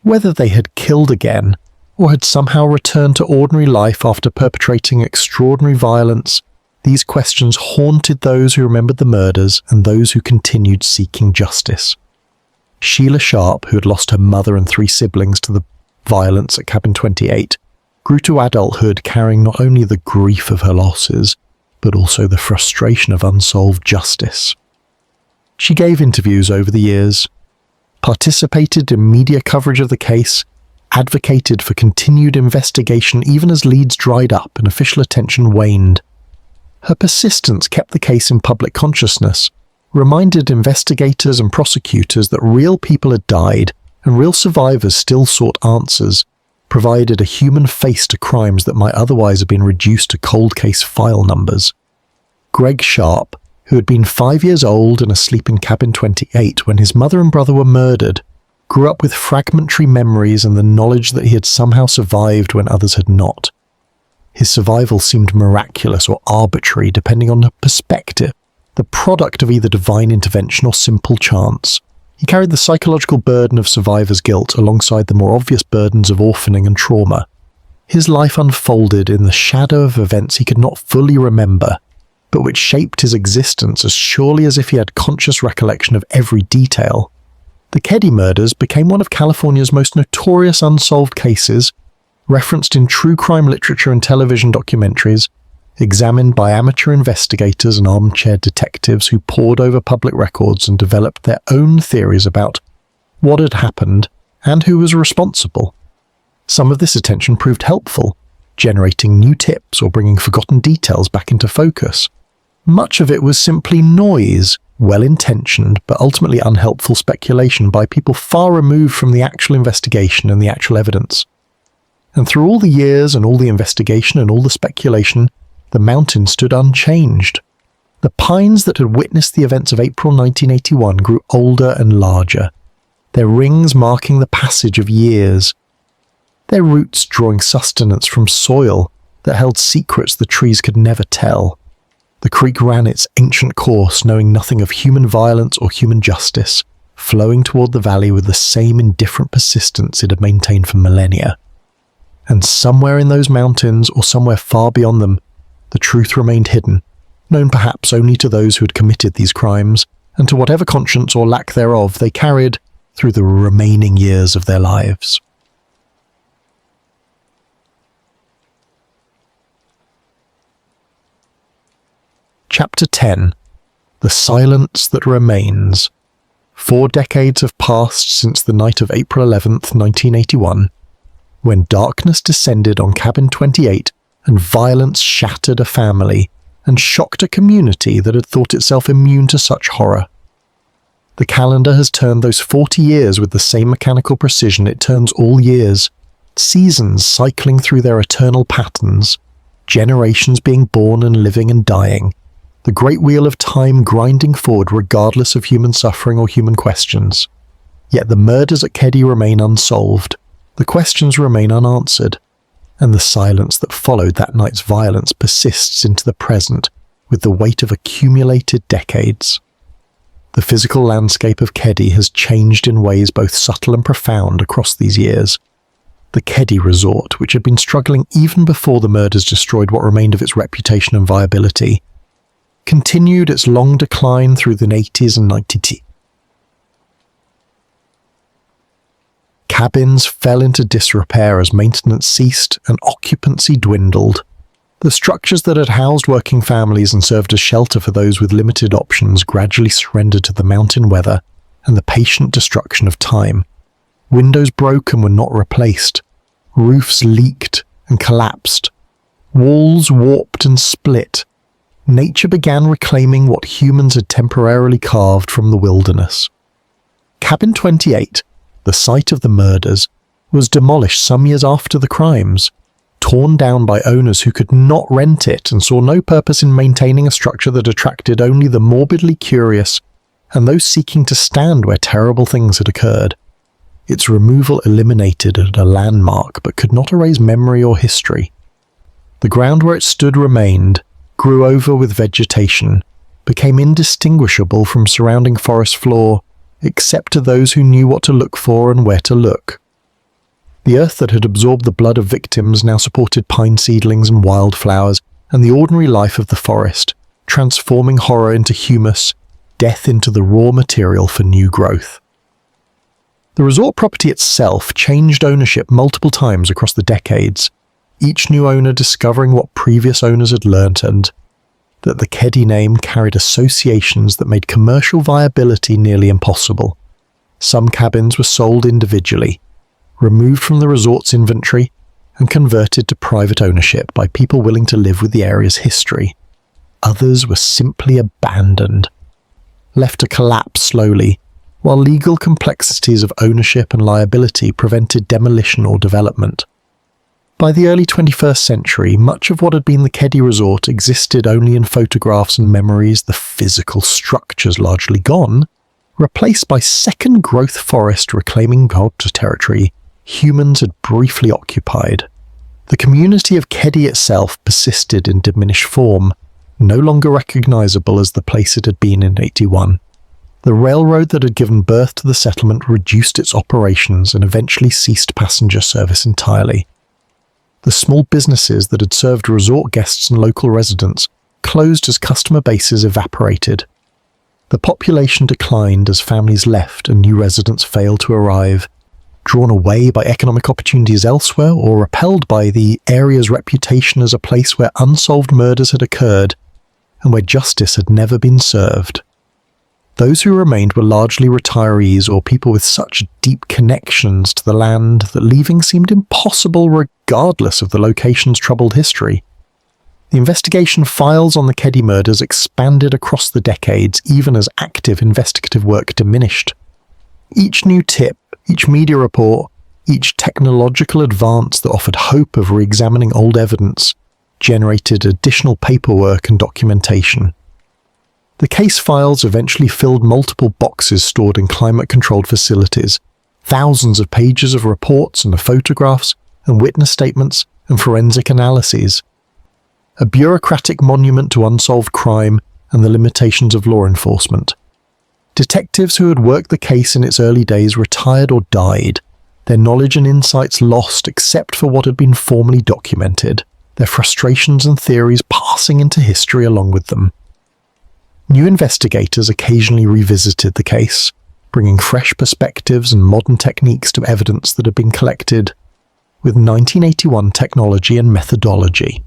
whether they had killed again or had somehow returned to ordinary life after perpetrating extraordinary violence, these questions haunted those who remembered the murders and those who continued seeking justice. Sheila Sharp, who had lost her mother and 3 siblings to the violence at Cabin 28, grew to adulthood carrying not only the grief of her losses, but also the frustration of unsolved justice. She gave interviews over the years, participated in media coverage of the case, advocated for continued investigation even as leads dried up and official attention waned. Her persistence kept the case in public consciousness, reminded investigators and prosecutors that real people had died and real survivors still sought answers, provided a human face to crimes that might otherwise have been reduced to cold case file numbers. Greg Sharp, who had been 5 years old and asleep in Cabin 28 when his mother and brother were murdered, grew up with fragmentary memories and the knowledge that he had somehow survived when others had not. His survival seemed miraculous or arbitrary depending on the perspective, the product of either divine intervention or simple chance. He carried the psychological burden of survivor's guilt alongside the more obvious burdens of orphaning and trauma. His life unfolded in the shadow of events he could not fully remember, but which shaped his existence as surely as if he had conscious recollection of every detail. The Keddie murders became one of California's most notorious unsolved cases, referenced in true crime literature and television documentaries, examined by amateur investigators and armchair detectives who pored over public records and developed their own theories about what had happened and who was responsible. Some of this attention proved helpful, generating new tips or bringing forgotten details back into focus. Much of it was simply noise, well-intentioned but ultimately unhelpful speculation by people far removed from the actual investigation and the actual evidence. And through all the years and all the investigation and all the speculation, the mountain stood unchanged. The pines that had witnessed the events of April 1981 grew older and larger, their rings marking the passage of years, their roots drawing sustenance from soil that held secrets the trees could never tell. The creek ran its ancient course, knowing nothing of human violence or human justice, flowing toward the valley with the same indifferent persistence it had maintained for millennia. And somewhere in those mountains, or somewhere far beyond them, the truth remained hidden, known perhaps only to those who had committed these crimes, and to whatever conscience or lack thereof they carried through the remaining years of their lives. Chapter 10. The Silence That Remains. 4 decades have passed since the night of April 11th, 1981, when darkness descended on Cabin 28 and violence shattered a family and shocked a community that had thought itself immune to such horror. The calendar has turned those 40 years with the same mechanical precision it turns all years, seasons cycling through their eternal patterns, generations being born and living and dying, the great wheel of time grinding forward regardless of human suffering or human questions. Yet the murders at Keddie remain unsolved, the questions remain unanswered, and the silence that followed that night's violence persists into the present with the weight of accumulated decades. The physical landscape of Keddie has changed in ways both subtle and profound across these years. The Keddie resort, which had been struggling even before the murders destroyed what remained of its reputation and viability, continued its long decline through the 80s and 90s. Cabins fell into disrepair as maintenance ceased and occupancy dwindled. The structures that had housed working families and served as shelter for those with limited options gradually surrendered to the mountain weather and the patient destruction of time. Windows broke and were not replaced. Roofs leaked and collapsed. Walls warped and split. Nature began reclaiming what humans had temporarily carved from the wilderness. Cabin 28, the site of the murders, was demolished some years after the crimes, torn down by owners who could not rent it and saw no purpose in maintaining a structure that attracted only the morbidly curious and those seeking to stand where terrible things had occurred. Its removal eliminated a landmark but could not erase memory or history. The ground where it stood remained, grew over with vegetation, became indistinguishable from surrounding forest floor, except to those who knew what to look for and where to look. The earth that had absorbed the blood of victims now supported pine seedlings and wildflowers and the ordinary life of the forest, transforming horror into humus, death into the raw material for new growth. The resort property itself changed ownership multiple times across the decades, each new owner discovering what previous owners had learnt and that the Keddie name carried associations that made commercial viability nearly impossible. Some cabins were sold individually, removed from the resort's inventory, and converted to private ownership by people willing to live with the area's history. Others were simply abandoned, left to collapse slowly, while legal complexities of ownership and liability prevented demolition or development. By the early 21st century, much of what had been the Keddie resort existed only in photographs and memories, the physical structures largely gone, replaced by second-growth forest reclaiming culture territory humans had briefly occupied. The community of Keddie itself persisted in diminished form, no longer recognizable as the place it had been in 81. The railroad that had given birth to the settlement reduced its operations and eventually ceased passenger service entirely. The small businesses that had served resort guests and local residents closed as customer bases evaporated. The population declined as families left and new residents failed to arrive, drawn away by economic opportunities elsewhere, or repelled by the area's reputation as a place where unsolved murders had occurred and where justice had never been served. Those who remained were largely retirees or people with such deep connections to the land that leaving seemed impossible regardless of the location's troubled history. The investigation files on the Keddie murders expanded across the decades, even as active investigative work diminished. Each new tip, each media report, each technological advance that offered hope of re-examining old evidence generated additional paperwork and documentation. The case files eventually filled multiple boxes stored in climate-controlled facilities, thousands of pages of reports and photographs and witness statements and forensic analyses. A bureaucratic monument to unsolved crime and the limitations of law enforcement. Detectives who had worked the case in its early days retired or died, their knowledge and insights lost except for what had been formally documented, their frustrations and theories passing into history along with them. New investigators occasionally revisited the case, bringing fresh perspectives and modern techniques to evidence that had been collected with 1981 technology and methodology.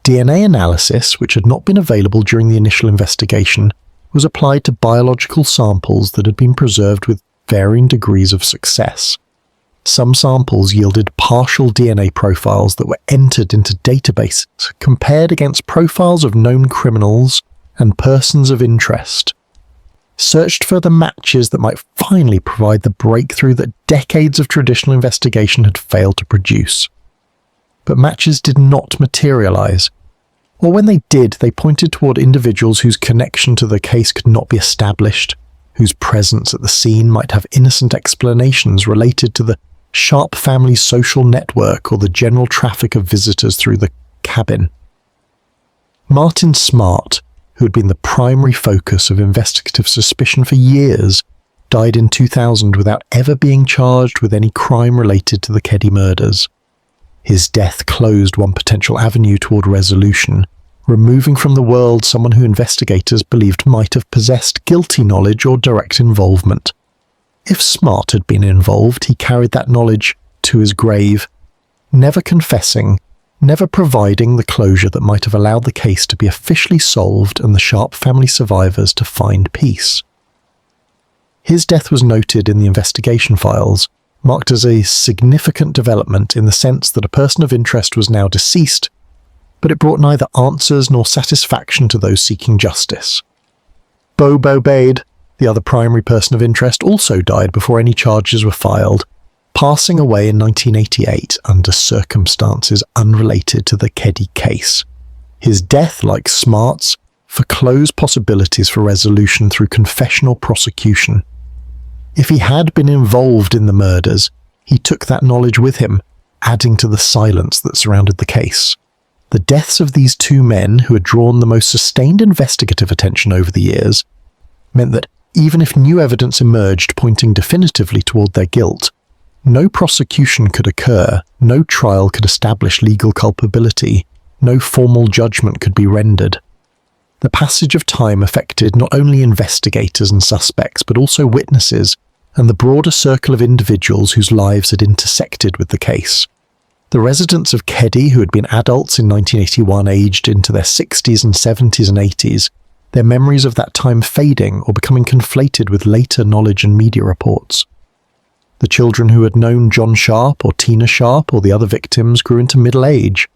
DNA analysis, which had not been available during the initial investigation, was applied to biological samples that had been preserved with varying degrees of success. Some samples yielded partial DNA profiles that were entered into databases compared against profiles of known criminals and persons of interest. Searched for the matches that might finally provide the breakthrough that decades of traditional investigation had failed to produce. But matches did not materialize. Or when they did, they pointed toward individuals whose connection to the case could not be established, whose presence at the scene might have innocent explanations related to the Sharp family's social network or the general traffic of visitors through the cabin. Martin Smart, who had been the primary focus of investigative suspicion for years, died in 2000 without ever being charged with any crime related to the Keddie murders. His death closed one potential avenue toward resolution, removing from the world someone who investigators believed might have possessed guilty knowledge or direct involvement. If Smart had been involved, he carried that knowledge to his grave, never confessing, never providing the closure that might have allowed the case to be officially solved and the Sharp family survivors to find peace. His death was noted in the investigation files, marked as a significant development in the sense that a person of interest was now deceased, but it brought neither answers nor satisfaction to those seeking justice. Bobo Bade, the other primary person of interest, also died before any charges were filed, passing away in 1988 under circumstances unrelated to the Keddie case. His death, like Smart's, foreclosed possibilities for resolution through confessional prosecution. If he had been involved in the murders, he took that knowledge with him, adding to the silence that surrounded the case. The deaths of these two men, who had drawn the most sustained investigative attention over the years, meant that even if new evidence emerged pointing definitively toward their guilt, no prosecution could occur, no trial could establish legal culpability, no formal judgment could be rendered. The passage of time affected not only investigators and suspects, but also witnesses and the broader circle of individuals whose lives had intersected with the case. The residents of Keddie, who had been adults in 1981, aged into their 60s and 70s and 80s, their memories of that time fading or becoming conflated with later knowledge and media reports. The children who had known John Sharp or Tina Sharp or the other victims grew into middle age.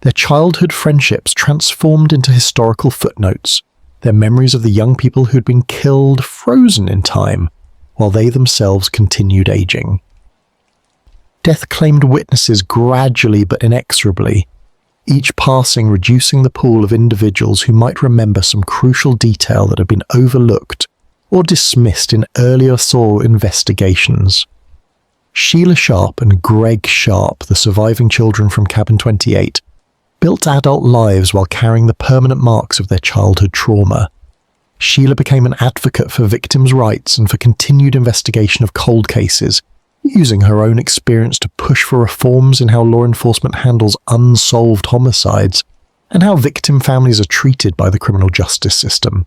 Their childhood friendships transformed into historical footnotes, their memories of the young people who had been killed frozen in time, while they themselves continued aging. Death claimed witnesses gradually but inexorably, each passing reducing the pool of individuals who might remember some crucial detail that had been overlooked or dismissed in earlier thorough investigations. Sheila Sharp and Greg Sharp, the surviving children from Cabin 28, built adult lives while carrying the permanent marks of their childhood trauma. Sheila became an advocate for victims' rights and for continued investigation of cold cases, using her own experience to push for reforms in how law enforcement handles unsolved homicides and how victim families are treated by the criminal justice system.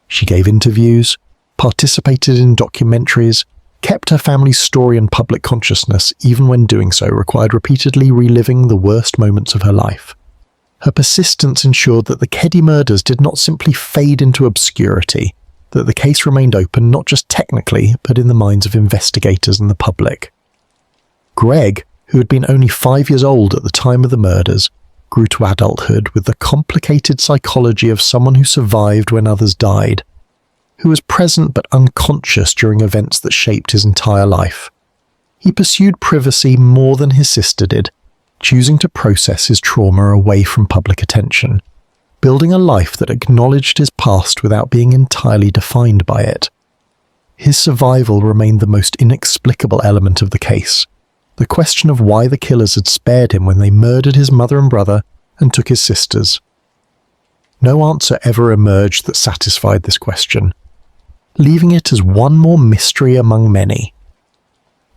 She gave interviews, participated in documentaries, kept her family's story in public consciousness even when doing so required repeatedly reliving the worst moments of her life. Her persistence ensured that the Keddie murders did not simply fade into obscurity, that the case remained open not just technically, but in the minds of investigators and the public. Greg, who had been only 5 years old at the time of the murders, grew to adulthood with the complicated psychology of someone who survived when others died, who was present but unconscious during events that shaped his entire life. He pursued privacy more than his sister did, choosing to process his trauma away from public attention, building a life that acknowledged his past without being entirely defined by it. His survival remained the most inexplicable element of the case, the question of why the killers had spared him when they murdered his mother and brother and took his sisters. No answer ever emerged that satisfied this question, leaving it as one more mystery among many.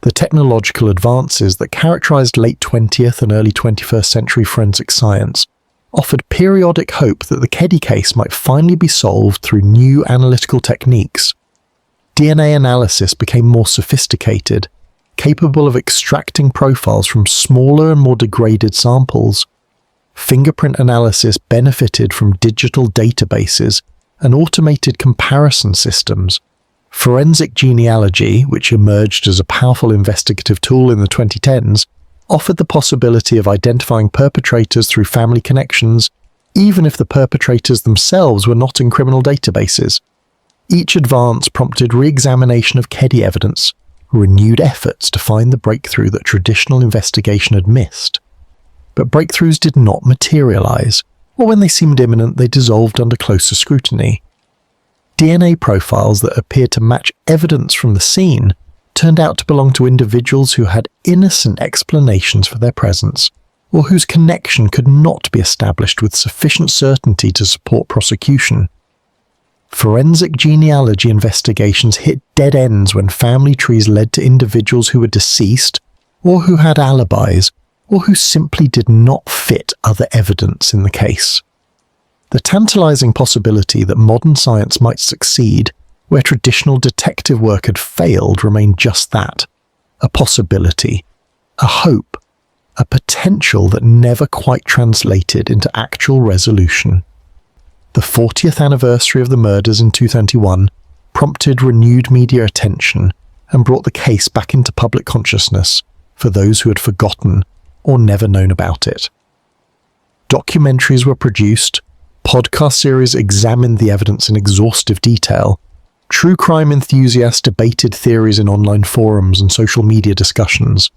The technological advances that characterized late 20th and early 21st century forensic science offered periodic hope that the Keddie case might finally be solved through new analytical techniques. DNA analysis became more sophisticated, capable of extracting profiles from smaller and more degraded samples. Fingerprint analysis benefited from digital databases and automated comparison systems. Forensic genealogy, which emerged as a powerful investigative tool in the 2010s, offered the possibility of identifying perpetrators through family connections, even if the perpetrators themselves were not in criminal databases. Each advance prompted re-examination of Keddie evidence, renewed efforts to find the breakthrough that traditional investigation had missed. But breakthroughs did not materialize, or when they seemed imminent, they dissolved under closer scrutiny. DNA profiles that appeared to match evidence from the scene turned out to belong to individuals who had innocent explanations for their presence, or whose connection could not be established with sufficient certainty to support prosecution. Forensic genealogy investigations hit dead ends when family trees led to individuals who were deceased, or who had alibis, or who simply did not fit other evidence in the case. The tantalizing possibility that modern science might succeed where traditional detective work had failed remained just that, a possibility, a hope, a potential that never quite translated into actual resolution. The 40th anniversary of the murders in 2021 prompted renewed media attention and brought the case back into public consciousness for those who had forgotten or never known about it. Documentaries were produced, podcast series examined the evidence in exhaustive detail, true crime enthusiasts debated theories in online forums and social media discussions.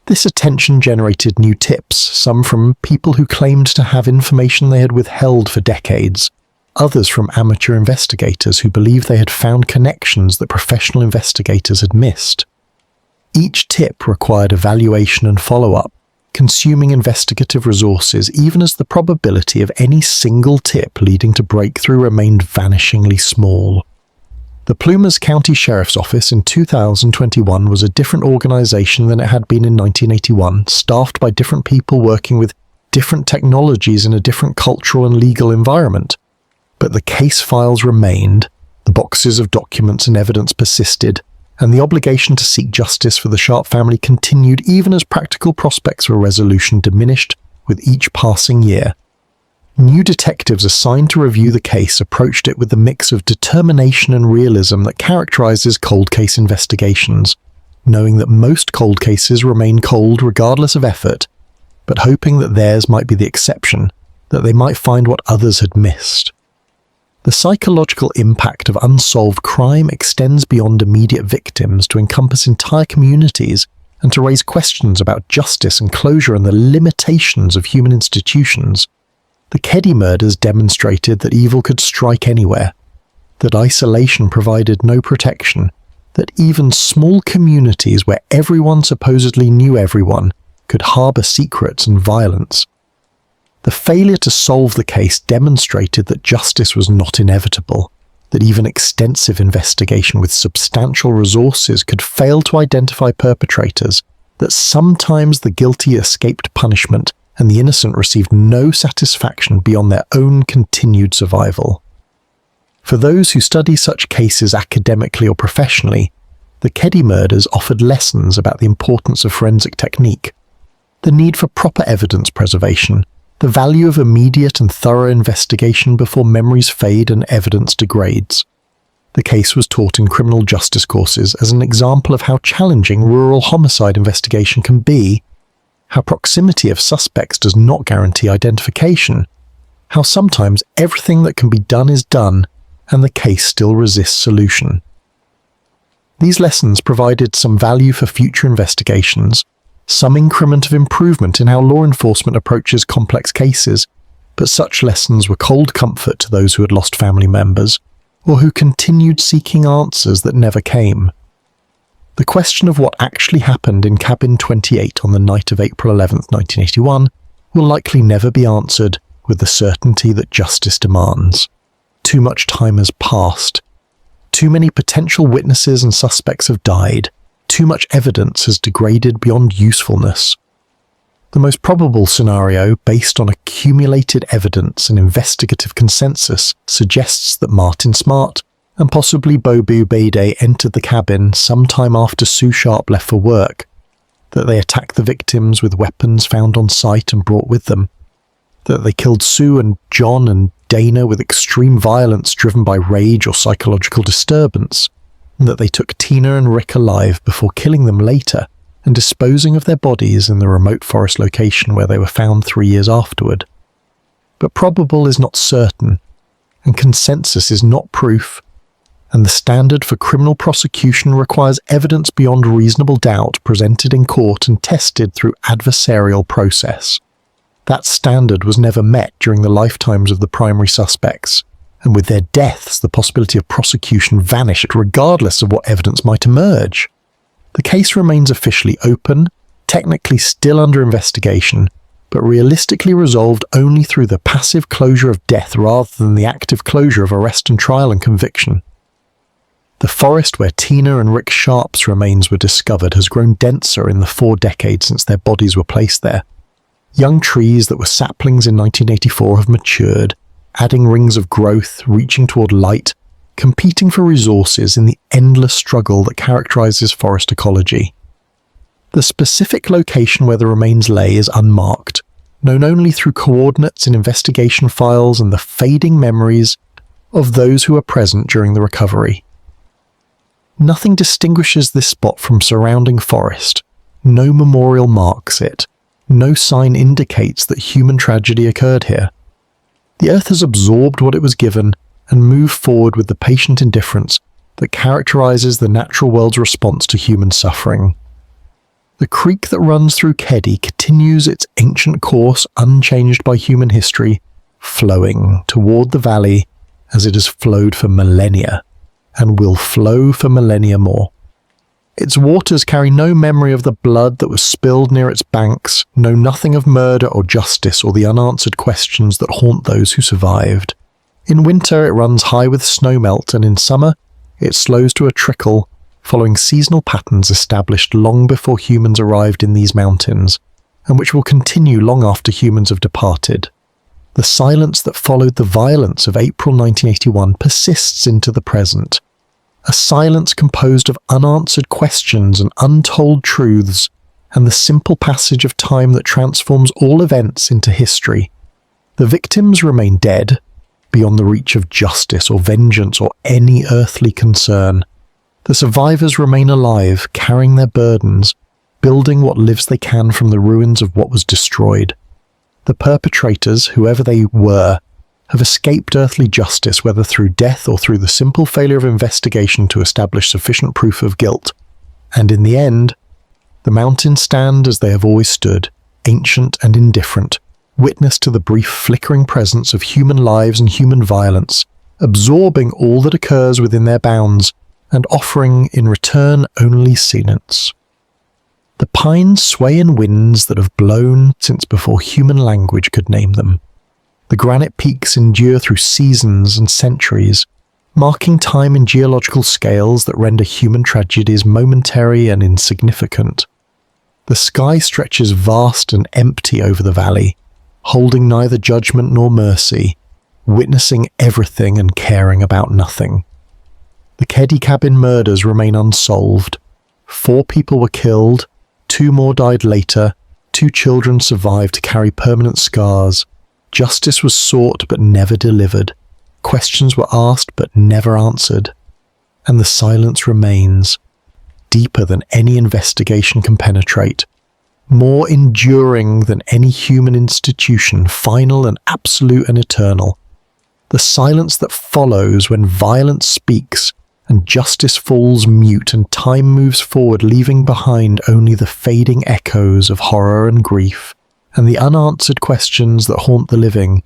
This attention generated new tips, some from people who claimed to have information they had withheld for decades, others from amateur investigators who believed they had found connections that professional investigators had missed. Each tip required evaluation and follow-up, consuming investigative resources even as the probability of any single tip leading to breakthrough remained vanishingly small. The Plumas County Sheriff's Office in 2021 was a different organization than it had been in 1981, staffed by different people working with different technologies in a different cultural and legal environment. But the case files remained, the boxes of documents and evidence persisted, and the obligation to seek justice for the Sharp family continued even as practical prospects for resolution diminished with each passing year. New detectives assigned to review the case approached it with the mix of determination and realism that characterizes cold case investigations, knowing that most cold cases remain cold regardless of effort, but hoping that theirs might be the exception, that they might find what others had missed. The psychological impact of unsolved crime extends beyond immediate victims to encompass entire communities and to raise questions about justice and closure and the limitations of human institutions. The Keddie murders demonstrated that evil could strike anywhere, that isolation provided no protection, that even small communities where everyone supposedly knew everyone could harbor secrets and violence. The failure to solve the case demonstrated that justice was not inevitable, that even extensive investigation with substantial resources could fail to identify perpetrators, that sometimes the guilty escaped punishment and the innocent received no satisfaction beyond their own continued survival. For those who study such cases academically or professionally, The Keddie murders offered lessons about the importance of forensic technique, the need for proper evidence preservation, the value of immediate and thorough investigation before memories fade and evidence degrades. The case was taught in criminal justice courses as an example of how challenging rural homicide investigation can be, how proximity of suspects does not guarantee identification, how sometimes everything that can be done is done and the case still resists solution. These lessons provided some value for future investigations, some increment of improvement in how law enforcement approaches complex cases, but such lessons were cold comfort to those who had lost family members, or who continued seeking answers that never came. The question of what actually happened in Cabin 28 on the night of April 11, 1981, will likely never be answered with the certainty that justice demands. Too much time has passed. Too many potential witnesses and suspects have died. Too much evidence has degraded beyond usefulness. The most probable scenario, based on accumulated evidence and investigative consensus, suggests that Martin Smart and possibly Bobu Bede entered the cabin sometime after Sue Sharp left for work, that they attacked the victims with weapons found on site and brought with them, that they killed Sue and John and Dana with extreme violence driven by rage or psychological disturbance, and that they took Tina and Rick alive before killing them later and disposing of their bodies in the remote forest location where they were found 3 years afterward. But probable is not certain, and consensus is not proof, and the standard for criminal prosecution requires evidence beyond reasonable doubt presented in court and tested through adversarial process. That standard was never met during the lifetimes of the primary suspects, and with their deaths the possibility of prosecution vanished regardless of what evidence might emerge. The case remains officially open, technically still under investigation, but realistically resolved only through the passive closure of death rather than the active closure of arrest and trial and conviction. The forest where Tina and Rick Sharp's remains were discovered has grown denser in the 4 decades since their bodies were placed there. Young trees that were saplings in 1984 have matured, adding rings of growth, reaching toward light, competing for resources in the endless struggle that characterizes forest ecology. The specific location where the remains lay is unmarked, known only through coordinates in investigation files and the fading memories of those who were present during the recovery. Nothing distinguishes this spot from surrounding forest. No memorial marks it. No sign indicates that human tragedy occurred here. The earth has absorbed what it was given and moved forward with the patient indifference that characterizes the natural world's response to human suffering. The creek that runs through Keddie continues its ancient course unchanged by human history, flowing toward the valley as it has flowed for millennia, and will flow for millennia more. Its waters carry no memory of the blood that was spilled near its banks, know nothing of murder or justice or the unanswered questions that haunt those who survived. In winter it runs high with snowmelt, and in summer it slows to a trickle, following seasonal patterns established long before humans arrived in these mountains, and which will continue long after humans have departed. The silence that followed the violence of April 1981 persists into the present. A silence composed of unanswered questions and untold truths, and the simple passage of time that transforms all events into history. The victims remain dead, beyond the reach of justice or vengeance or any earthly concern. The survivors remain alive, carrying their burdens, building what lives they can from the ruins of what was destroyed. The perpetrators, whoever they were, have escaped earthly justice, whether through death or through the simple failure of investigation to establish sufficient proof of guilt. And in the end, the mountains stand as they have always stood, ancient and indifferent, witness to the brief flickering presence of human lives and human violence, absorbing all that occurs within their bounds, and offering in return only silence. The pines sway in winds that have blown since before human language could name them. The granite peaks endure through seasons and centuries, marking time in geological scales that render human tragedies momentary and insignificant. The sky stretches vast and empty over the valley, holding neither judgment nor mercy, witnessing everything and caring about nothing. The Keddie Cabin Murders remain unsolved. 4 people were killed, 2 more died later, 2 children survived to carry permanent scars. Justice was sought but never delivered. Questions were asked but never answered. And the silence remains, deeper than any investigation can penetrate, more enduring than any human institution, final and absolute and eternal. The silence that follows when violence speaks and justice falls mute and time moves forward, leaving behind only the fading echoes of horror and grief, and the unanswered questions that haunt the living,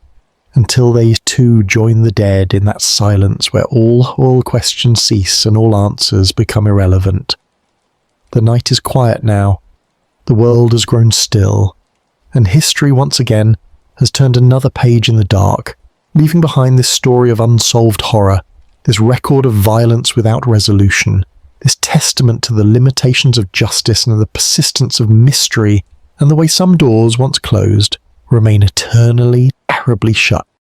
until they too join the dead in that silence where all questions cease and all answers become irrelevant. The night is quiet now, the world has grown still, and history once again has turned another page in the dark, leaving behind this story of unsolved horror, this record of violence without resolution, this testament to the limitations of justice and the persistence of mystery, and the way some doors, once closed, remain eternally, terribly shut.